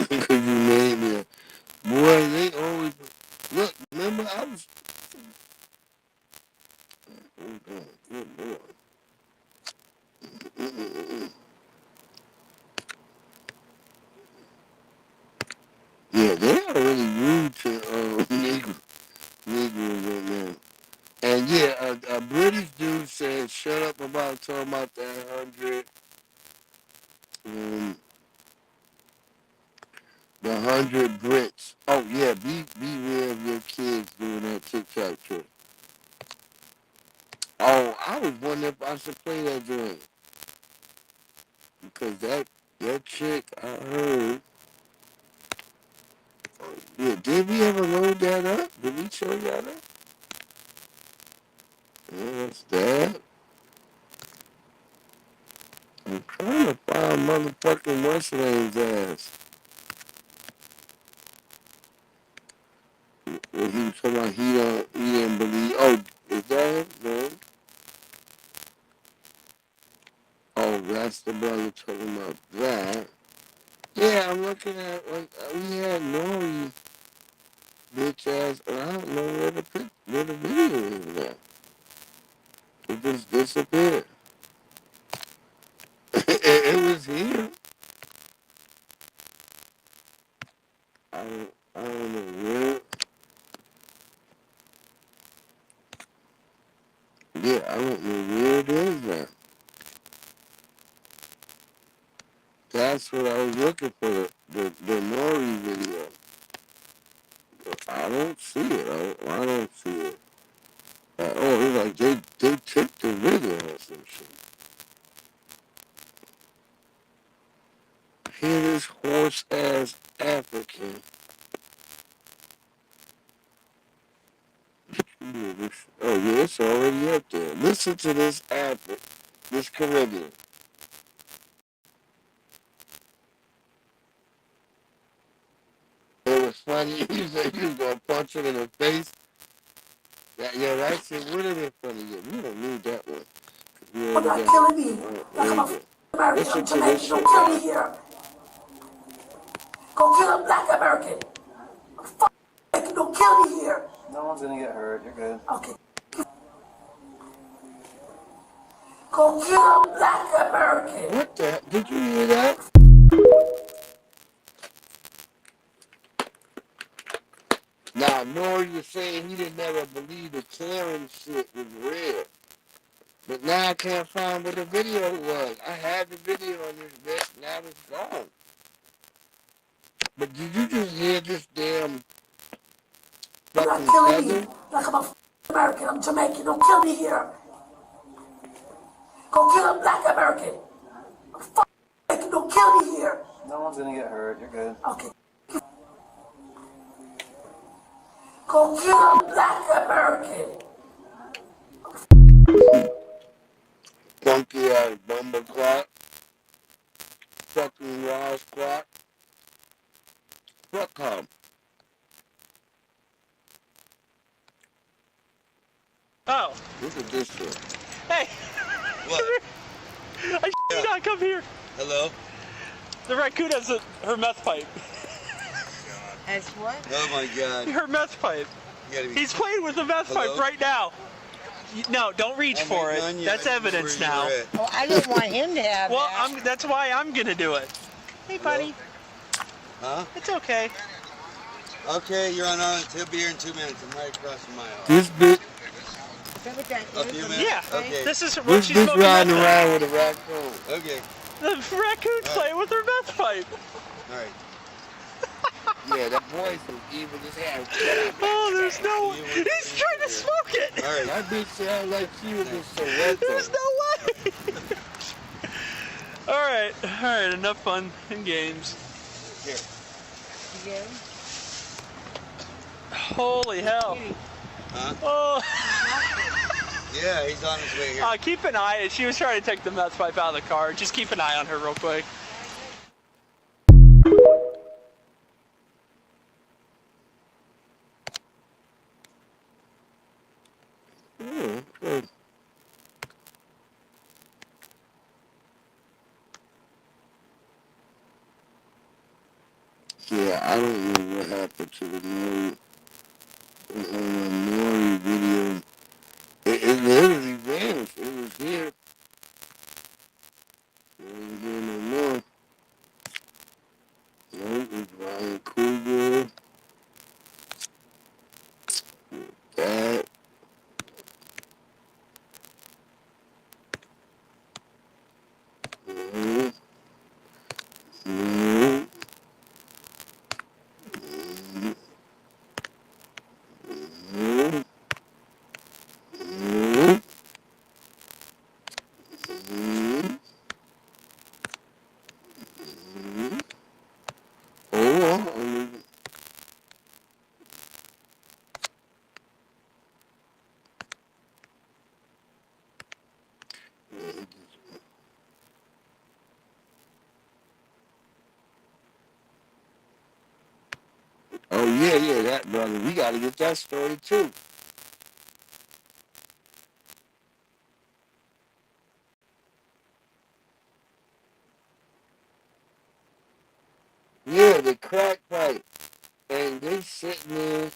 Because you made me a boy, they always look, remember I was good boy. Yeah, they are really rude to Negroes right now. And yeah, a British dude said, shut up about talking about that 100, the 100 Brits. Oh yeah, be aware of your kids doing that TikTok trick. Oh, I was wondering if I should play that joint. Because that chick, I heard. Yeah, did we ever load that up? Did we show that up? Yeah, that's that. I'm trying to find motherfucking what's her name's ass. When he was talking about he didn't believe. Oh, is that his name? Oh, that's the brother talking about that. Yeah, I'm looking at, like, we had Nori, bitch ass, and I don't know where the video is at. It just disappeared. It was here. I don't know where. Yeah, I don't know where it is now. That's what I was looking for, the Nori video. I don't see it. I don't see it. Oh, it's like they took the video or some shit. Hear this horse ass African. Oh yeah, it's already up there. Listen to this this Caribbean. It was funny. You said you was gonna punch it in the face. That shit would have been funny. Yeah, we don't need that one. You're not killing me. Like I'm a American. I'm Jamaican. Don't kill me here. Go kill a black American. Don't kill me here. No one's gonna get hurt. You're good. Okay. Go kill a black American. What the? Did you hear that? Now, Nori was saying he didn't never believe the Karen shit was real. But now I can't find where the video was. I had the video on this bitch, now it's gone. But did you just hear this damn fucking cousin? Like I'm a American, I'm Jamaican, don't kill me here. Go kill a black American. I'm don't kill me here. No one's gonna get hurt, you're good. Okay. Go kill a black American. Funky ass bumble clock. Fucking Ross clock. Fuck him. Oh. Look at this shit. Hey. What? I should not come here. Hello? The raccoon has her meth pipe. As what? Oh my god. Her meth pipe. He's playing with the meth pipe right now. No, don't reach for it. That's evidence now. Well, I didn't want him to have that. That's why I'm gonna do it. Hey, buddy. Huh? It's okay. Okay, you're on Arlington. He'll be here in 2 minutes. I'm right across from my house. This bitch. A few minutes? Yeah. Okay. This is what This she's bitch smoking riding meth around with a raccoon. Okay. The raccoon's playing with her meth pipe. All right. Yeah, that voice is evil as hell. Oh, there's no way. He's trying to smoke it. All right. That bitch sounds like she was in Soweto. There's no way. All right. Enough fun and games. Here. Holy hell. Huh? Oh. Yeah, he's on his way here. Keep an eye. She was trying to take the meth pipe out of the car. Just keep an eye on her real quick. Good. Yeah, I don't know what happened to the Nori video. It literally vanished. It was here. It wasn't here no more. No, it was Ryan Coogler. That. Oh, yeah, that brother. We got to get that story, too. Yeah, the crack pipe. And they sitting there,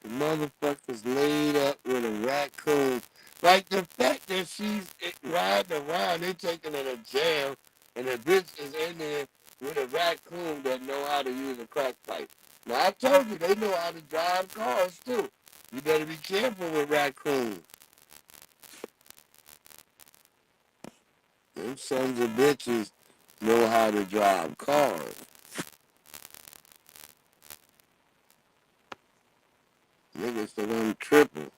the motherfuckers laid up with a raccoon. Like the fact that she's riding around, they taking her to jail, and the bitch is in there with a raccoon that know how to use a crack pipe. Now, I told you, they know how to drive cars, too. You better be careful with raccoons. Them sons of bitches know how to drive cars. Niggas said I'm tripping.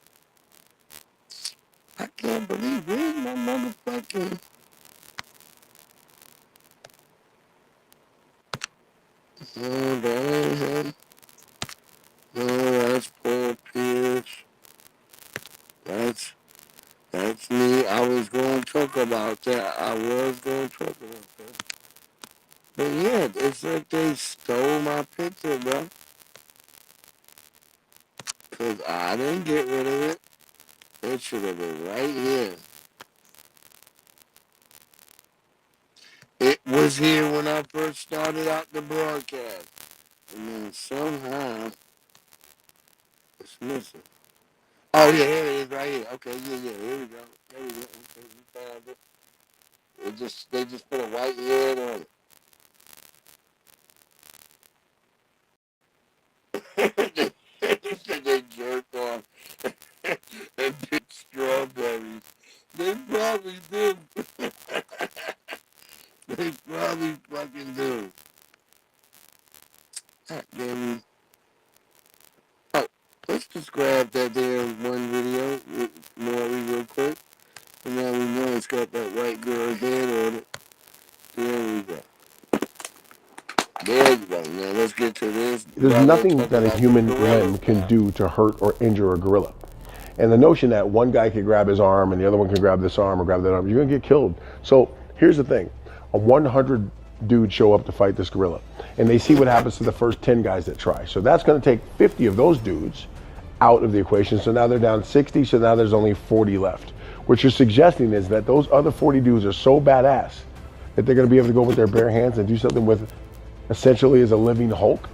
I can't believe where's my motherfucking... No, that ain't him. No, that's Paul Pierce. That's me. I was going to talk about that. But yeah, it's like they stole my picture, bro. Because I didn't get rid of it. It should have been right here. It was here when I first started out the broadcast. And then somehow it's missing. Oh, yeah, here it is right here. Okay, yeah, here we go. There we go. Okay, we found it. They just put a white head on it. They jerk off and pick strawberries. They probably do. They probably fucking do. Then, let's just grab that there one video with Maury real quick. And now we know it's got that white girl head on it. There we go. There you go. Now let's get to this. There's nothing that a human limb can do to hurt or injure a gorilla. And the notion that one guy can grab his arm and the other one can grab this arm or grab that arm, you're going to get killed. So here's the thing. A 100 dudes show up to fight this gorilla. And they see what happens to the first 10 guys that try. So that's going to take 50 of those dudes out of the equation. So now they're down 60. So now there's only 40 left. What you're suggesting is that those other 40 dudes are so badass that they're going to be able to go with their bare hands and do something with essentially as a living Hulk.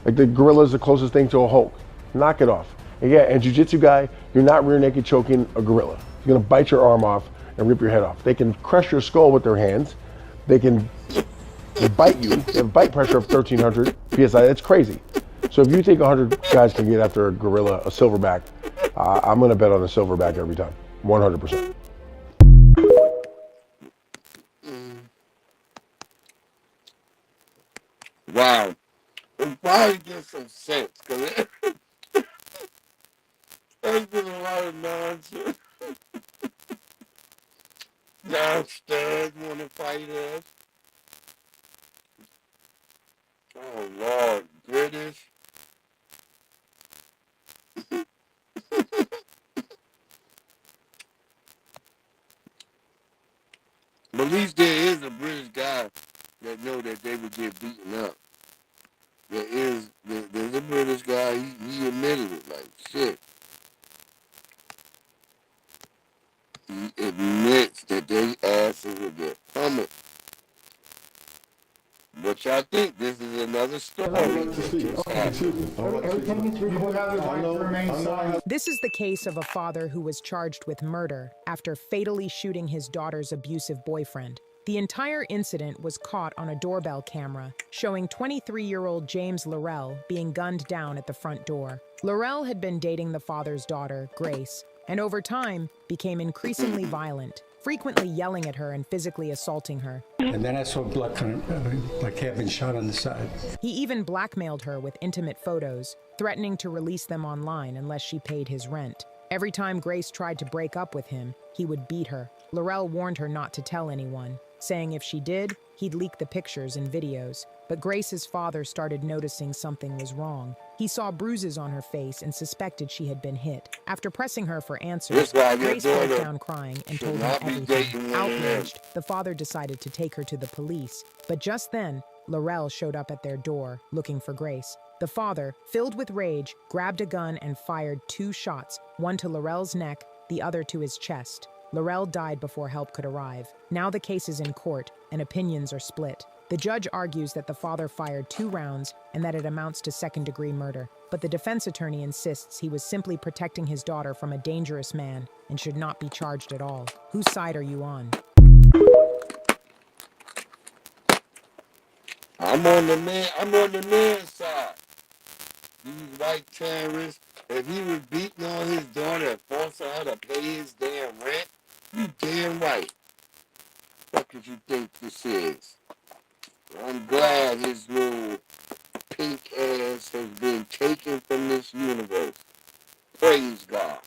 Like the gorilla is the closest thing to a Hulk. Knock it off. And yeah, and jiu-jitsu guy, you're not rear naked choking a gorilla. You're going to bite your arm off and rip your head off. They can crush your skull with their hands. They can bite you. They have bite pressure of 1,300 PSI. That's crazy. So if you think 100 guys can get after a gorilla, a silverback, I'm going to bet on a silverback every time, 100%. Wow. It probably gets some sense, because there's been a lot of nonsense. Downstairs want to fight us. Oh, Lord. British. But at least there is a British guy that know that they would get beaten up. There's a British guy, he admitted it, like, shit. He admits that they asses will get pummeled. Which I think this is another story. This is the case of a father who was charged with murder after fatally shooting his daughter's abusive boyfriend. The entire incident was caught on a doorbell camera, showing 23-year-old James Laurel being gunned down at the front door. Laurel had been dating the father's daughter, Grace, and over time became increasingly violent, frequently yelling at her and physically assaulting her. And then I saw blood, like had been shot on the side. He even blackmailed her with intimate photos, threatening to release them online unless she paid his rent. Every time Grace tried to break up with him, he would beat her. Laurel warned her not to tell anyone, saying if she did, he'd leak the pictures and videos. But Grace's father started noticing something was wrong. He saw bruises on her face and suspected she had been hit. After pressing her for answers, Grace broke down crying and told him everything. Outraged, the father decided to take her to the police. But just then, Laurel showed up at their door, looking for Grace. The father, filled with rage, grabbed a gun and fired 2 shots, one to Laurel's neck, the other to his chest. Laurel died before help could arrive. Now the case is in court, and opinions are split. The judge argues that the father fired 2 rounds and that it amounts to second-degree murder. But the defense attorney insists he was simply protecting his daughter from a dangerous man and should not be charged at all. Whose side are you on? I'm on the man's side. These white terrorists, if he was beating on his daughter and forcing her to pay his damn rent, you damn right. What could you think this is? I'm glad his little pink ass has been taken from this universe. Praise God.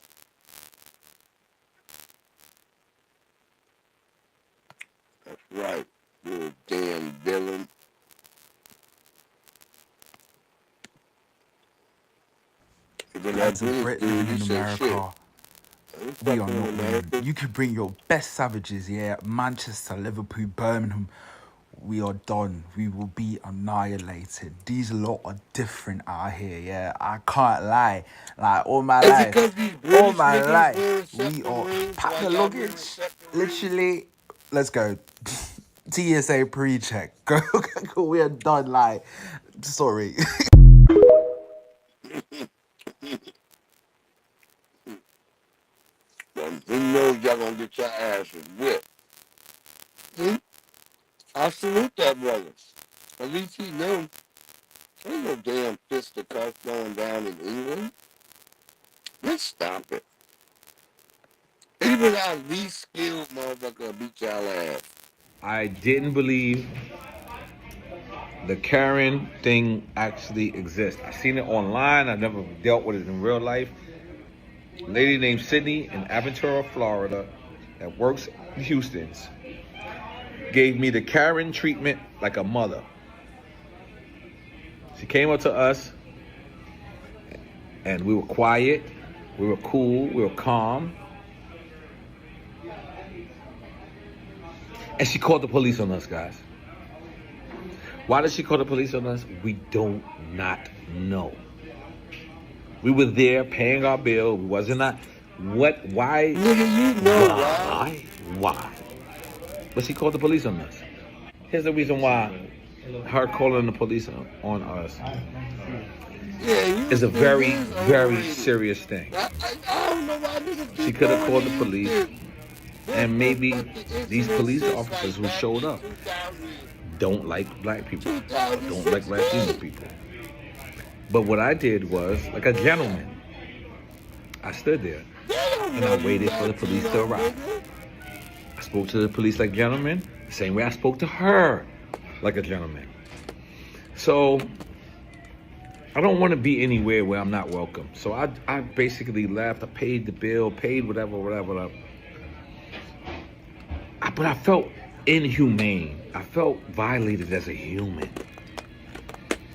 That's right, you damn villain. Lads of Britain in America, we are not winning. You could bring your best savages, yeah, Manchester, Liverpool, Birmingham. We are done. We will be annihilated. These lot are different out here, yeah. I can't lie. Like, all my life, we are pack the luggage. Literally, let's go. TSA pre-check. Go. We are done. Like, sorry. You know y'all gonna get your asses whipped. See? I salute that brother. At least he knew. Ain't no damn fisticuffs going down in England. Let's stop it. Even our least skilled motherfucker beat y'all ass. I didn't believe the Karen thing actually exists. I seen it online. I never dealt with it in real life. A lady named Sydney in Aventura, Florida, that works in Houston's, gave me the Karen treatment like a mother. She came up to us, and we were quiet, we were cool, we were calm. And she called the police on us, guys. Why did she call the police on us? We do not know. We were there paying our bill. We wasn't not. What? Why? Why? But she called the police on us. Here's the reason why her calling the police on us is a very, very serious thing. She could have called the police, and maybe these police officers who showed up don't like black people, don't like Latino people. But what I did was, like a gentleman, I stood there and I waited for the police to arrive. I spoke to the police like gentlemen, the same way I spoke to her like a gentleman. So I don't want to be anywhere where I'm not welcome. So I basically left. I paid the bill, paid whatever. But I felt inhumane. I felt violated as a human.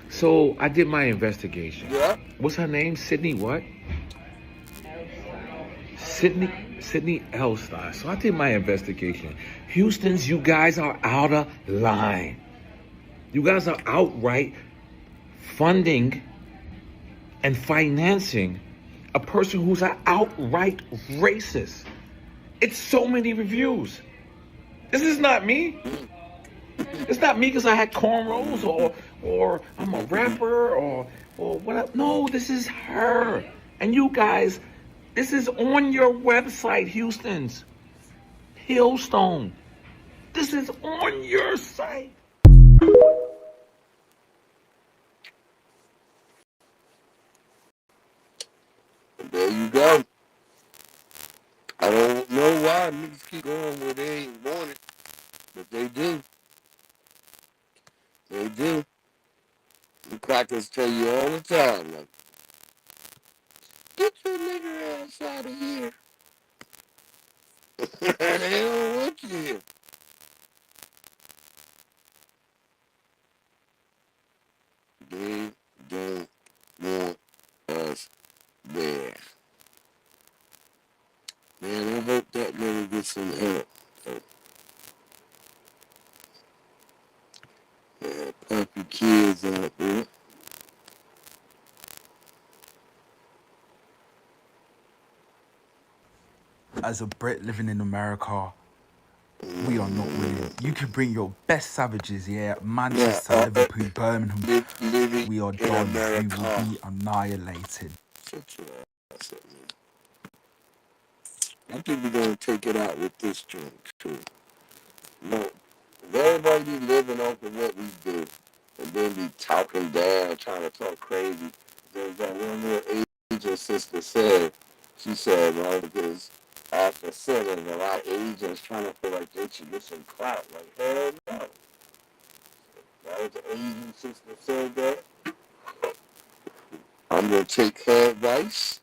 So I did my investigation. Yeah. What's her name? Sydney what? Sydney Elstein. So I did my investigation. Houston's, you guys are out of line. You guys are outright funding and financing a person who's an outright racist. It's so many reviews. This is not me. It's not me because I had cornrows or I'm a rapper or whatever. No, this is her. And you guys, this is on your website, Houston's. Hillstone. This is on your site. There you go. I don't know why niggas keep going where they ain't want it, but they do. They do. The crackers tell you all the time, like, get your nigger ass out of here. They don't want you here. They don't want us there. Man, I hope that nigga gets some help. Yeah, pump your kids out there. As a Brit living in America, we are not winning. You can bring your best savages, Manchester, Liverpool, Birmingham. We are done. We will be annihilated. Shut your ass up, man. I think we're going to take it out with this joint, too. No, everybody be living off of what we do and then be talking down, trying to talk crazy. There's that one little agent sister said, she said, well, because after selling, a lot of agents trying to feel like they should get some clout. Like, hell no. That was the agent sister said that. I'm going to take her advice.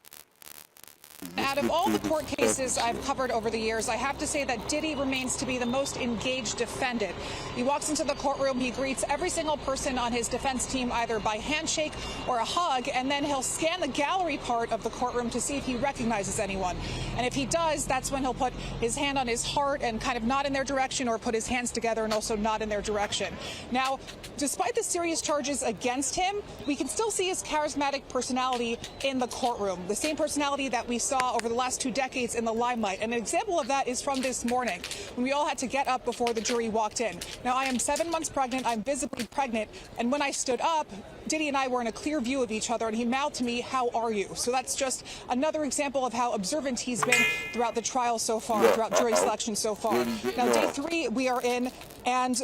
Out of all the court cases I've covered over the years, I have to say that Diddy remains to be the most engaged defendant. He walks into the courtroom, he greets every single person on his defense team either by handshake or a hug, and then he'll scan the gallery part of the courtroom to see if he recognizes anyone. And if he does, that's when he'll put his hand on his heart and kind of nod in their direction, or put his hands together and also nod in their direction. Now, despite the serious charges against him, we can still see his charismatic personality in the courtroom, the same personality that we saw over the last 2 decades in the limelight. And an example of that is from this morning, when we all had to get up before the jury walked in. Now, I am 7 months pregnant. I'm visibly pregnant. And when I stood up, Diddy and I were in a clear view of each other, and he mouthed to me, "How are you?" So that's just another example of how observant he's been throughout the trial so far, throughout jury selection so far. Now, day 3 we are in, and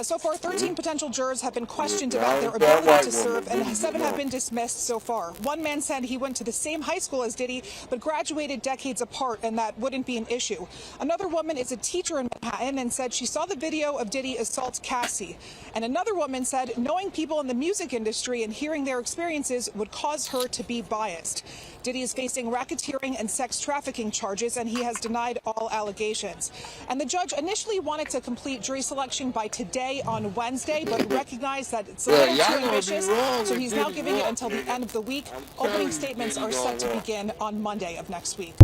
so far, 13 potential jurors have been questioned about their ability to serve, and 7 have been dismissed so far. One man said he went to the same high school as Diddy, but graduated decades apart, and that wouldn't be an issue. Another woman is a teacher in Manhattan and said she saw the video of Diddy assault Cassie. And another woman said knowing people in the music industry and hearing their experiences would cause her to be biased. Diddy is facing racketeering and sex trafficking charges, and he has denied all allegations. And the judge initially wanted to complete jury selection by today on Wednesday, but recognized that it's a little too ambitious, so he's now giving it until the end of the week. Opening statements are set to begin on Monday of next week.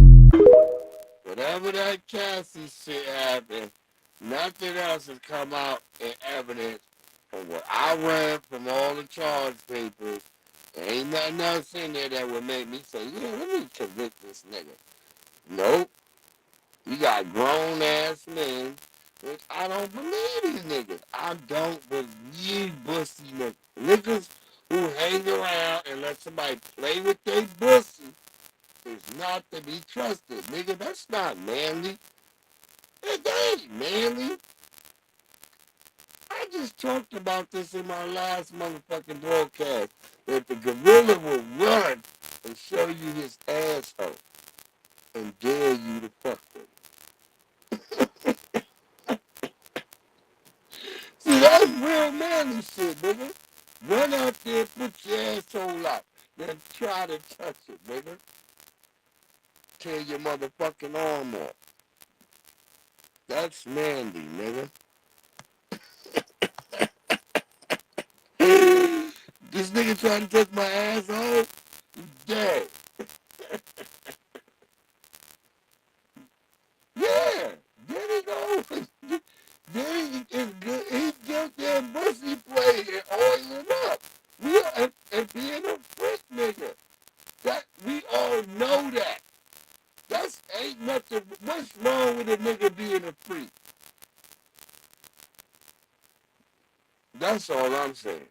Whatever that Cassie shit happened, nothing else has come out in evidence from what I read from all the charge papers. There ain't nothing else in there that would make me say, yeah, let me convict this nigga. Nope. You got grown-ass men, which I don't believe these niggas. I don't believe pussy niggas. Niggas who hang around and let somebody play with their pussy is not to be trusted. Nigga, that's not manly. That ain't manly. I just talked about this in my last motherfucking broadcast. That the gorilla will run and show you his asshole and dare you to fuck with him. See, that's real manly shit, nigga. Run out there, put your asshole out, then try to touch it, nigga. Tear your motherfucking arm off. That's manly, nigga. This nigga trying to take my asshole? He's dead. Yeah, there he goes. There he is good. He's guilty of pussy play and oiling up. And being a freak nigga. That we all know that. That's ain't nothing. What's wrong with a nigga being a freak? That's all I'm saying.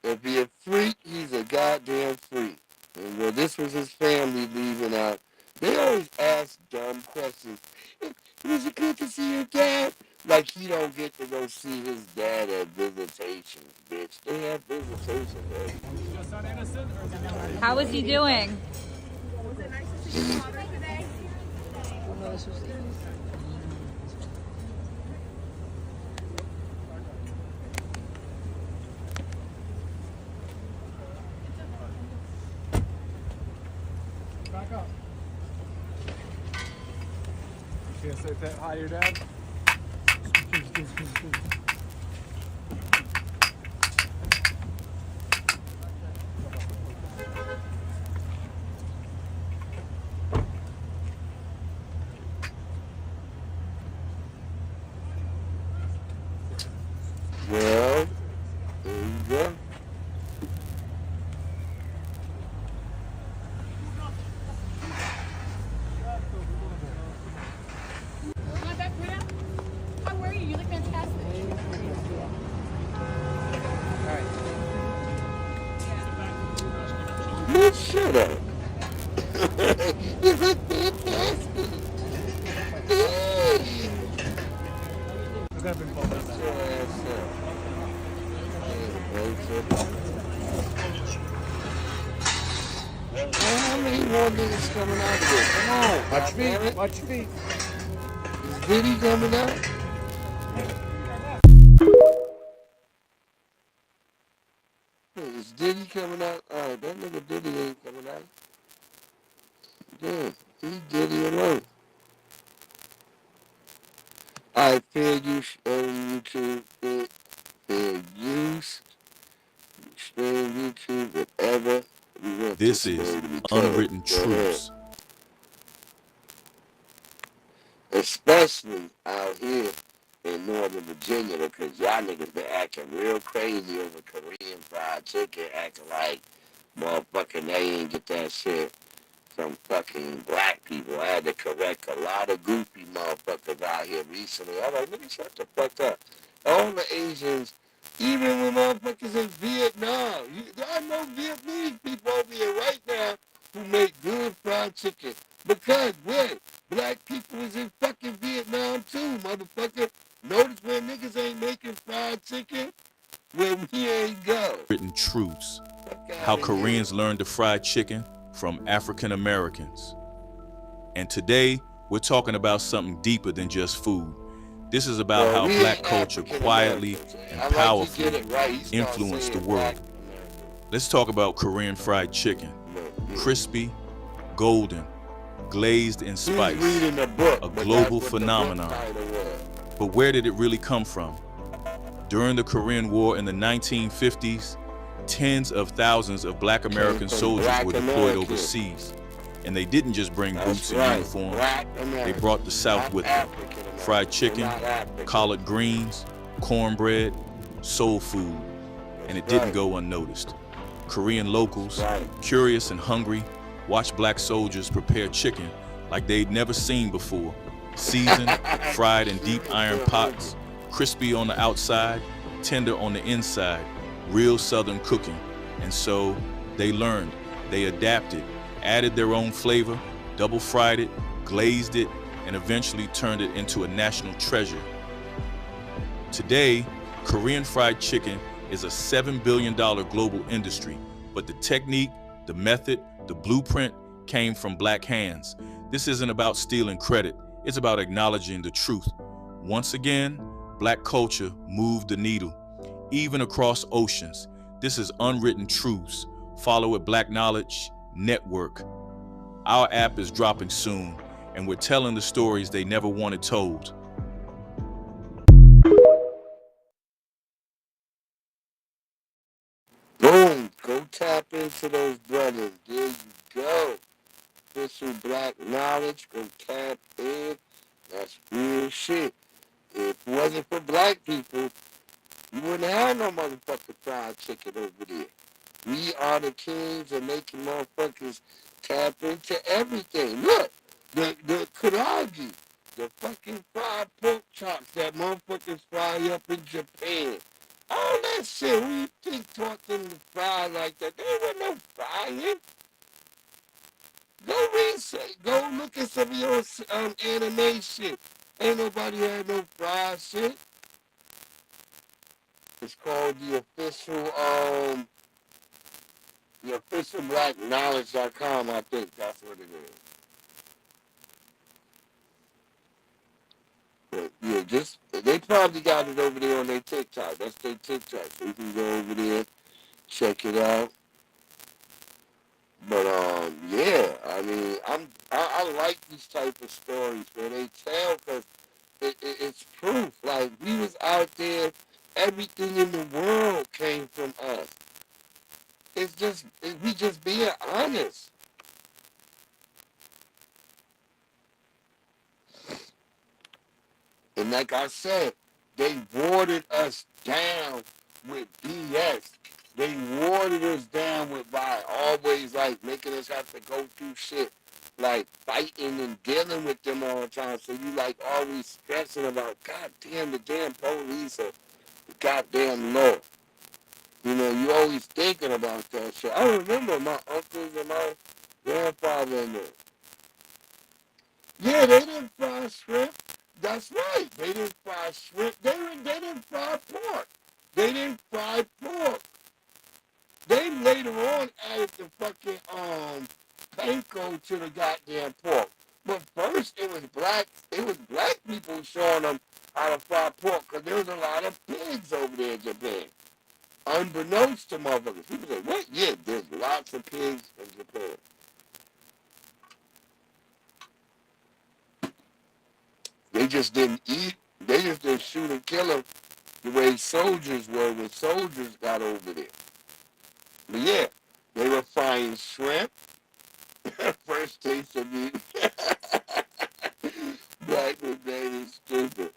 If he a freak, he's a goddamn freak. And well, this was his family leaving out. They always ask dumb questions. Was it good to see your dad? Like he don't get to go see his dad at visitations, bitch. They have visitations every week. How is he doing? Was it nice to see your father today? Back up. You gonna say hi to your dad? Well, there you go. How are you? You look fantastic. Man, shut up. You look fantastic. How many more niggas coming out of this? Come on. Watch me. Watch me. Is Diddy coming out? Is Diddy coming out? Alright, that nigga Diddy ain't coming out. Yeah, he Diddy alone. Alright, fair use on YouTube. Fair use. Stream YouTube, whatever. This is Unwritten Truths. Especially out here in Northern Virginia, because y'all niggas been acting real crazy over Korean fried chicken, acting like motherfucking they ain't get that shit from fucking black people. I had to correct a lot of goofy motherfuckers out here recently. I'm like, nigga, shut the fuck up. All the Asians, even when motherfuckers in Vietnam, I know Vietnamese people over here right now who make good fried chicken. Because when black people is in fucking Vietnam too, motherfucker. Notice when niggas ain't making fried chicken, where we ain't go. Written Truths. How Koreans learned to fry chicken from African Americans. And today, we're talking about something deeper than just food. This is about how black culture quietly and powerfully influenced the world. Let's talk about Korean fried chicken. Crispy, golden, glazed in spice, a global phenomenon. But where did it really come from? During the Korean War in the 1950s, tens of thousands of black American soldiers were deployed overseas. And they didn't just bring boots and uniforms, they brought the South with them. Fried chicken, collard greens, cornbread, soul food, and it didn't go unnoticed. Korean locals, curious and hungry, watched black soldiers prepare chicken like they'd never seen before. Seasoned, fried in deep iron pots, crispy on the outside, tender on the inside, real Southern cooking. And so they learned, they adapted, added their own flavor, double fried it, glazed it, and eventually turned it into a national treasure. Today, Korean fried chicken is a $7 billion global industry, but the technique, the method, the blueprint came from Black hands. This isn't about stealing credit, it's about acknowledging the truth. Once again, Black culture moved the needle, even across oceans. This is unwritten truths. Follow at Black Knowledge Network. Our app is dropping soon, and we're telling the stories they never wanted told. Boom, go tap into those brothers. There you go. Official Black Knowledge, go tap in. That's real shit. If it wasn't for Black people, you wouldn't have no motherfucking fried chicken over there. We are the kings of making motherfuckers tap into everything. Look, the karagi, the fucking fried pork chops that motherfuckers fry up in Japan. All that shit, who you think taught them to fry like that? There wasn't no frying. Go look at some of your animation. Ain't nobody had no fried shit. It's called the official BlackKnowledge.com, I think that's what it is. But yeah, they probably got it over there on their TikTok. That's their TikTok. So you can go over there, check it out. But yeah, I mean, I like these type of stories where they tell, because it's proof. Like, we was out there, everything in the world came from us. We just being honest. And like I said, they watered us down with BS. They watered us down by always like making us have to go through shit, like fighting and dealing with them all the time. So you like always stressing about, goddamn, the damn police or the goddamn law. You know, you always thinking about that shit. I remember my uncles and my grandfather and them. Yeah, they didn't fry shrimp. That's right. They didn't fry shrimp. They didn't fry pork. They didn't fry pork. They later on added the fucking panko to the goddamn pork. But first it was black people showing them how to fry pork, because there was a lot of pigs over there in Japan. Unbeknownst to motherfuckers. People say, what? Yeah, there's lots of pigs in Japan. They just didn't eat. They just didn't shoot and kill them the way soldiers were when soldiers got over there. But yeah, they were frying shrimp. First taste of meat. Black was made it stupid.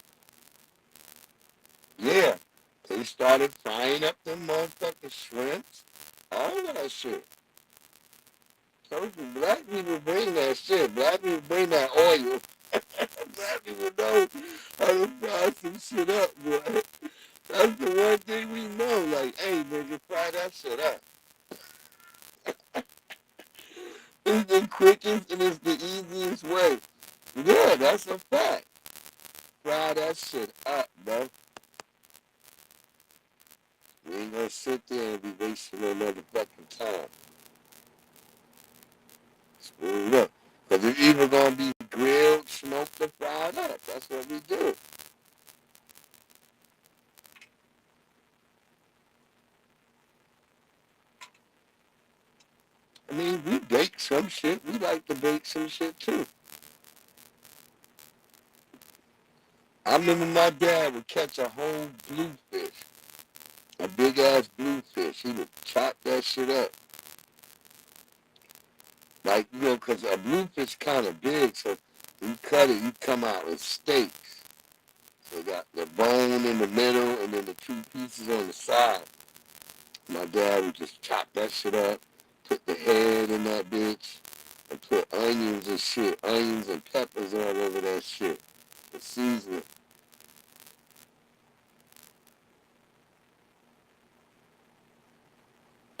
Yeah, they started frying up them motherfucking shrimps. All that shit. So black people bring that shit. Black people bring that oil. Black people know how to fry some shit up, boy. That's the one thing we know. Like, hey, nigga, fry that shit up. It's the quickest and it's the easiest way. Yeah, that's a fact. Fry that shit up, bro. We ain't gonna sit there and be wasting no motherfucking time. Spoon up. Because it's either gonna be grilled, smoked, or fried up. That's what we do. I mean, we bake some shit. We like to bake some shit too. I remember my dad would catch a whole bluefish. A big ass bluefish. He would chop that shit up. Like, you know, because a bluefish kind of big, so you cut it, you come out with steaks. So you got the bone in the middle and then the two pieces on the side. My dad would just chop that shit up, put the head in that bitch, and put onions and shit, onions and peppers all over that shit. The seasoning.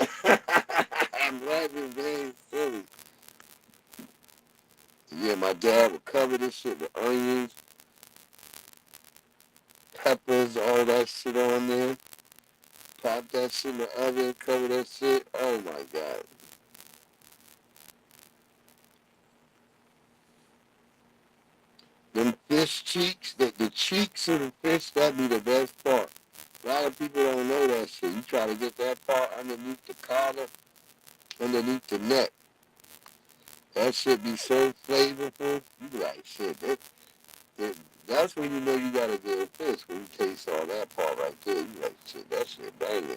I'm laughing very silly. Yeah, my dad would cover this shit with onions, peppers, has all that shit on there. Pop that shit in the oven, cover that shit. Oh my God. Them fish cheeks, the cheeks of the fish, that'd be the best part. A lot of people don't know that shit. You try to get that part underneath the collar, underneath the neck. That shit be so flavorful. You be like, shit, that's when you know you got a good fish, when you taste all that part right there. You be like, shit, that shit banging.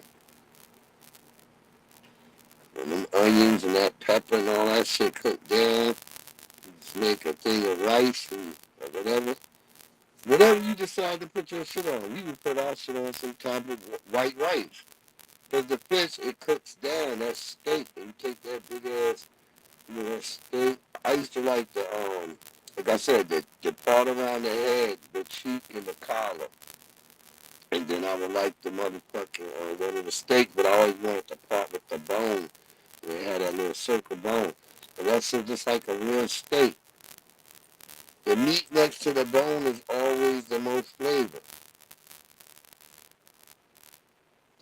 And them onions and that pepper and all that shit cooked down. You just make a thing of rice or whatever. Whatever you decide to put your shit on. You can put our shit on some type of white rice. Because the fish, it cooks down. That steak, and you take that big ass, that steak. I used to like the, like I said, the part around the head, the cheek, and the collar. And then I would like the motherfucking, one of the steak, but I always wanted the part with the bone. Where it had that little circle bone. But that shit just like a real steak. The meat next to the bone is always the most flavor.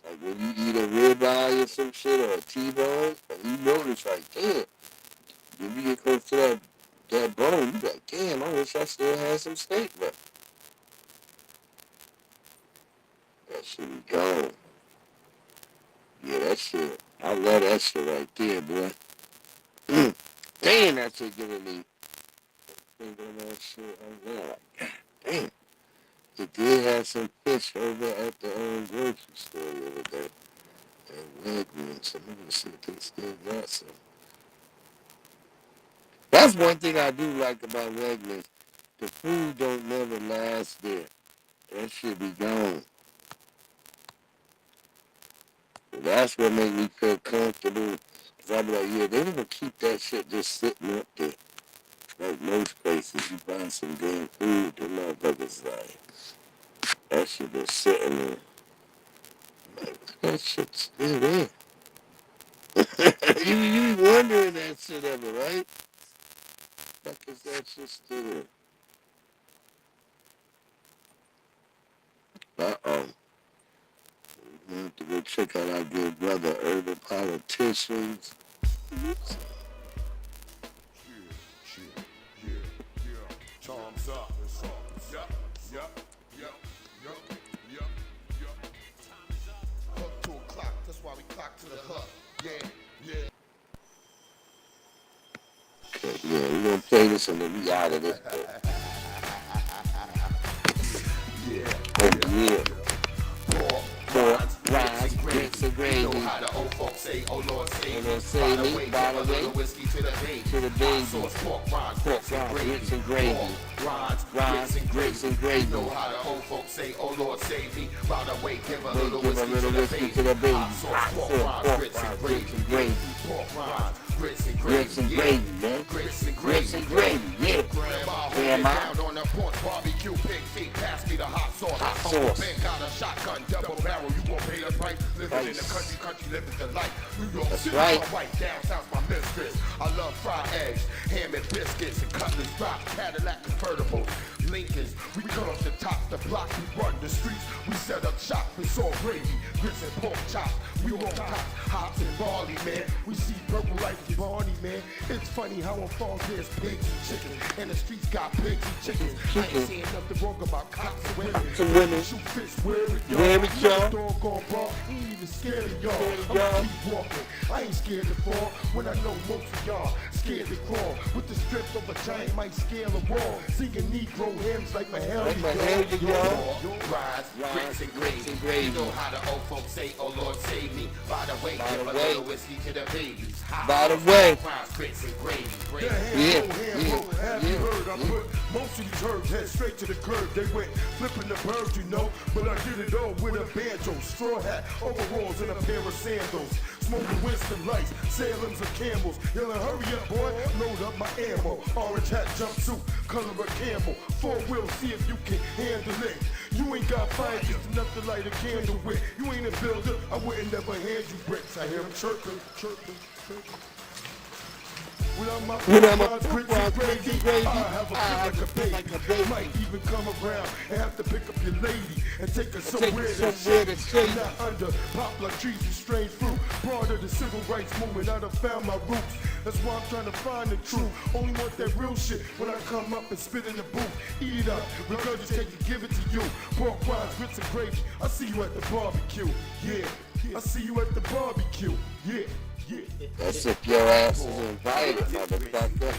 Like when you eat a ribeye or some shit or a T-bone, and you notice right there, when you get close to that bone, you be like, damn, I wish I still had some steak left. That shit be gone. Yeah, that shit. I love that shit right there, boy. Damn, that shit giving me. Thinking of that shit right there. Like, God damn. It did have some fish over at the grocery store the other day. And Wegmans. So I'm gonna see if they still got some. That's one thing I do like about Wegmans. The food don't never last there. That shit be gone. That's what makes me feel comfortable. Cause I be like, yeah, they never keep that shit just sitting up there. Like most places, you buy some damn food, the motherfuckers like, that shit just sitting there. Like, that shit's still there. you be wondering that shit ever, right? Fuck is that shit still there? Uh-oh. We have to go check out our good brother, Urban Politicians. Thumbs up. Yup. Hook to a clock, that's why we clock to the hook. Yeah. Okay, yeah, we're gonna play this and then we out of this. Pork, rinds, grits, and gravy. Know how the old folks say, oh Lord, save me. Say By the way, by the way, whiskey to the baby. Sauce, pork, rinds, grits, and gravy. Rinds, grits, and gravy. Know how the old folks say, oh Lord, save me. By the way, give a little whiskey to the baby. Sauce, pork, rinds, grits, and gravy. Pork, rinds, grits, and gravy, man. Grits and gravy, yeah. Grandma down on the porch, barbecue, pig feet. Pass me the hot sauce. Ben got a shotgun, double barrel. You won't pay the price. Living in the country, living the life. New York City, my white downtown's my mistress. I love fried eggs, ham and biscuits, and cutlets drop. Cadillac convertibles, Lincolns. We cut off the top, the block. We run the streets. We set up shop. It's all gravy, grits and pork chops. We roll hops, hops and barley, man. We see purple like Barney, man. It's funny how on farms there's pigs and chickens, and the streets got pigs and chickens. I ain't saying nothing wrong about cops and women. Shoot fish, wear it, y'all. Dog on bar, ain't even scared of y'all. I'ma keep walking. I ain't scared to fall when I know most of y'all scared to crawl. With the strength of a giant might scale a wall. Singing Negro hymns like my hell, y'all. Rise, grits and gravy. You know how the old folks say, oh Lord, save me. By the way, give a little whiskey to the babies. By the way. Grits and gravy. Have you heard? I put most of these herbs head straight to the curb. They went flipping the birds, you know. But I did it all with a banjo, straw hat, overalls, and a pair of sandals. Smoking Winston lights, Salem's and Camels. Yelling, hurry up, boy, load up my ammo. Orange hat, jumpsuit, color of camel. 4 wheels, see if you can handle it. You ain't got fire, just enough to light a candle with. You ain't a builder, I wouldn't never hand you bricks. I hear them chirping. Without my grits and gravy, I have a fit like a baby. Might even come around and have to pick up your lady and take her somewhere to shake. Not under poplar trees and strange fruit. Part of the civil rights movement, I done found my roots. That's why I'm trying to find the truth. Only want that real shit when I come up and spit in the booth. Eat it up, regardless, take it, give it to you. Pork rinds, grits and gravy. I see you at the barbecue. Yeah, I see you at the barbecue. Yeah. That's if your ass is invited, motherfucker.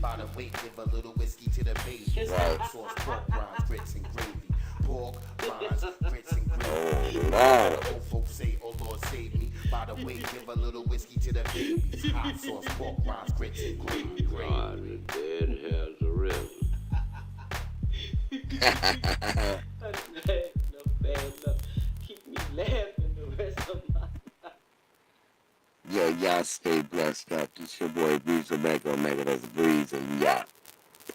By the weight, give a little whiskey to the baby. Right. Sauce, pork rinds, grits and gravy. Pork rinds, grits and gravy. Wow. Old folks say, oh Lord, save me. By the way, give a little whiskey to the babies. Hot sauce, pork rinds, grits and gravy. God, the dead has arisen. Keep me laughing the rest of my life. Yo, y'all stay blessed up. This your boy Breeze Omega, that's Breeze, and we out.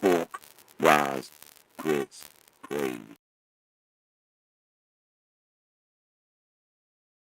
Pork, rise, grits.